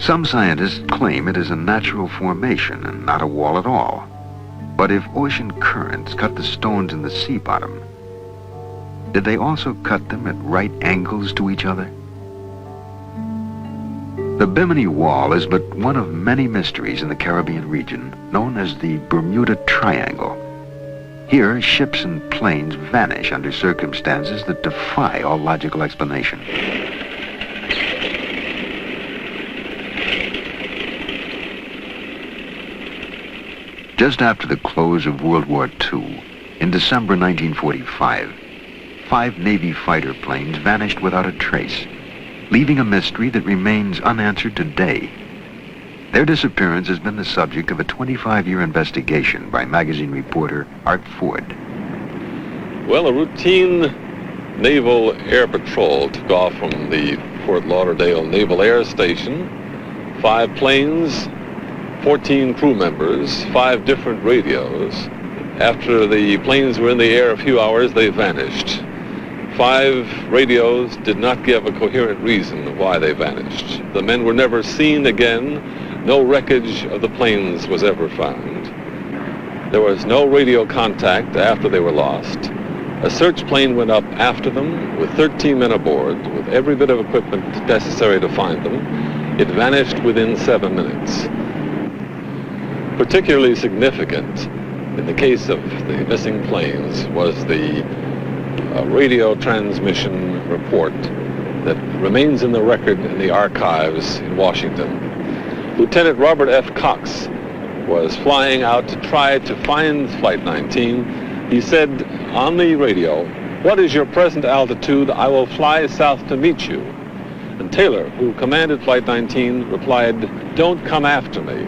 Some scientists claim it is a natural formation and not a wall at all. But if ocean currents cut the stones in the sea bottom, did they also cut them at right angles to each other? The Bimini Wall is but one of many mysteries in the Caribbean region, known as the Bermuda Triangle. Here, ships and planes vanish under circumstances that defy all logical explanation. Just after the close of World War II, in December 1945, 5 Navy fighter planes vanished without a trace, leaving a mystery that remains unanswered today. Their disappearance has been the subject of a 25-year investigation by magazine reporter Art Ford. Well, a routine naval air patrol took off from the Fort Lauderdale Naval Air Station. 5 planes 14 crew members, 5 different radios. After the planes were in the air a few hours, they vanished. 5 radios did not give a coherent reason why they vanished. The men were never seen again. No wreckage of the planes was ever found. There was no radio contact after they were lost. A search plane went up after them with 13 men aboard, with every bit of equipment necessary to find them. It vanished within 7 minutes. Particularly significant in the case of the missing planes was the radio transmission report that remains in the record in the archives in Washington. Lieutenant Robert F. Cox was flying out to try to find Flight 19. He said on the radio, "What is your present altitude? I will fly south to meet you." And Taylor, who commanded Flight 19, replied, "Don't come after me."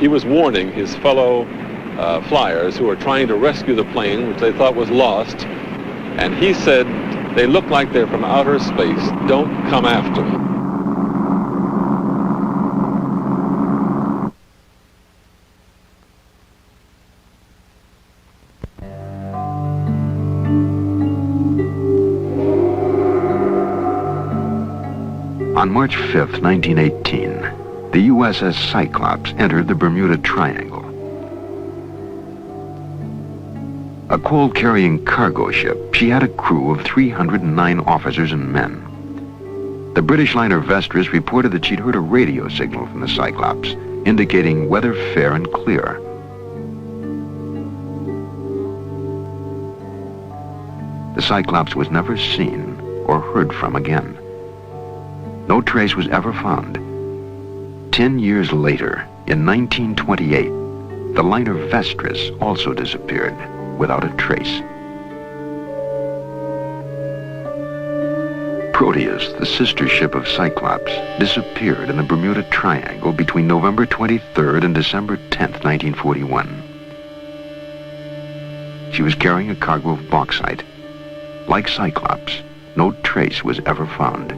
He was warning his fellow flyers who were trying to rescue the plane, which they thought was lost, and he said, "They look like they're from outer space. Don't come after me." On March 5th, 1918, the USS Cyclops entered the Bermuda Triangle. A coal-carrying cargo ship, she had a crew of 309 officers and men. The British liner Vestris reported that she'd heard a radio signal from the Cyclops, indicating weather fair and clear. The Cyclops was never seen or heard from again. No trace was ever found. 10 years later, in 1928, the liner Vestris also disappeared without a trace. Proteus, the sister ship of Cyclops, disappeared in the Bermuda Triangle between November 23rd and December 10th, 1941. She was carrying a cargo of bauxite. Like Cyclops, no trace was ever found.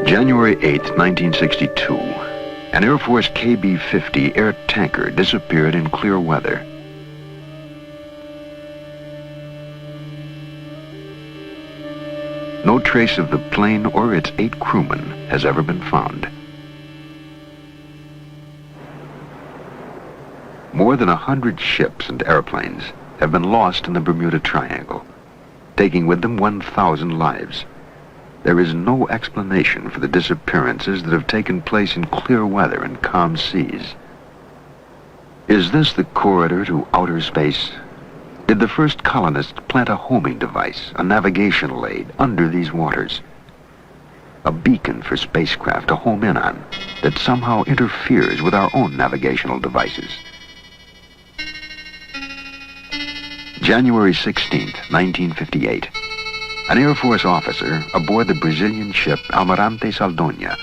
January 8th, 1962, an Air Force KB-50 air tanker disappeared in clear weather. No trace of the plane or its 8 crewmen has ever been found. More than 100 ships and airplanes have been lost in the Bermuda Triangle, taking with them 1,000 lives. There is no explanation for the disappearances that have taken place in clear weather and calm seas. Is this the corridor to outer space? Did the first colonists plant a homing device, a navigational aid, under these waters? A beacon for spacecraft to home in on that somehow interferes with our own navigational devices. January 16th, 1958. An Air Force officer aboard the Brazilian ship Almirante Saldonha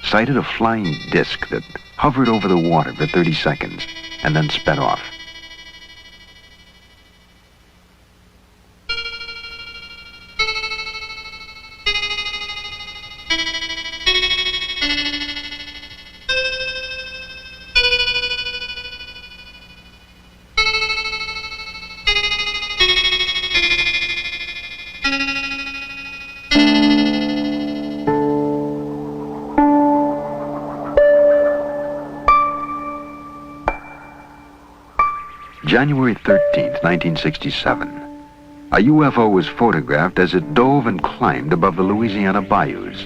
sighted a flying disc that hovered over the water for 30 seconds and then sped off. January 13th, 1967. A UFO was photographed as it dove and climbed above the Louisiana bayous.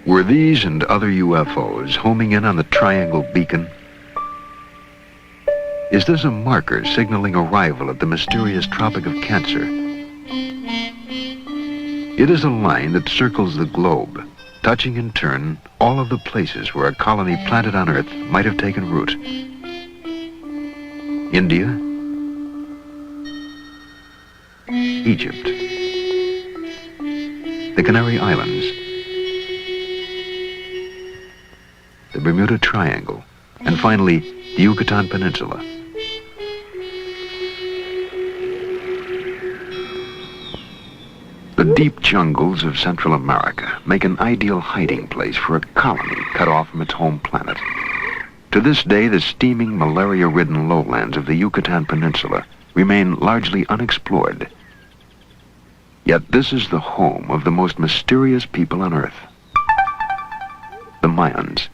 Were these and other UFOs homing in on the Triangle Beacon? Is this a marker signaling arrival at the mysterious Tropic of Cancer? It is a line that circles the globe, touching in turn all of the places where a colony planted on Earth might have taken root. India, Egypt, the Canary Islands, the Bermuda Triangle, and finally, the Yucatan Peninsula. The deep jungles of Central America make an ideal hiding place for a colony cut off from its home planet. To this day, the steaming, malaria-ridden lowlands of the Yucatan Peninsula remain largely unexplored. Yet this is the home of the most mysterious people on Earth, the Mayans.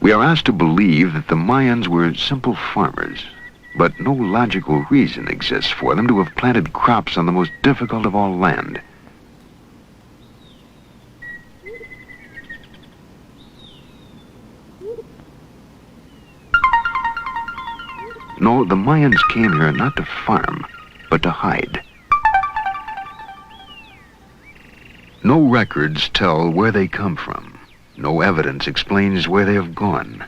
We are asked to believe that the Mayans were simple farmers, but no logical reason exists for them to have planted crops on the most difficult of all land. No, the Mayans came here not to farm, but to hide. No records tell where they come from. No evidence explains where they have gone.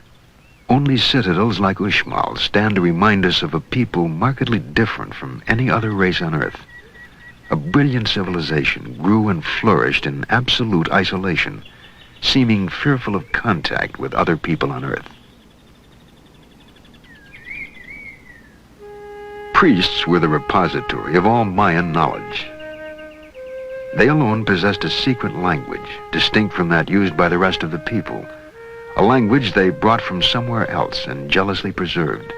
Only citadels like Uxmal stand to remind us of a people markedly different from any other race on Earth. A brilliant civilization grew and flourished in absolute isolation, seeming fearful of contact with other people on Earth. Priests were the repository of all Mayan knowledge. They alone possessed a secret language, distinct from that used by the rest of the people, a language they brought from somewhere else and jealously preserved.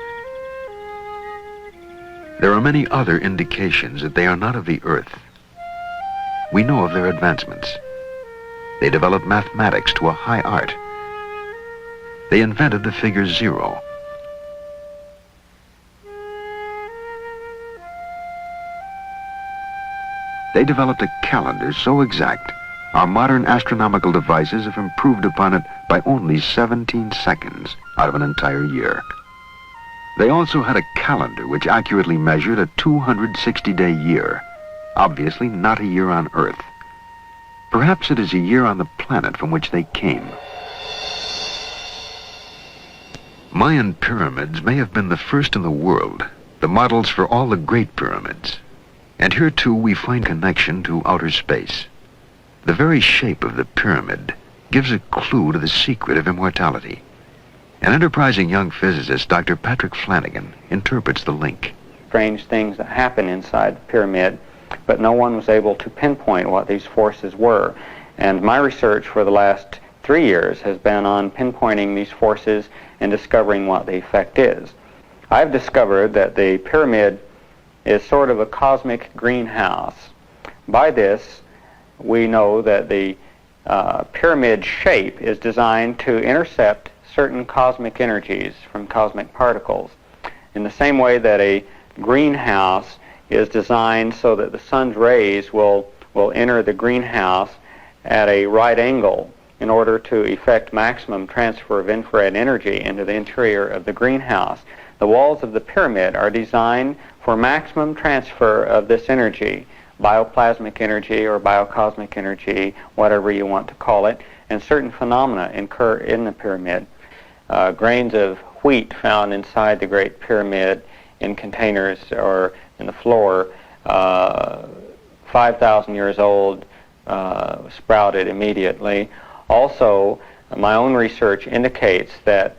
There are many other indications that they are not of the Earth. We know of their advancements. They developed mathematics to a high art. They invented the figure 0. They developed a calendar so exact, our modern astronomical devices have improved upon it by only 17 seconds out of an entire year. They also had a calendar which accurately measured a 260-day year, obviously not a year on Earth. Perhaps it is a year on the planet from which they came. Mayan pyramids may have been the first in the world, the models for all the great pyramids. And here, too, we find connection to outer space. The very shape of the pyramid gives a clue to the secret of immortality. An enterprising young physicist, Dr. Patrick Flanagan, interprets the link. Strange things that happen inside the pyramid, but no one was able to pinpoint what these forces were. And my research for the last 3 years has been on pinpointing these forces and discovering what the effect is. I've discovered that the pyramid is sort of a cosmic greenhouse. By this, we know that the pyramid shape is designed to intercept certain cosmic energies from cosmic particles, in the same way that a greenhouse is designed so that the sun's rays will enter the greenhouse at a right angle in order to effect maximum transfer of infrared energy into the interior of the greenhouse. The walls of the pyramid are designed for maximum transfer of this energy, bioplasmic energy or biocosmic energy, whatever you want to call it, and certain phenomena occur in the pyramid. Grains of wheat found inside the Great Pyramid in containers or in the floor, 5,000 years old, sprouted immediately. Also, my own research indicates that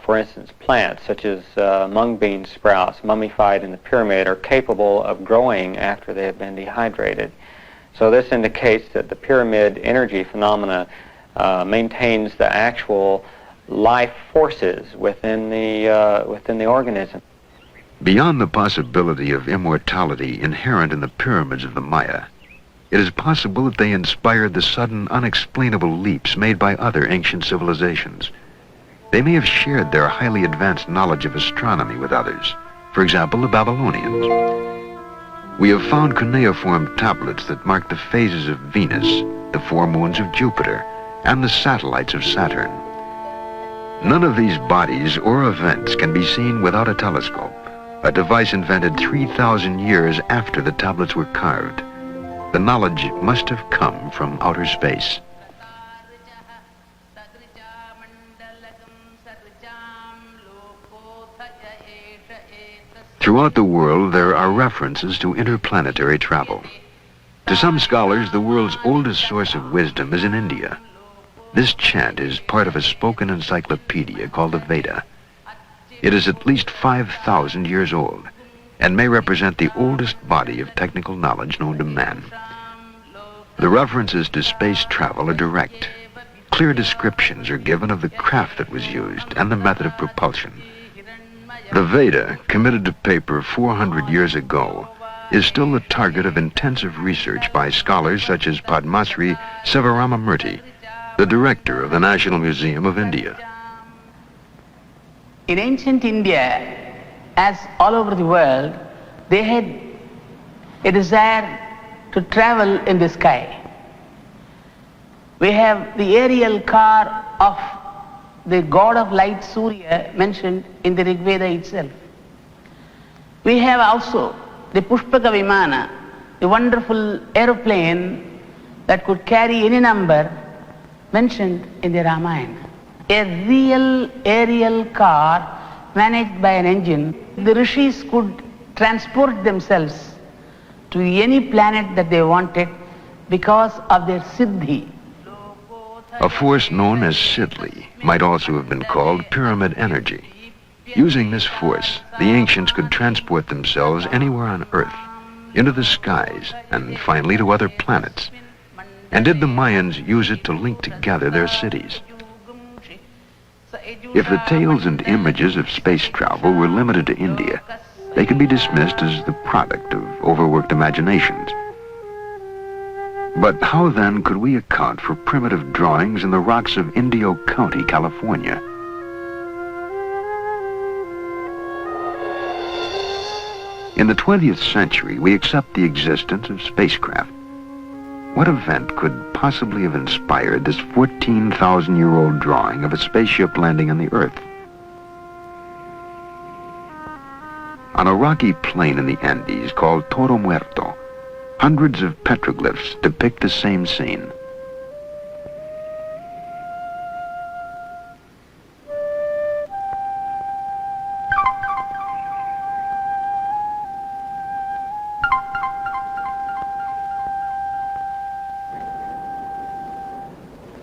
for instance, plants such as mung bean sprouts mummified in the pyramid are capable of growing after they have been dehydrated. So this indicates that the pyramid energy phenomena maintains the actual life forces within the organism. Beyond the possibility of immortality inherent in the pyramids of the Maya, it is possible that they inspired the sudden, unexplainable leaps made by other ancient civilizations. They may have shared their highly advanced knowledge of astronomy with others, for example, the Babylonians. We have found cuneiform tablets that mark the phases of Venus, the 4 moons of Jupiter, and the satellites of Saturn. None of these bodies or events can be seen without a telescope, a device invented 3,000 years after the tablets were carved. The knowledge must have come from outer space. Throughout the world, there are references to interplanetary travel. To some scholars, the world's oldest source of wisdom is in India. This chant is part of a spoken encyclopedia called the Veda. It is at least 5,000 years old and may represent the oldest body of technical knowledge known to man. The references to space travel are direct. Clear descriptions are given of the craft that was used and the method of propulsion. The Veda, committed to paper 400 years ago, is still the target of intensive research by scholars such as Padmasri Sivaramamurthy, the director of the National Museum of India. In ancient India, as all over the world, they had a desire to travel in the sky. We have the aerial car of the god of light Surya mentioned in the Rig Veda itself. We have also the Pushpaka Vimana, the wonderful aeroplane that could carry any number mentioned in the Ramayana. A real aerial car managed by an engine. The rishis could transport themselves to any planet that they wanted because of their siddhi. A force known as Sidli might also have been called pyramid energy. Using this force, the ancients could transport themselves anywhere on Earth, into the skies, and finally to other planets. And did the Mayans use it to link together their cities? If the tales and images of space travel were limited to India, they could be dismissed as the product of overworked imaginations. But how then could we account for primitive drawings in the rocks of Indio County, California? In the 20th century, we accept the existence of spacecraft. What event could possibly have inspired this 14,000-year-old drawing of a spaceship landing on the Earth? On a rocky plain in the Andes called Toro Muerto, hundreds of petroglyphs depict the same scene.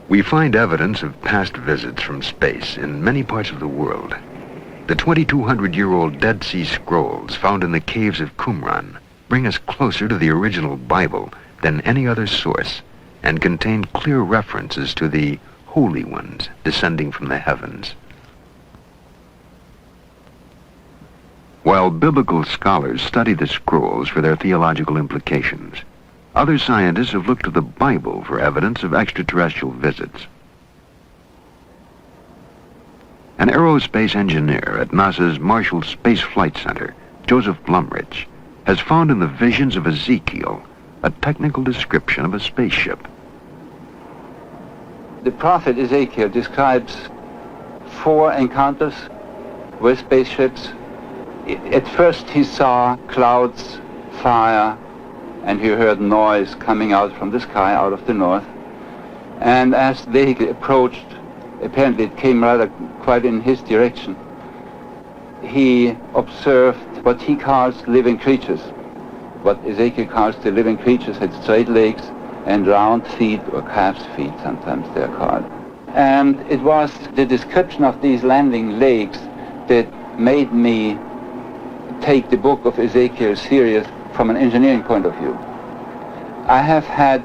We find evidence of past visits from space in many parts of the world. The 2,200-year-old Dead Sea Scrolls found in the caves of Qumran bring us closer to the original Bible than any other source and contain clear references to the Holy Ones descending from the heavens. While biblical scholars study the scrolls for their theological implications, other scientists have looked to the Bible for evidence of extraterrestrial visits. An aerospace engineer at NASA's Marshall Space Flight Center, Joseph Blumrich, has found in the visions of Ezekiel a technical description of a spaceship. The prophet Ezekiel describes 4 encounters with spaceships. At first he saw clouds, fire, and he heard noise coming out from the sky out of the north. And as the vehicle approached, apparently it came rather quite in his direction, he observed what he calls living creatures. What Ezekiel calls the living creatures had straight legs and round feet, or calf's feet sometimes they're called. And it was the description of these landing legs that made me take the book of Ezekiel serious from an engineering point of view. I have had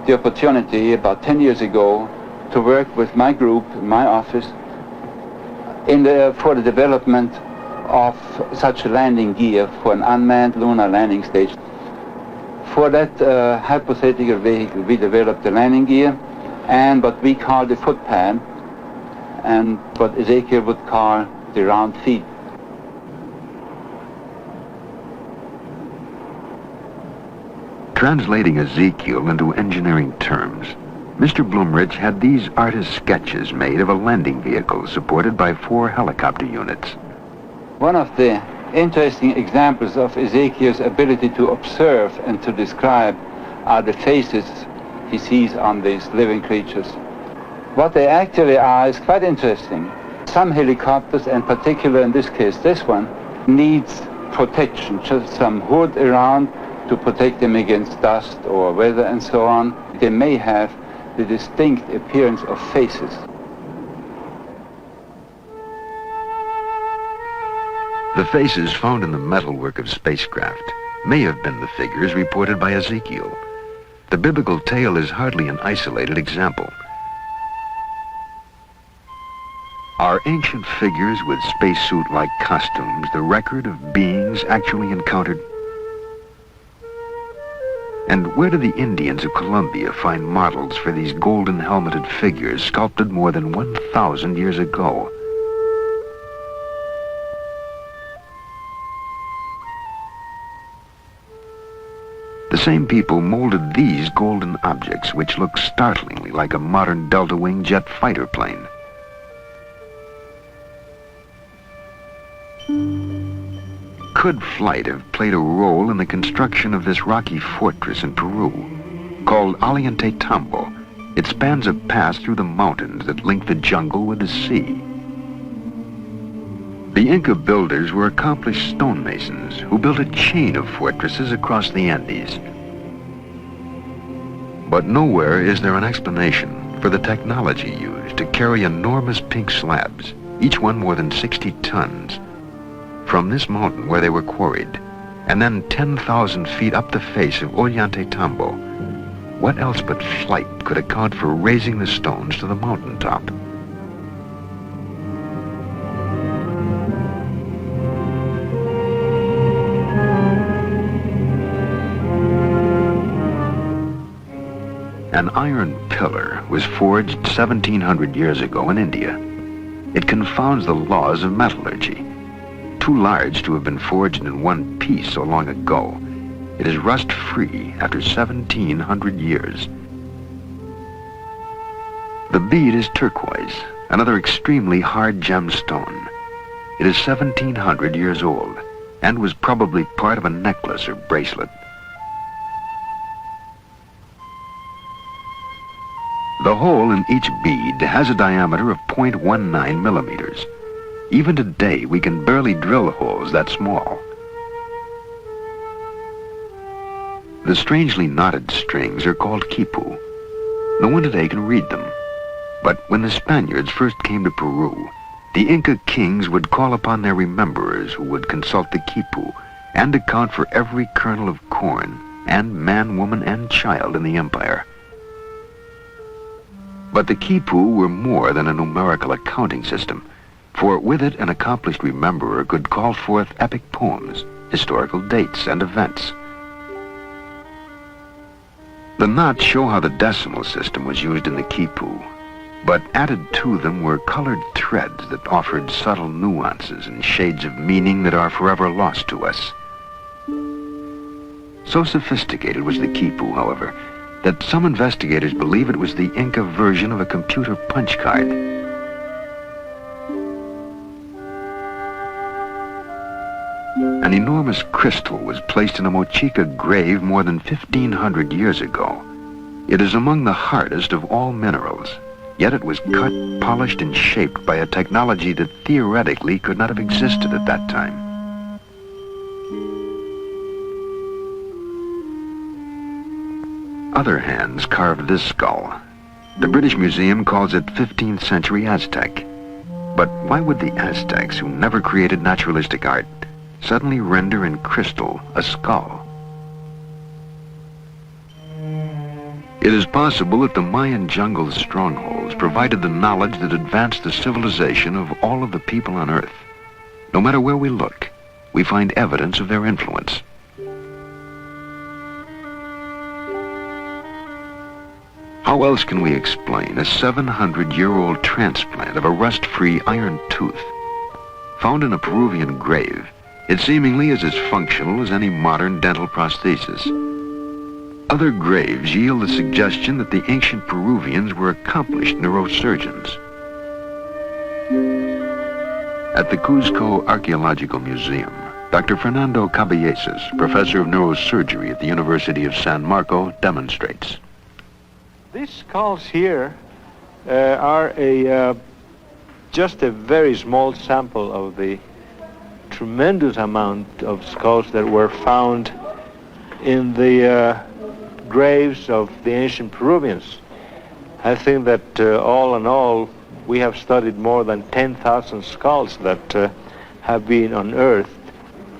the opportunity about 10 years ago to work with my group in my office for the development of such a landing gear for an unmanned lunar landing station. For that hypothetical vehicle, we developed the landing gear and what we call the footpad, and what Ezekiel would call the round feet. Translating Ezekiel into engineering terms, Mr. Blumrich had these artist sketches made of a landing vehicle supported by 4 helicopter units. One of the interesting examples of Ezekiel's ability to observe and to describe are the faces he sees on these living creatures. What they actually are is quite interesting. Some helicopters, and particularly in this case this one, needs protection, just some hood around to protect them against dust or weather and so on. They may have the distinct appearance of faces. The faces found in the metalwork of spacecraft may have been the figures reported by Ezekiel. The biblical tale is hardly an isolated example. Are ancient figures with spacesuit-like costumes the record of beings actually encountered? And where do the Indians of Colombia find models for these golden helmeted figures sculpted more than 1,000 years ago? The same people molded these golden objects, which look startlingly like a modern delta-wing jet fighter plane. Could flight have played a role in the construction of this rocky fortress in Peru, called Ollantaytambo? It spans a pass through the mountains that link the jungle with the sea. The Inca builders were accomplished stonemasons who built a chain of fortresses across the Andes. But nowhere is there an explanation for the technology used to carry enormous pink slabs, each one more than 60 tons, from this mountain where they were quarried, and then 10,000 feet up the face of Ollantaytambo. What else but flight could account for raising the stones to the mountaintop? An iron pillar was forged 1,700 years ago in India. It confounds the laws of metallurgy. Too large to have been forged in one piece so long ago, it is rust-free after 1,700 years. The bead is turquoise, another extremely hard gemstone. It is 1,700 years old and was probably part of a necklace or bracelet. The hole in each bead has a diameter of 0.19 millimeters. Even today, we can barely drill holes that small. The strangely knotted strings are called quipu. No one today can read them. But when the Spaniards first came to Peru, the Inca kings would call upon their rememberers who would consult the quipu and account for every kernel of corn and man, woman, and child in the empire. But the quipu were more than a numerical accounting system, for with it an accomplished rememberer could call forth epic poems, historical dates, and events. The knots show how the decimal system was used in the quipu, but added to them were colored threads that offered subtle nuances and shades of meaning that are forever lost to us. So sophisticated was the quipu, however, that some investigators believe it was the Inca version of a computer punch card. An enormous crystal was placed in a Mochica grave more than 1,500 years ago. It is among the hardest of all minerals, yet it was cut, polished, and shaped by a technology that theoretically could not have existed at that time. Other hands carved this skull. The British Museum calls it 15th century Aztec. But why would the Aztecs, who never created naturalistic art, suddenly render in crystal a skull? It is possible that the Mayan jungle strongholds provided the knowledge that advanced the civilization of all of the people on Earth. No matter where we look, we find evidence of their influence. How else can we explain a 700-year-old transplant of a rust-free iron tooth? Found in a Peruvian grave, it seemingly is as functional as any modern dental prosthesis. Other graves yield the suggestion that the ancient Peruvians were accomplished neurosurgeons. At the Cuzco Archaeological Museum, Dr. Fernando Caballesas, professor of neurosurgery at the University of San Marco, demonstrates. These skulls here are just a very small sample of the tremendous amount of skulls that were found in the graves of the ancient Peruvians. I think that all in all, we have studied more than 10,000 skulls that have been unearthed.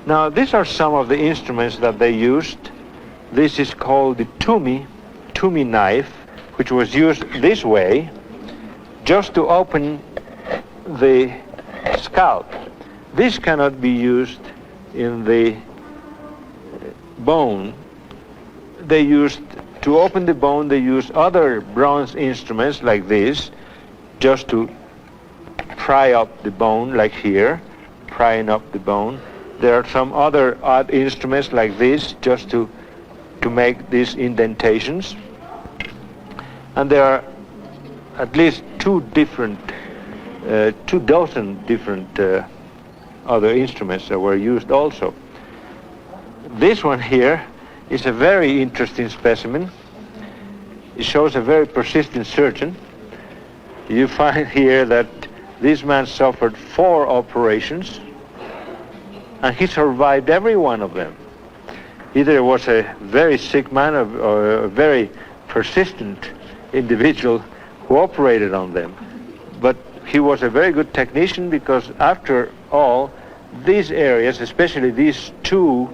Now, these are some of the instruments that they used. This is called the tumi knife, which was used this way just to open the scalp. This cannot be used in the bone. They used, to open the bone, they used other bronze instruments like this, just to pry up the bone, like here, prying up the bone. There are some other odd instruments like this, just to make these indentations. And there are at least 2 dozen different other instruments that were used also. This one here is a very interesting specimen. It shows a very persistent surgeon. You find here that this man suffered 4 operations, and he survived every one of them. Either it was a very sick man or a very persistent individual who operated on them. But he was a very good technician, because after all, these areas, especially these 2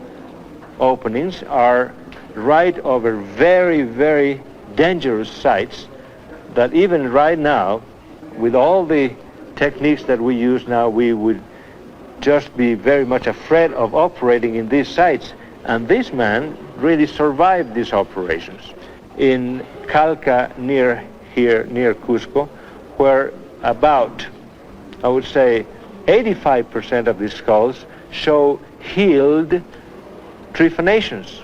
openings, are right over very, very dangerous sites that even right now, with all the techniques that we use now, we would just be very much afraid of operating in these sites. And this man really survived these operations. In Calca, near here, near Cusco, where about, I would say, 85% of these skulls show healed trephanations.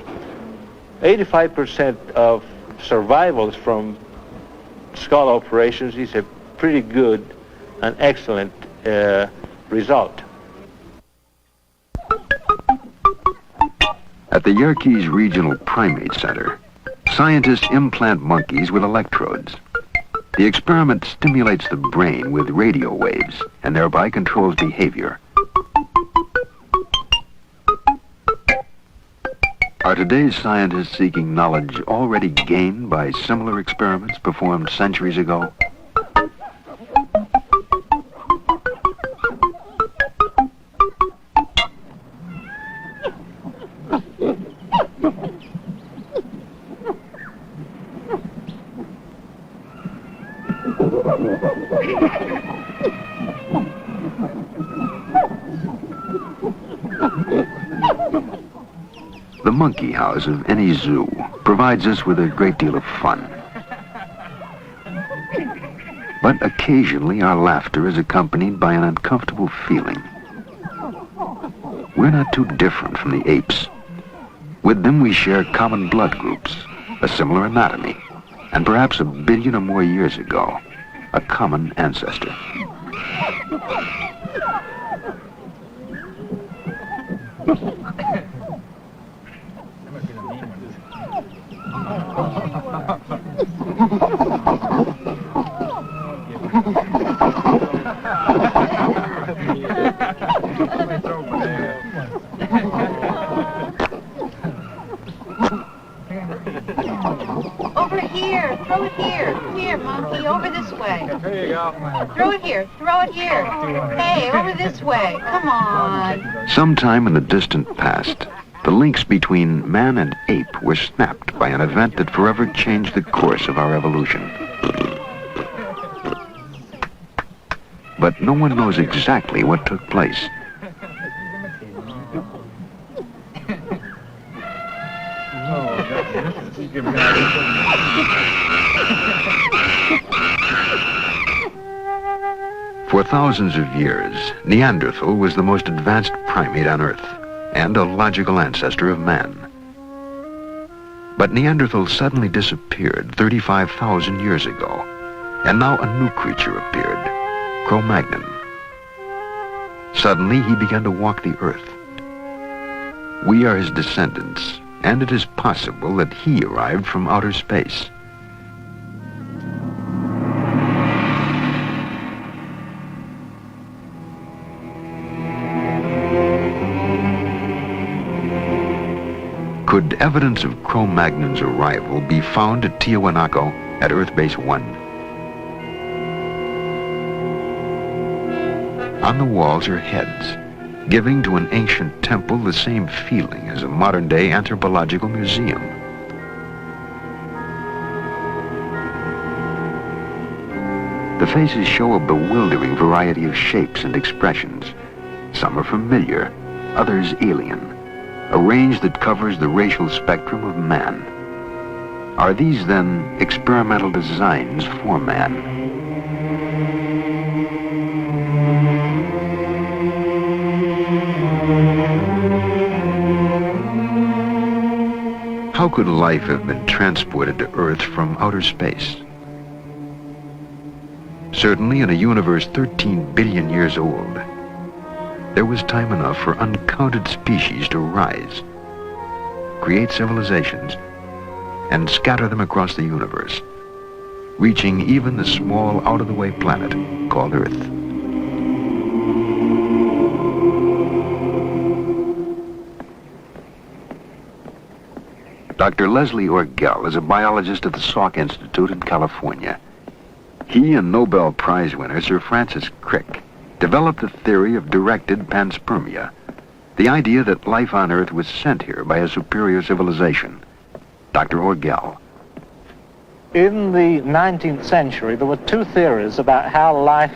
85% of survivals from skull operations is a pretty good and excellent result. At the Yerkes Regional Primate Center, scientists implant monkeys with electrodes. The experiment stimulates the brain with radio waves and thereby controls behavior. Are today's scientists seeking knowledge already gained by similar experiments performed centuries ago? The monkey house of any zoo provides us with a great deal of fun. But occasionally our laughter is accompanied by an uncomfortable feeling. We're not too different from the apes. With them we share common blood groups, a similar anatomy, and perhaps 1 billion or more years ago, a common ancestor. Over here, throw it here. Here, monkey, over this way. There you go. Throw it here, throw it here. Hey, over this way, come on. Sometime in the distant past, the links between man and ape were snapped by an event that forever changed the course of our evolution. But no one knows exactly what took place. For thousands of years, Neanderthal was the most advanced primate on Earth and a logical ancestor of man. But Neanderthal suddenly disappeared 35,000 years ago, and now a new creature appeared, Cro-Magnon. Suddenly, he began to walk the Earth. We are his descendants, and it is possible that he arrived from outer space. Could evidence of Cro-Magnon's arrival be found at Tiwanaku at Earth Base 1? On the walls are heads, giving to an ancient temple the same feeling as a modern-day anthropological museum. The faces show a bewildering variety of shapes and expressions. Some are familiar, others alien, a range that covers the racial spectrum of man. Are these, then, experimental designs for man? How could life have been transported to Earth from outer space? Certainly in a universe 13 billion years old, there was time enough for uncounted species to rise, create civilizations, and scatter them across the universe, reaching even the small out-of-the-way planet called Earth. Dr. Leslie Orgel is a biologist at the Salk Institute in California. He and Nobel Prize winner Sir Francis Crick developed the theory of directed panspermia, the idea that life on Earth was sent here by a superior civilization. Dr. Orgel. In the 19th century, there were two theories about how life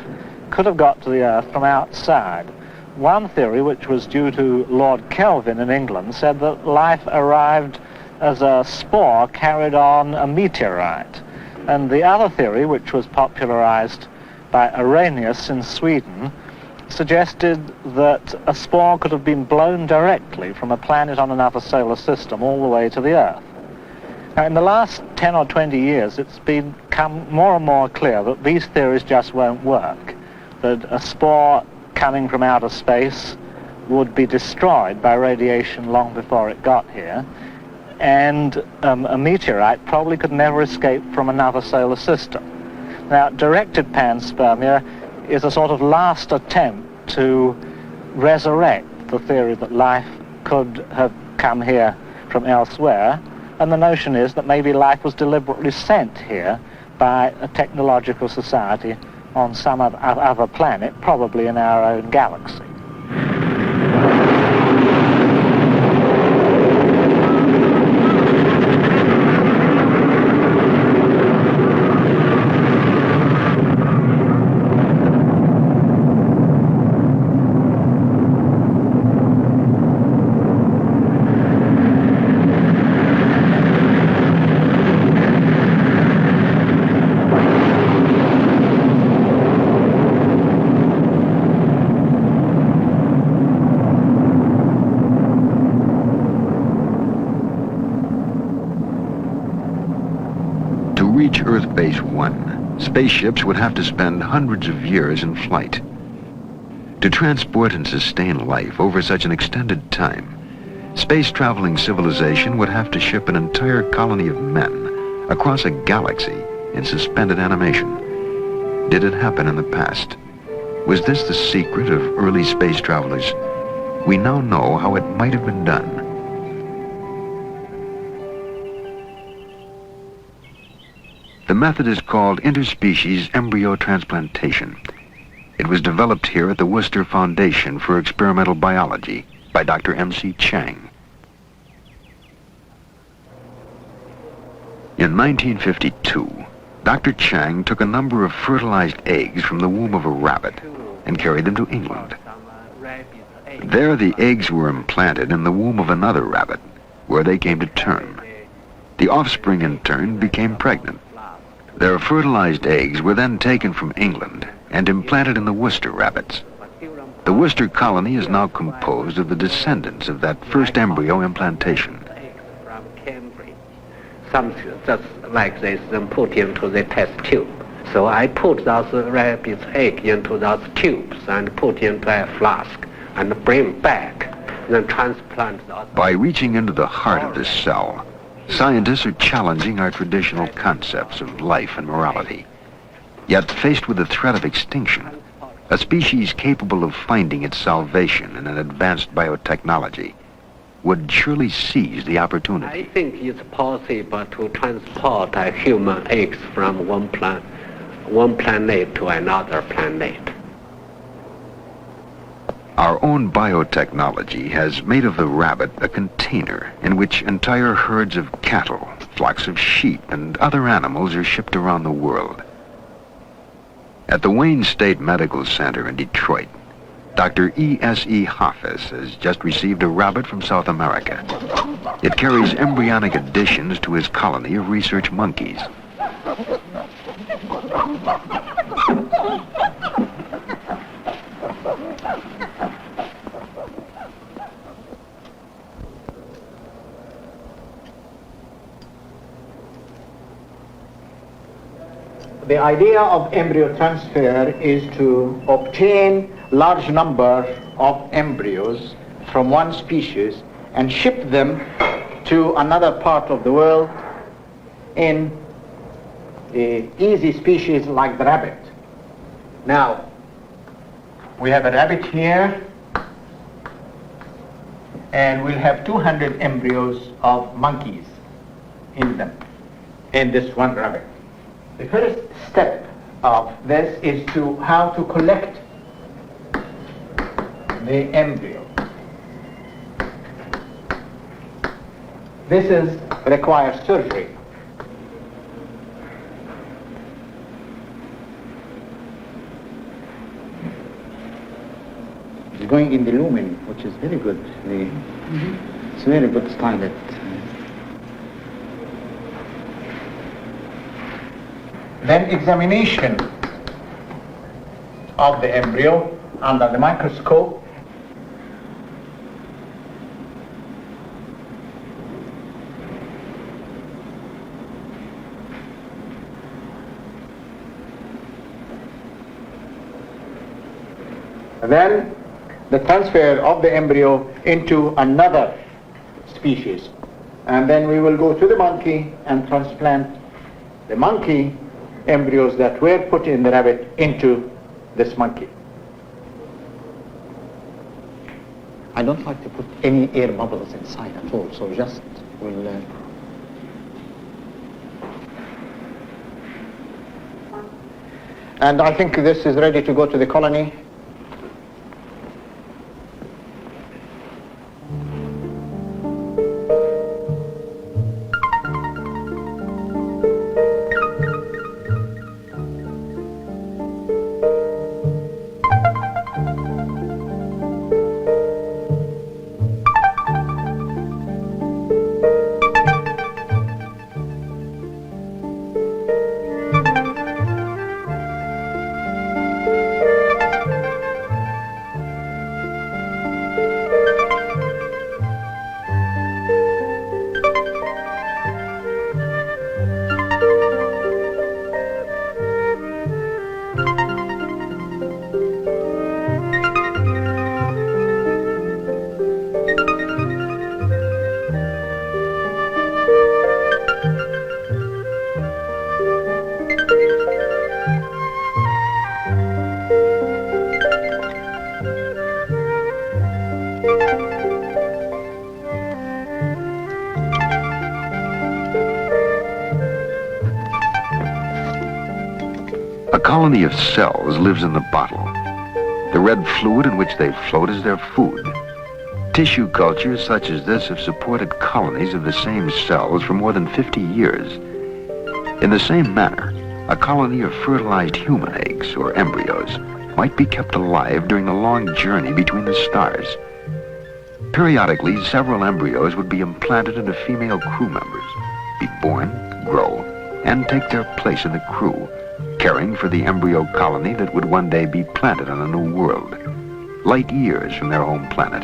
could have got to the Earth from outside. One theory, which was due to Lord Kelvin in England, said that life arrived as a spore carried on a meteorite. And the other theory, which was popularized by Arrhenius in Sweden, suggested that a spore could have been blown directly from a planet on another solar system all the way to the Earth. Now, in the last 10 or 20 years, it's become more and more clear that these theories just won't work, that a spore coming from outer space would be destroyed by radiation long before it got here, and a meteorite probably could never escape from another solar system. Now, directed panspermia is a sort of last attempt to resurrect the theory that life could have come here from elsewhere, and the notion is that maybe life was deliberately sent here by a technological society on some other planet, probably in our own galaxy. Earth Base 1, spaceships would have to spend hundreds of years in flight. To transport and sustain life over such an extended time, space-traveling civilization would have to ship an entire colony of men across a galaxy in suspended animation. Did it happen in the past? Was this the secret of early space travelers? We now know how it might have been done. The method is called interspecies embryo transplantation. It was developed here at the Worcester Foundation for Experimental Biology by Dr. M.C. Chang. In 1952, Dr. Chang took a number of fertilized eggs from the womb of a rabbit and carried them to England. There the eggs were implanted in the womb of another rabbit, where they came to term. The offspring in turn became pregnant. Their fertilized eggs were then taken from England and implanted in the Worcester rabbits. The Worcester colony is now composed of the descendants of that first embryo implantation. Something just like this, then put into the test tube. So I put those rabbit's egg into those tubes and put into a flask and bring back, then transplant those. By reaching into the heart of the cell, scientists are challenging our traditional concepts of life and morality. Yet, faced with the threat of extinction, a species capable of finding its salvation in an advanced biotechnology, would surely seize the opportunity. I think it's possible to transport human eggs from one planet to another planet. Our own biotechnology has made of the rabbit a container in which entire herds of cattle, flocks of sheep, and other animals are shipped around the world. At the Wayne State Medical Center in Detroit, Dr. E.S.E. Hoffes has just received a rabbit from South America. It carries embryonic additions to his colony of research monkeys. The idea of embryo transfer is to obtain large number of embryos from one species and ship them to another part of the world in the easy species like the rabbit. Now, we have a rabbit here, and we'll have 200 embryos of monkeys in them, in this one rabbit. The first step of this is how to collect the embryo. This requires surgery. It's going in the lumen, which is very good. It's very good style. Then examination of the embryo under the microscope. Then the transfer of the embryo into another species. And then we will go to the monkey and transplant the monkey embryos that were put in the rabbit into this monkey. I don't like to put any air bubbles inside at all, so just we'll... And I think this is ready to go to the colony. A colony of cells lives in the bottle. The red fluid in which they float is their food. Tissue cultures such as this have supported colonies of the same cells for more than 50 years. In the same manner, a colony of fertilized human eggs or embryos might be kept alive during a long journey between the stars. Periodically, several embryos would be implanted into female crew members, be born, grow, and take their place in the crew, caring for the embryo colony that would one day be planted on a new world, light years from their home planet.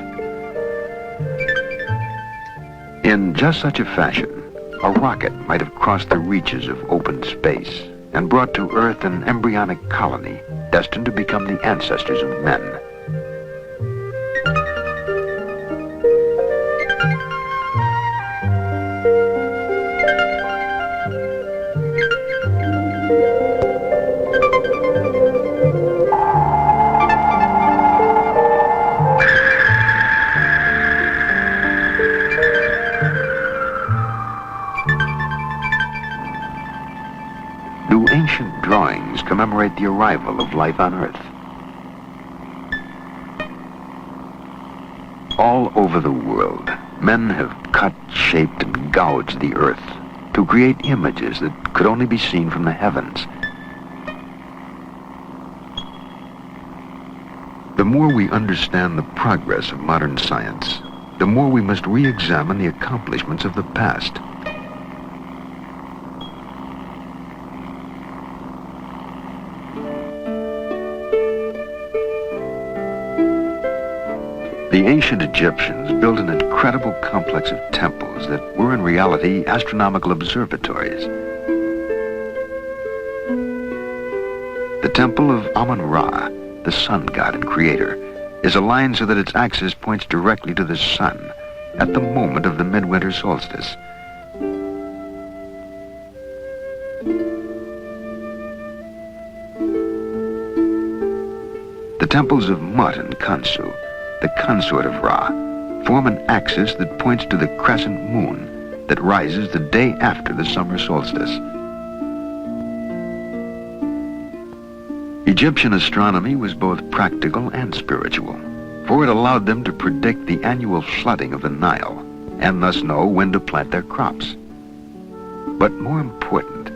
In just such a fashion, a rocket might have crossed the reaches of open space and brought to Earth an embryonic colony destined to become the ancestors of men. commemorate the arrival of life on Earth. All over the world, men have cut, shaped, and gouged the Earth to create images that could only be seen from the heavens. The more we understand the progress of modern science, the more we must re-examine the accomplishments of the past. The ancient Egyptians built an incredible complex of temples that were in reality astronomical observatories. The temple of Amun-Ra, the sun god and creator, is aligned so that its axis points directly to the sun at the moment of the midwinter solstice. The temples of Mut and Khonsu, the consort of Ra, form an axis that points to the crescent moon that rises the day after the summer solstice. Egyptian astronomy was both practical and spiritual, for it allowed them to predict the annual flooding of the Nile and thus know when to plant their crops. But more important,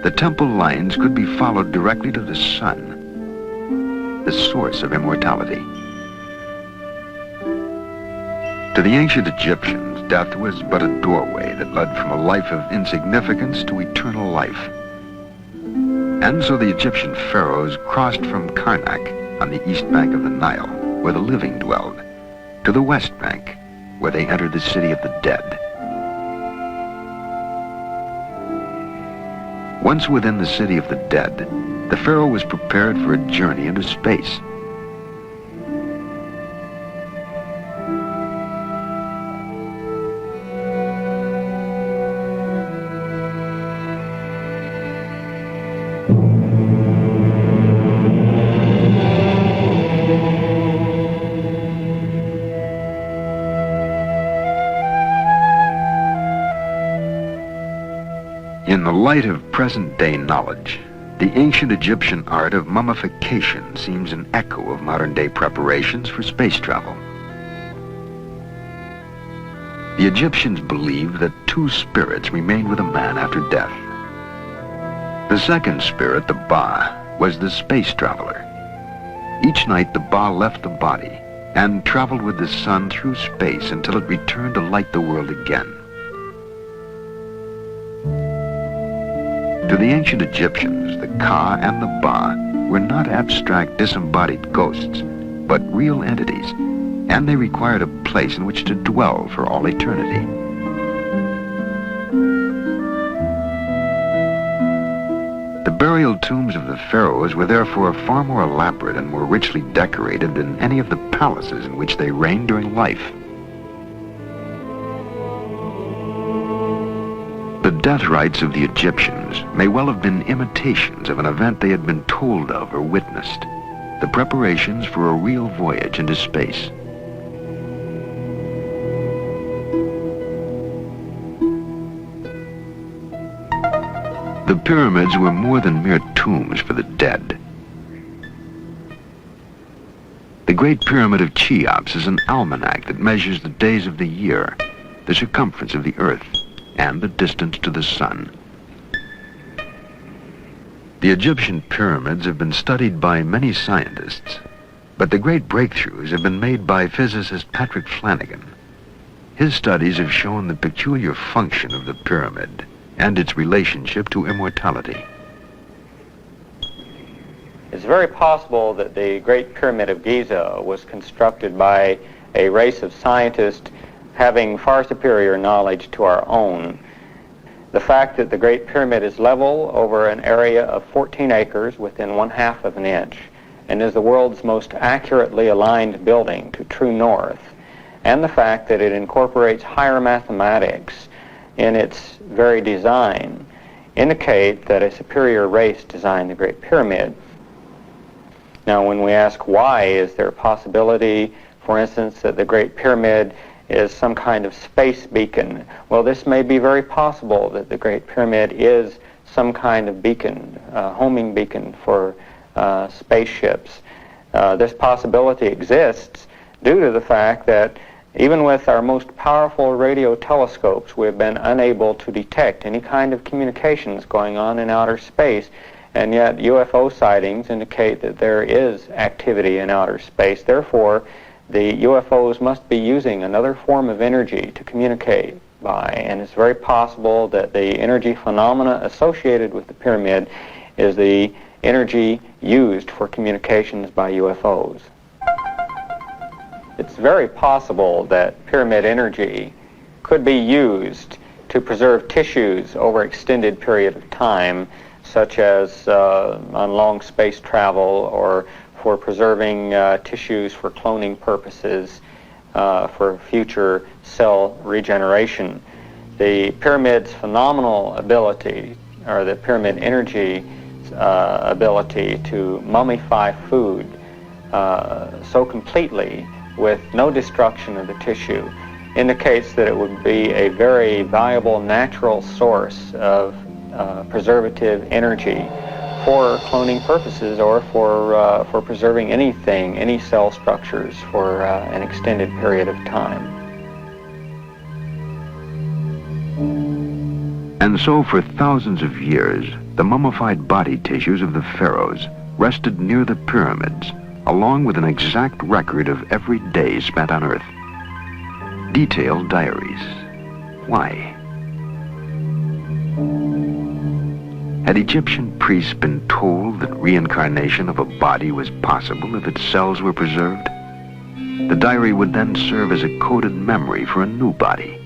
the temple lines could be followed directly to the sun, the source of immortality. To the ancient Egyptians, death was but a doorway that led from a life of insignificance to eternal life. And so the Egyptian pharaohs crossed from Karnak on the east bank of the Nile, where the living dwelled, to the west bank, where they entered the city of the dead. Once within the city of the dead, the pharaoh was prepared for a journey into space. In the light of present-day knowledge, the ancient Egyptian art of mummification seems an echo of modern-day preparations for space travel. The Egyptians believed that two spirits remained with a man after death. The second spirit, the Ba, was the space traveler. Each night, the Ba left the body and traveled with the sun through space until it returned to light the world again. To the ancient Egyptians, the Ka and the Ba were not abstract disembodied ghosts, but real entities, and they required a place in which to dwell for all eternity. The burial tombs of the pharaohs were therefore far more elaborate and more richly decorated than any of the palaces in which they reigned during life. The death rites of the Egyptians may well have been imitations of an event they had been told of or witnessed, the preparations for a real voyage into space. The pyramids were more than mere tombs for the dead. The Great Pyramid of Cheops is an almanac that measures the days of the year, the circumference of the earth, and the distance to the sun. The Egyptian pyramids have been studied by many scientists, but the great breakthroughs have been made by physicist Patrick Flanagan. His studies have shown the peculiar function of the pyramid and its relationship to immortality. It's very possible that the Great Pyramid of Giza was constructed by a race of scientists having far superior knowledge to our own. The fact that the Great Pyramid is level over an area of 14 acres within 1/2 of an inch and is the world's most accurately aligned building to true north, and the fact that it incorporates higher mathematics in its very design, indicate that a superior race designed the Great Pyramid. Now, when we ask why, is there a possibility, for instance, that the Great Pyramid is some kind of space beacon? Well, this may be very possible that the Great Pyramid is some kind of beacon, homing beacon for spaceships. This possibility exists due to the fact that even with our most powerful radio telescopes, we've been unable to detect any kind of communications going on in outer space, and yet UFO sightings indicate that there is activity in outer space. Therefore, the UFOs must be using another form of energy to communicate by, and it's very possible that the energy phenomena associated with the pyramid is the energy used for communications by UFOs. It's very possible that pyramid energy could be used to preserve tissues over an extended period of time, such as on long space travel, or for preserving tissues for cloning purposes, for future cell regeneration. The pyramid's phenomenal ability, or the pyramid energy ability to mummify food so completely with no destruction of the tissue, indicates that it would be a very valuable natural source of preservative energy for cloning purposes, or for preserving anything, any cell structures for an extended period of time. And so for thousands of years, the mummified body tissues of the pharaohs rested near the pyramids, along with an exact record of every day spent on Earth. Detailed diaries. Why? Had Egyptian priests been told that reincarnation of a body was possible if its cells were preserved? The diary would then serve as a coded memory for a new body.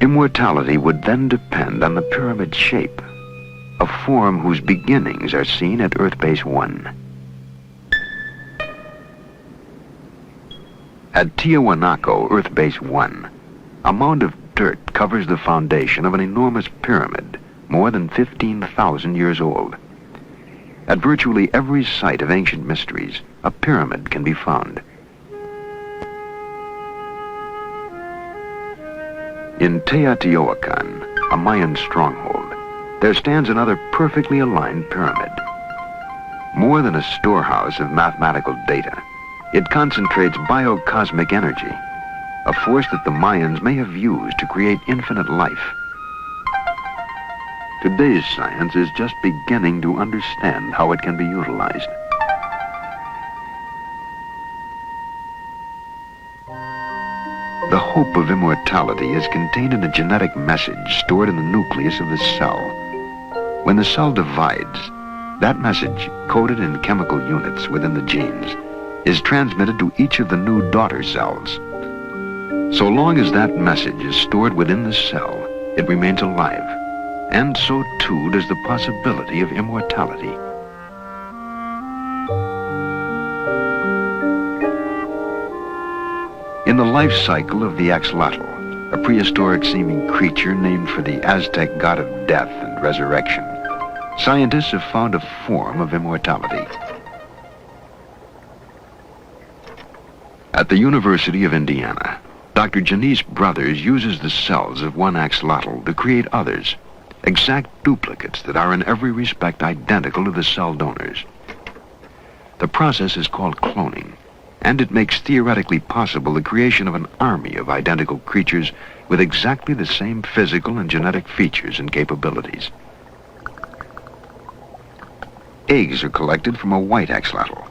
Immortality would then depend on the pyramid shape, a form whose beginnings are seen at Earth Base 1. At Tiahuanaco, Earth Base 1, a mound of dirt covers the foundation of an enormous pyramid, more than 15,000 years old. At virtually every site of ancient mysteries, a pyramid can be found. In Teotihuacan, a Mayan stronghold, there stands another perfectly aligned pyramid. More than a storehouse of mathematical data, it concentrates biocosmic energy, a force that the Mayans may have used to create infinite life. Today's science is just beginning to understand how it can be utilized. The hope of immortality is contained in a genetic message stored in the nucleus of the cell. When the cell divides, that message, coded in chemical units within the genes, is transmitted to each of the new daughter cells. So long as that message is stored within the cell, it remains alive, and so too does the possibility of immortality. In the life cycle of the axolotl, a prehistoric-seeming creature named for the Aztec god of death and resurrection, scientists have found a form of immortality. At the University of Indiana, Dr. Janice Brothers uses the cells of one axolotl to create others, exact duplicates that are in every respect identical to the cell donors. The process is called cloning, and it makes theoretically possible the creation of an army of identical creatures with exactly the same physical and genetic features and capabilities. Eggs are collected from a white axolotl.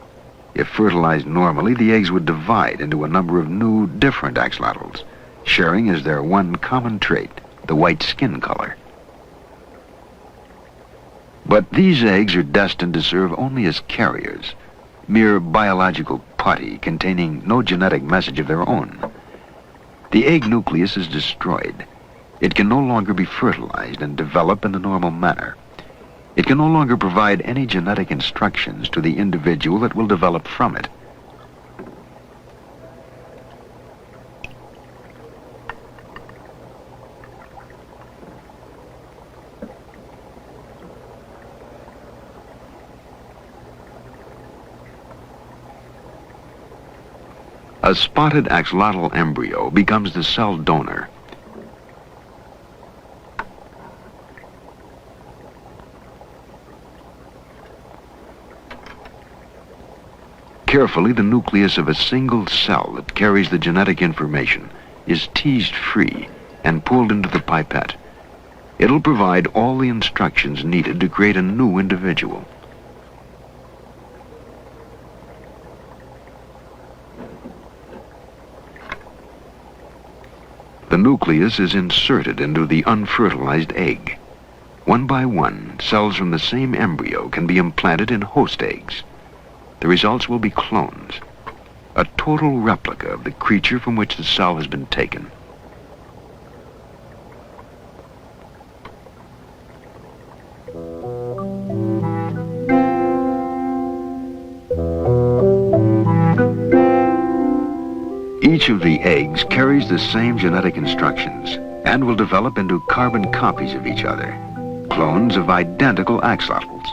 If fertilized normally, the eggs would divide into a number of new, different axolotls, sharing as their one common trait, the white skin color. But these eggs are destined to serve only as carriers, mere biological putty containing no genetic message of their own. The egg nucleus is destroyed. It can no longer be fertilized and develop in the normal manner. It can no longer provide any genetic instructions to the individual that will develop from it. A spotted axolotl embryo becomes the cell donor. Carefully, the nucleus of a single cell that carries the genetic information is teased free and pulled into the pipette. It'll provide all the instructions needed to create a new individual. The nucleus is inserted into the unfertilized egg. One by one, cells from the same embryo can be implanted in host eggs. The results will be clones, a total replica of the creature from which the cell has been taken. Each of the eggs carries the same genetic instructions and will develop into carbon copies of each other, clones of identical axolotls.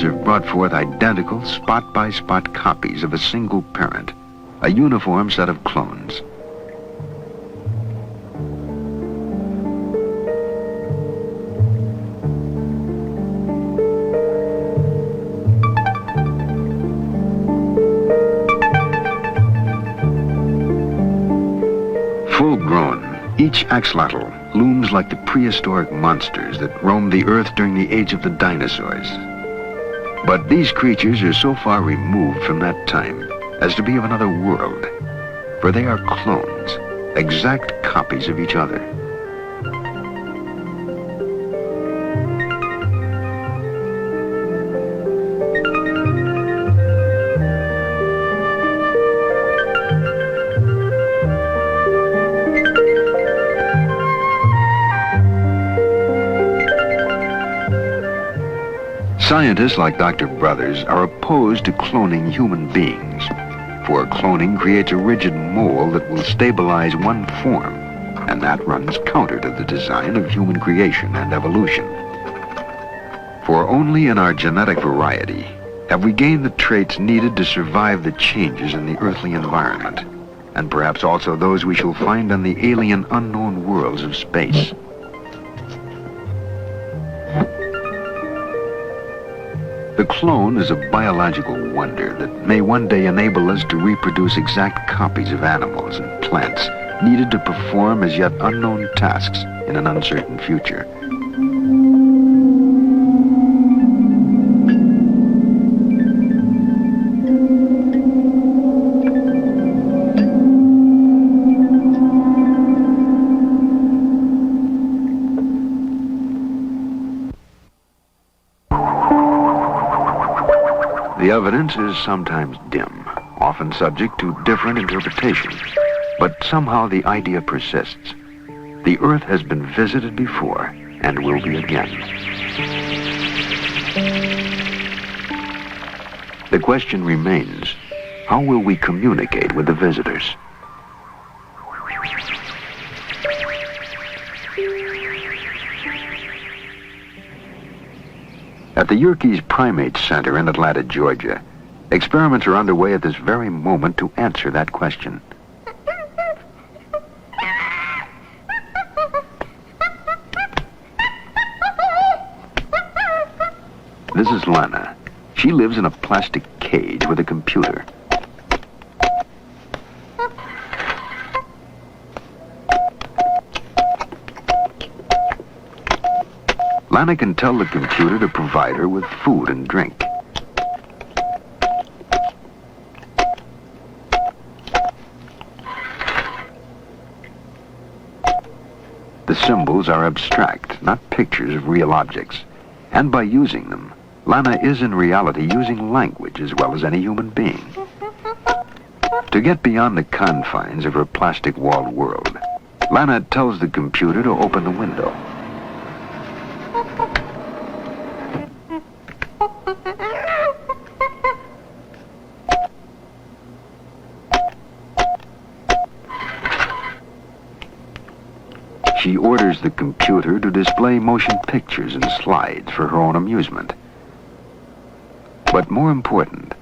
Have brought forth identical spot-by-spot copies of a single parent, a uniform set of clones. Full-grown, each axolotl looms like the prehistoric monsters that roamed the earth during the age of the dinosaurs. But these creatures are so far removed from that time as to be of another world, for they are clones, exact copies of each other. Scientists like Dr. Brothers are opposed to cloning human beings, for cloning creates a rigid mold that will stabilize one form, and that runs counter to the design of human creation and evolution. For only in our genetic variety have we gained the traits needed to survive the changes in the earthly environment, and perhaps also those we shall find on the alien unknown worlds of space. The clone is a biological wonder that may one day enable us to reproduce exact copies of animals and plants needed to perform as yet unknown tasks in an uncertain future. The evidence is sometimes dim, often subject to different interpretations, but somehow the idea persists. The Earth has been visited before and will be again. The question remains, how will we communicate with the visitors? At the Hurkos Primate Center in Atlanta, Georgia, experiments are underway at this very moment to answer that question. This is Lana. She lives in a plastic cage with a computer. Lana can tell the computer to provide her with food and drink. The symbols are abstract, not pictures of real objects. And by using them, Lana is in reality using language as well as any human being. To get beyond the confines of her plastic-walled world, Lana tells the computer to open the window. She orders the computer to display motion pictures and slides for her own amusement. But more important,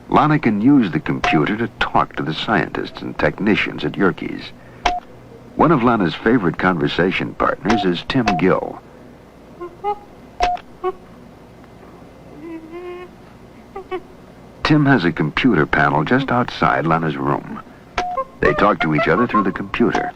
Lana can use the computer to talk to the scientists and technicians at Hurkos. One of Lana's favorite conversation partners is Tim Gill. Tim has a computer panel just outside Lana's room. They talk to each other through the computer.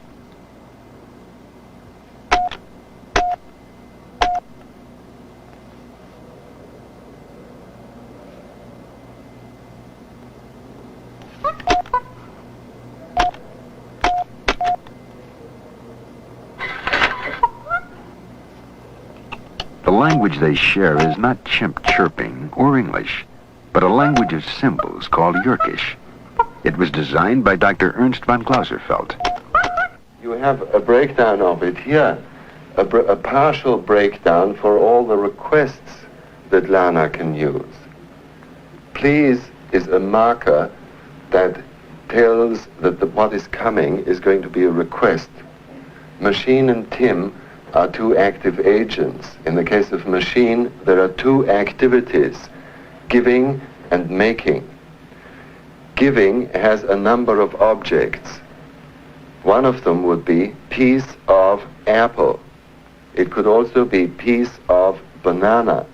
The language they share is not chimp chirping or English, but a language of symbols called Yurkish. It was designed by Dr. Ernst von Glauserfeld. You have a breakdown of it here, a partial breakdown for all the requests that Lana can use. Please is a marker that tells that what is coming is going to be a request. Machine and Tim are two active agents. In the case of machine, there are two activities, giving and making. Giving has a number of objects. One of them would be piece of apple. It could also be piece of banana.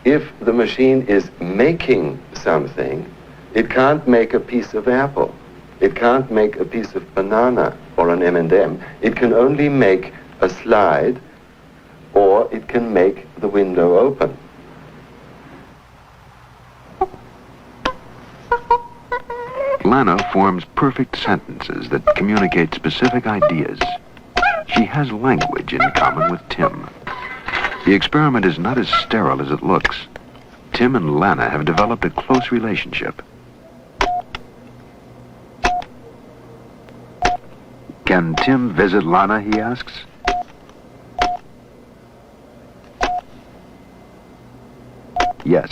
If the machine is making something, it can't make a piece of apple. It can't make a piece of banana or an M&M. It can only make a slide, or it can make the window open. Lana forms perfect sentences that communicate specific ideas. She has language in common with Tim. The experiment is not as sterile as it looks. Tim and Lana have developed a close relationship. Can Tim visit Lana, he asks. Yes.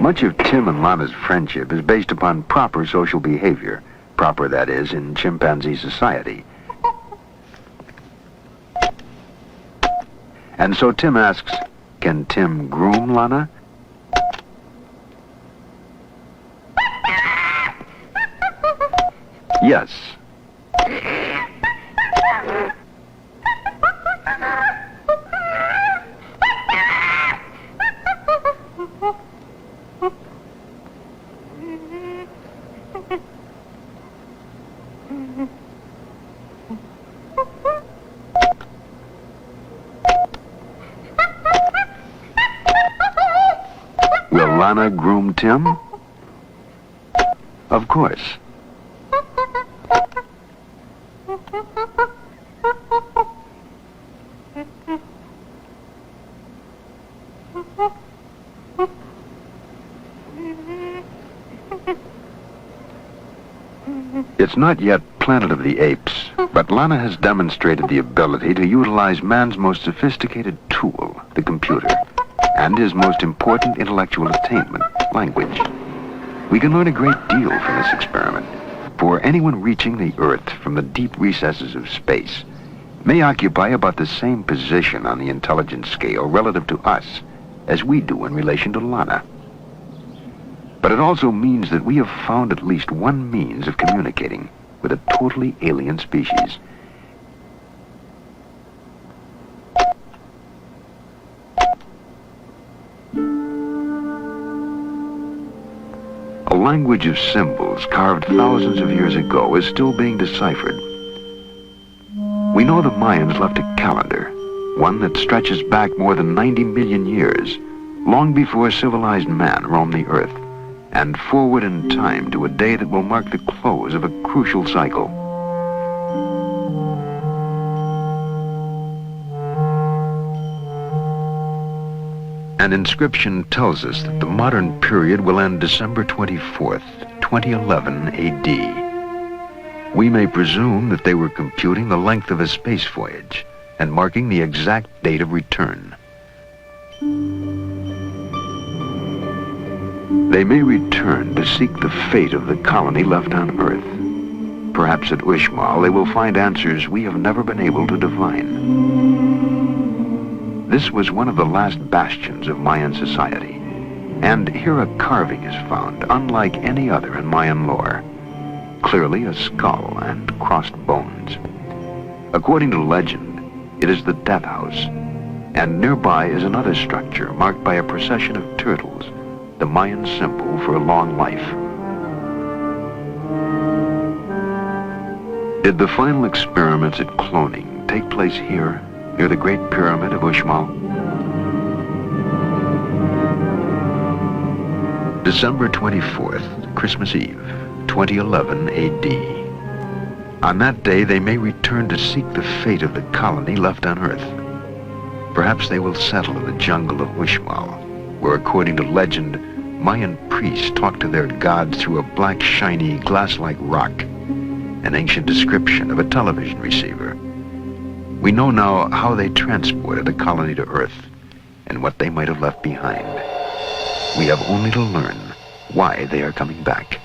Much of Tim and Lana's friendship is based upon proper social behavior. Proper, that is, in chimpanzee society. And so Tim asks, can Tim groom Lana? Yes. Will Lana groom Tim? Of course. It's not yet Planet of the Apes, but Lana has demonstrated the ability to utilize man's most sophisticated tool, the computer, and his most important intellectual attainment, language. We can learn a great deal from this experiment, for anyone reaching the Earth from the deep recesses of space may occupy about the same position on the intelligence scale relative to us as we do in relation to Lana. But it also means that we have found at least one means of communicating with a totally alien species. A language of symbols carved thousands of years ago is still being deciphered. We know the Mayans left a calendar, one that stretches back more than 90 million years, long before civilized man roamed the earth, and forward in time to a day that will mark the close of a crucial cycle. An inscription tells us that the modern period will end December 24th, 2011 AD. We may presume that they were computing the length of a space voyage and marking the exact date of return. They may return to seek the fate of the colony left on Earth. Perhaps at Uxmal they will find answers we have never been able to divine. This was one of the last bastions of Mayan society, and here a carving is found unlike any other in Mayan lore. Clearly a skull and crossed bones. According to legend, it is the death house, and nearby is another structure marked by a procession of turtles, the Mayan symbol for a long life. Did the final experiments at cloning take place here, near the Great Pyramid of Uxmal? December 24th, Christmas Eve, 2011 AD. On that day, they may return to seek the fate of the colony left on Earth. Perhaps they will settle in the jungle of Uxmal, where, according to legend, Mayan priests talk to their gods through a black, shiny, glass-like rock, an ancient description of a television receiver. We know now how they transported the colony to Earth and what they might have left behind. We have only to learn why they are coming back.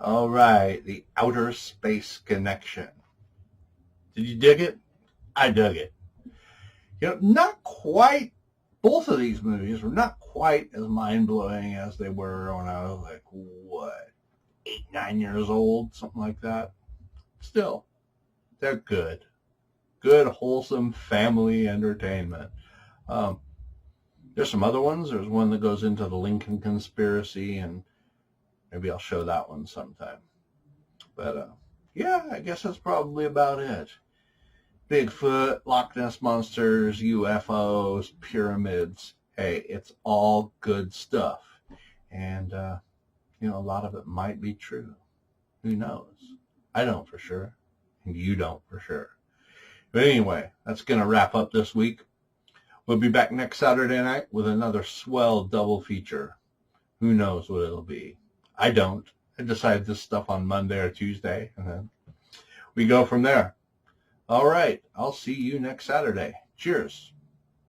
All right, the Outer Space Connection. Did you dig it? I dug it. You know, not quite, both of these movies were not quite as mind-blowing as they were when I was like, what, 8, 9 years old, something like that. Still, they're good. Good, wholesome family entertainment. There's some other ones. There's one that goes into the Lincoln conspiracy, and maybe I'll show that one sometime. But, yeah, I guess that's probably about it. Bigfoot, Loch Ness monsters, UFOs, pyramids. Hey, it's all good stuff. And, you know, a lot of it might be true. Who knows? I don't for sure. And you don't for sure. But anyway, that's going to wrap up this week. We'll be back next Saturday night with another swell double feature. Who knows what it'll be? I don't. I decide this stuff on Monday or Tuesday, and then we go from there. All right. I'll see you next Saturday. Cheers.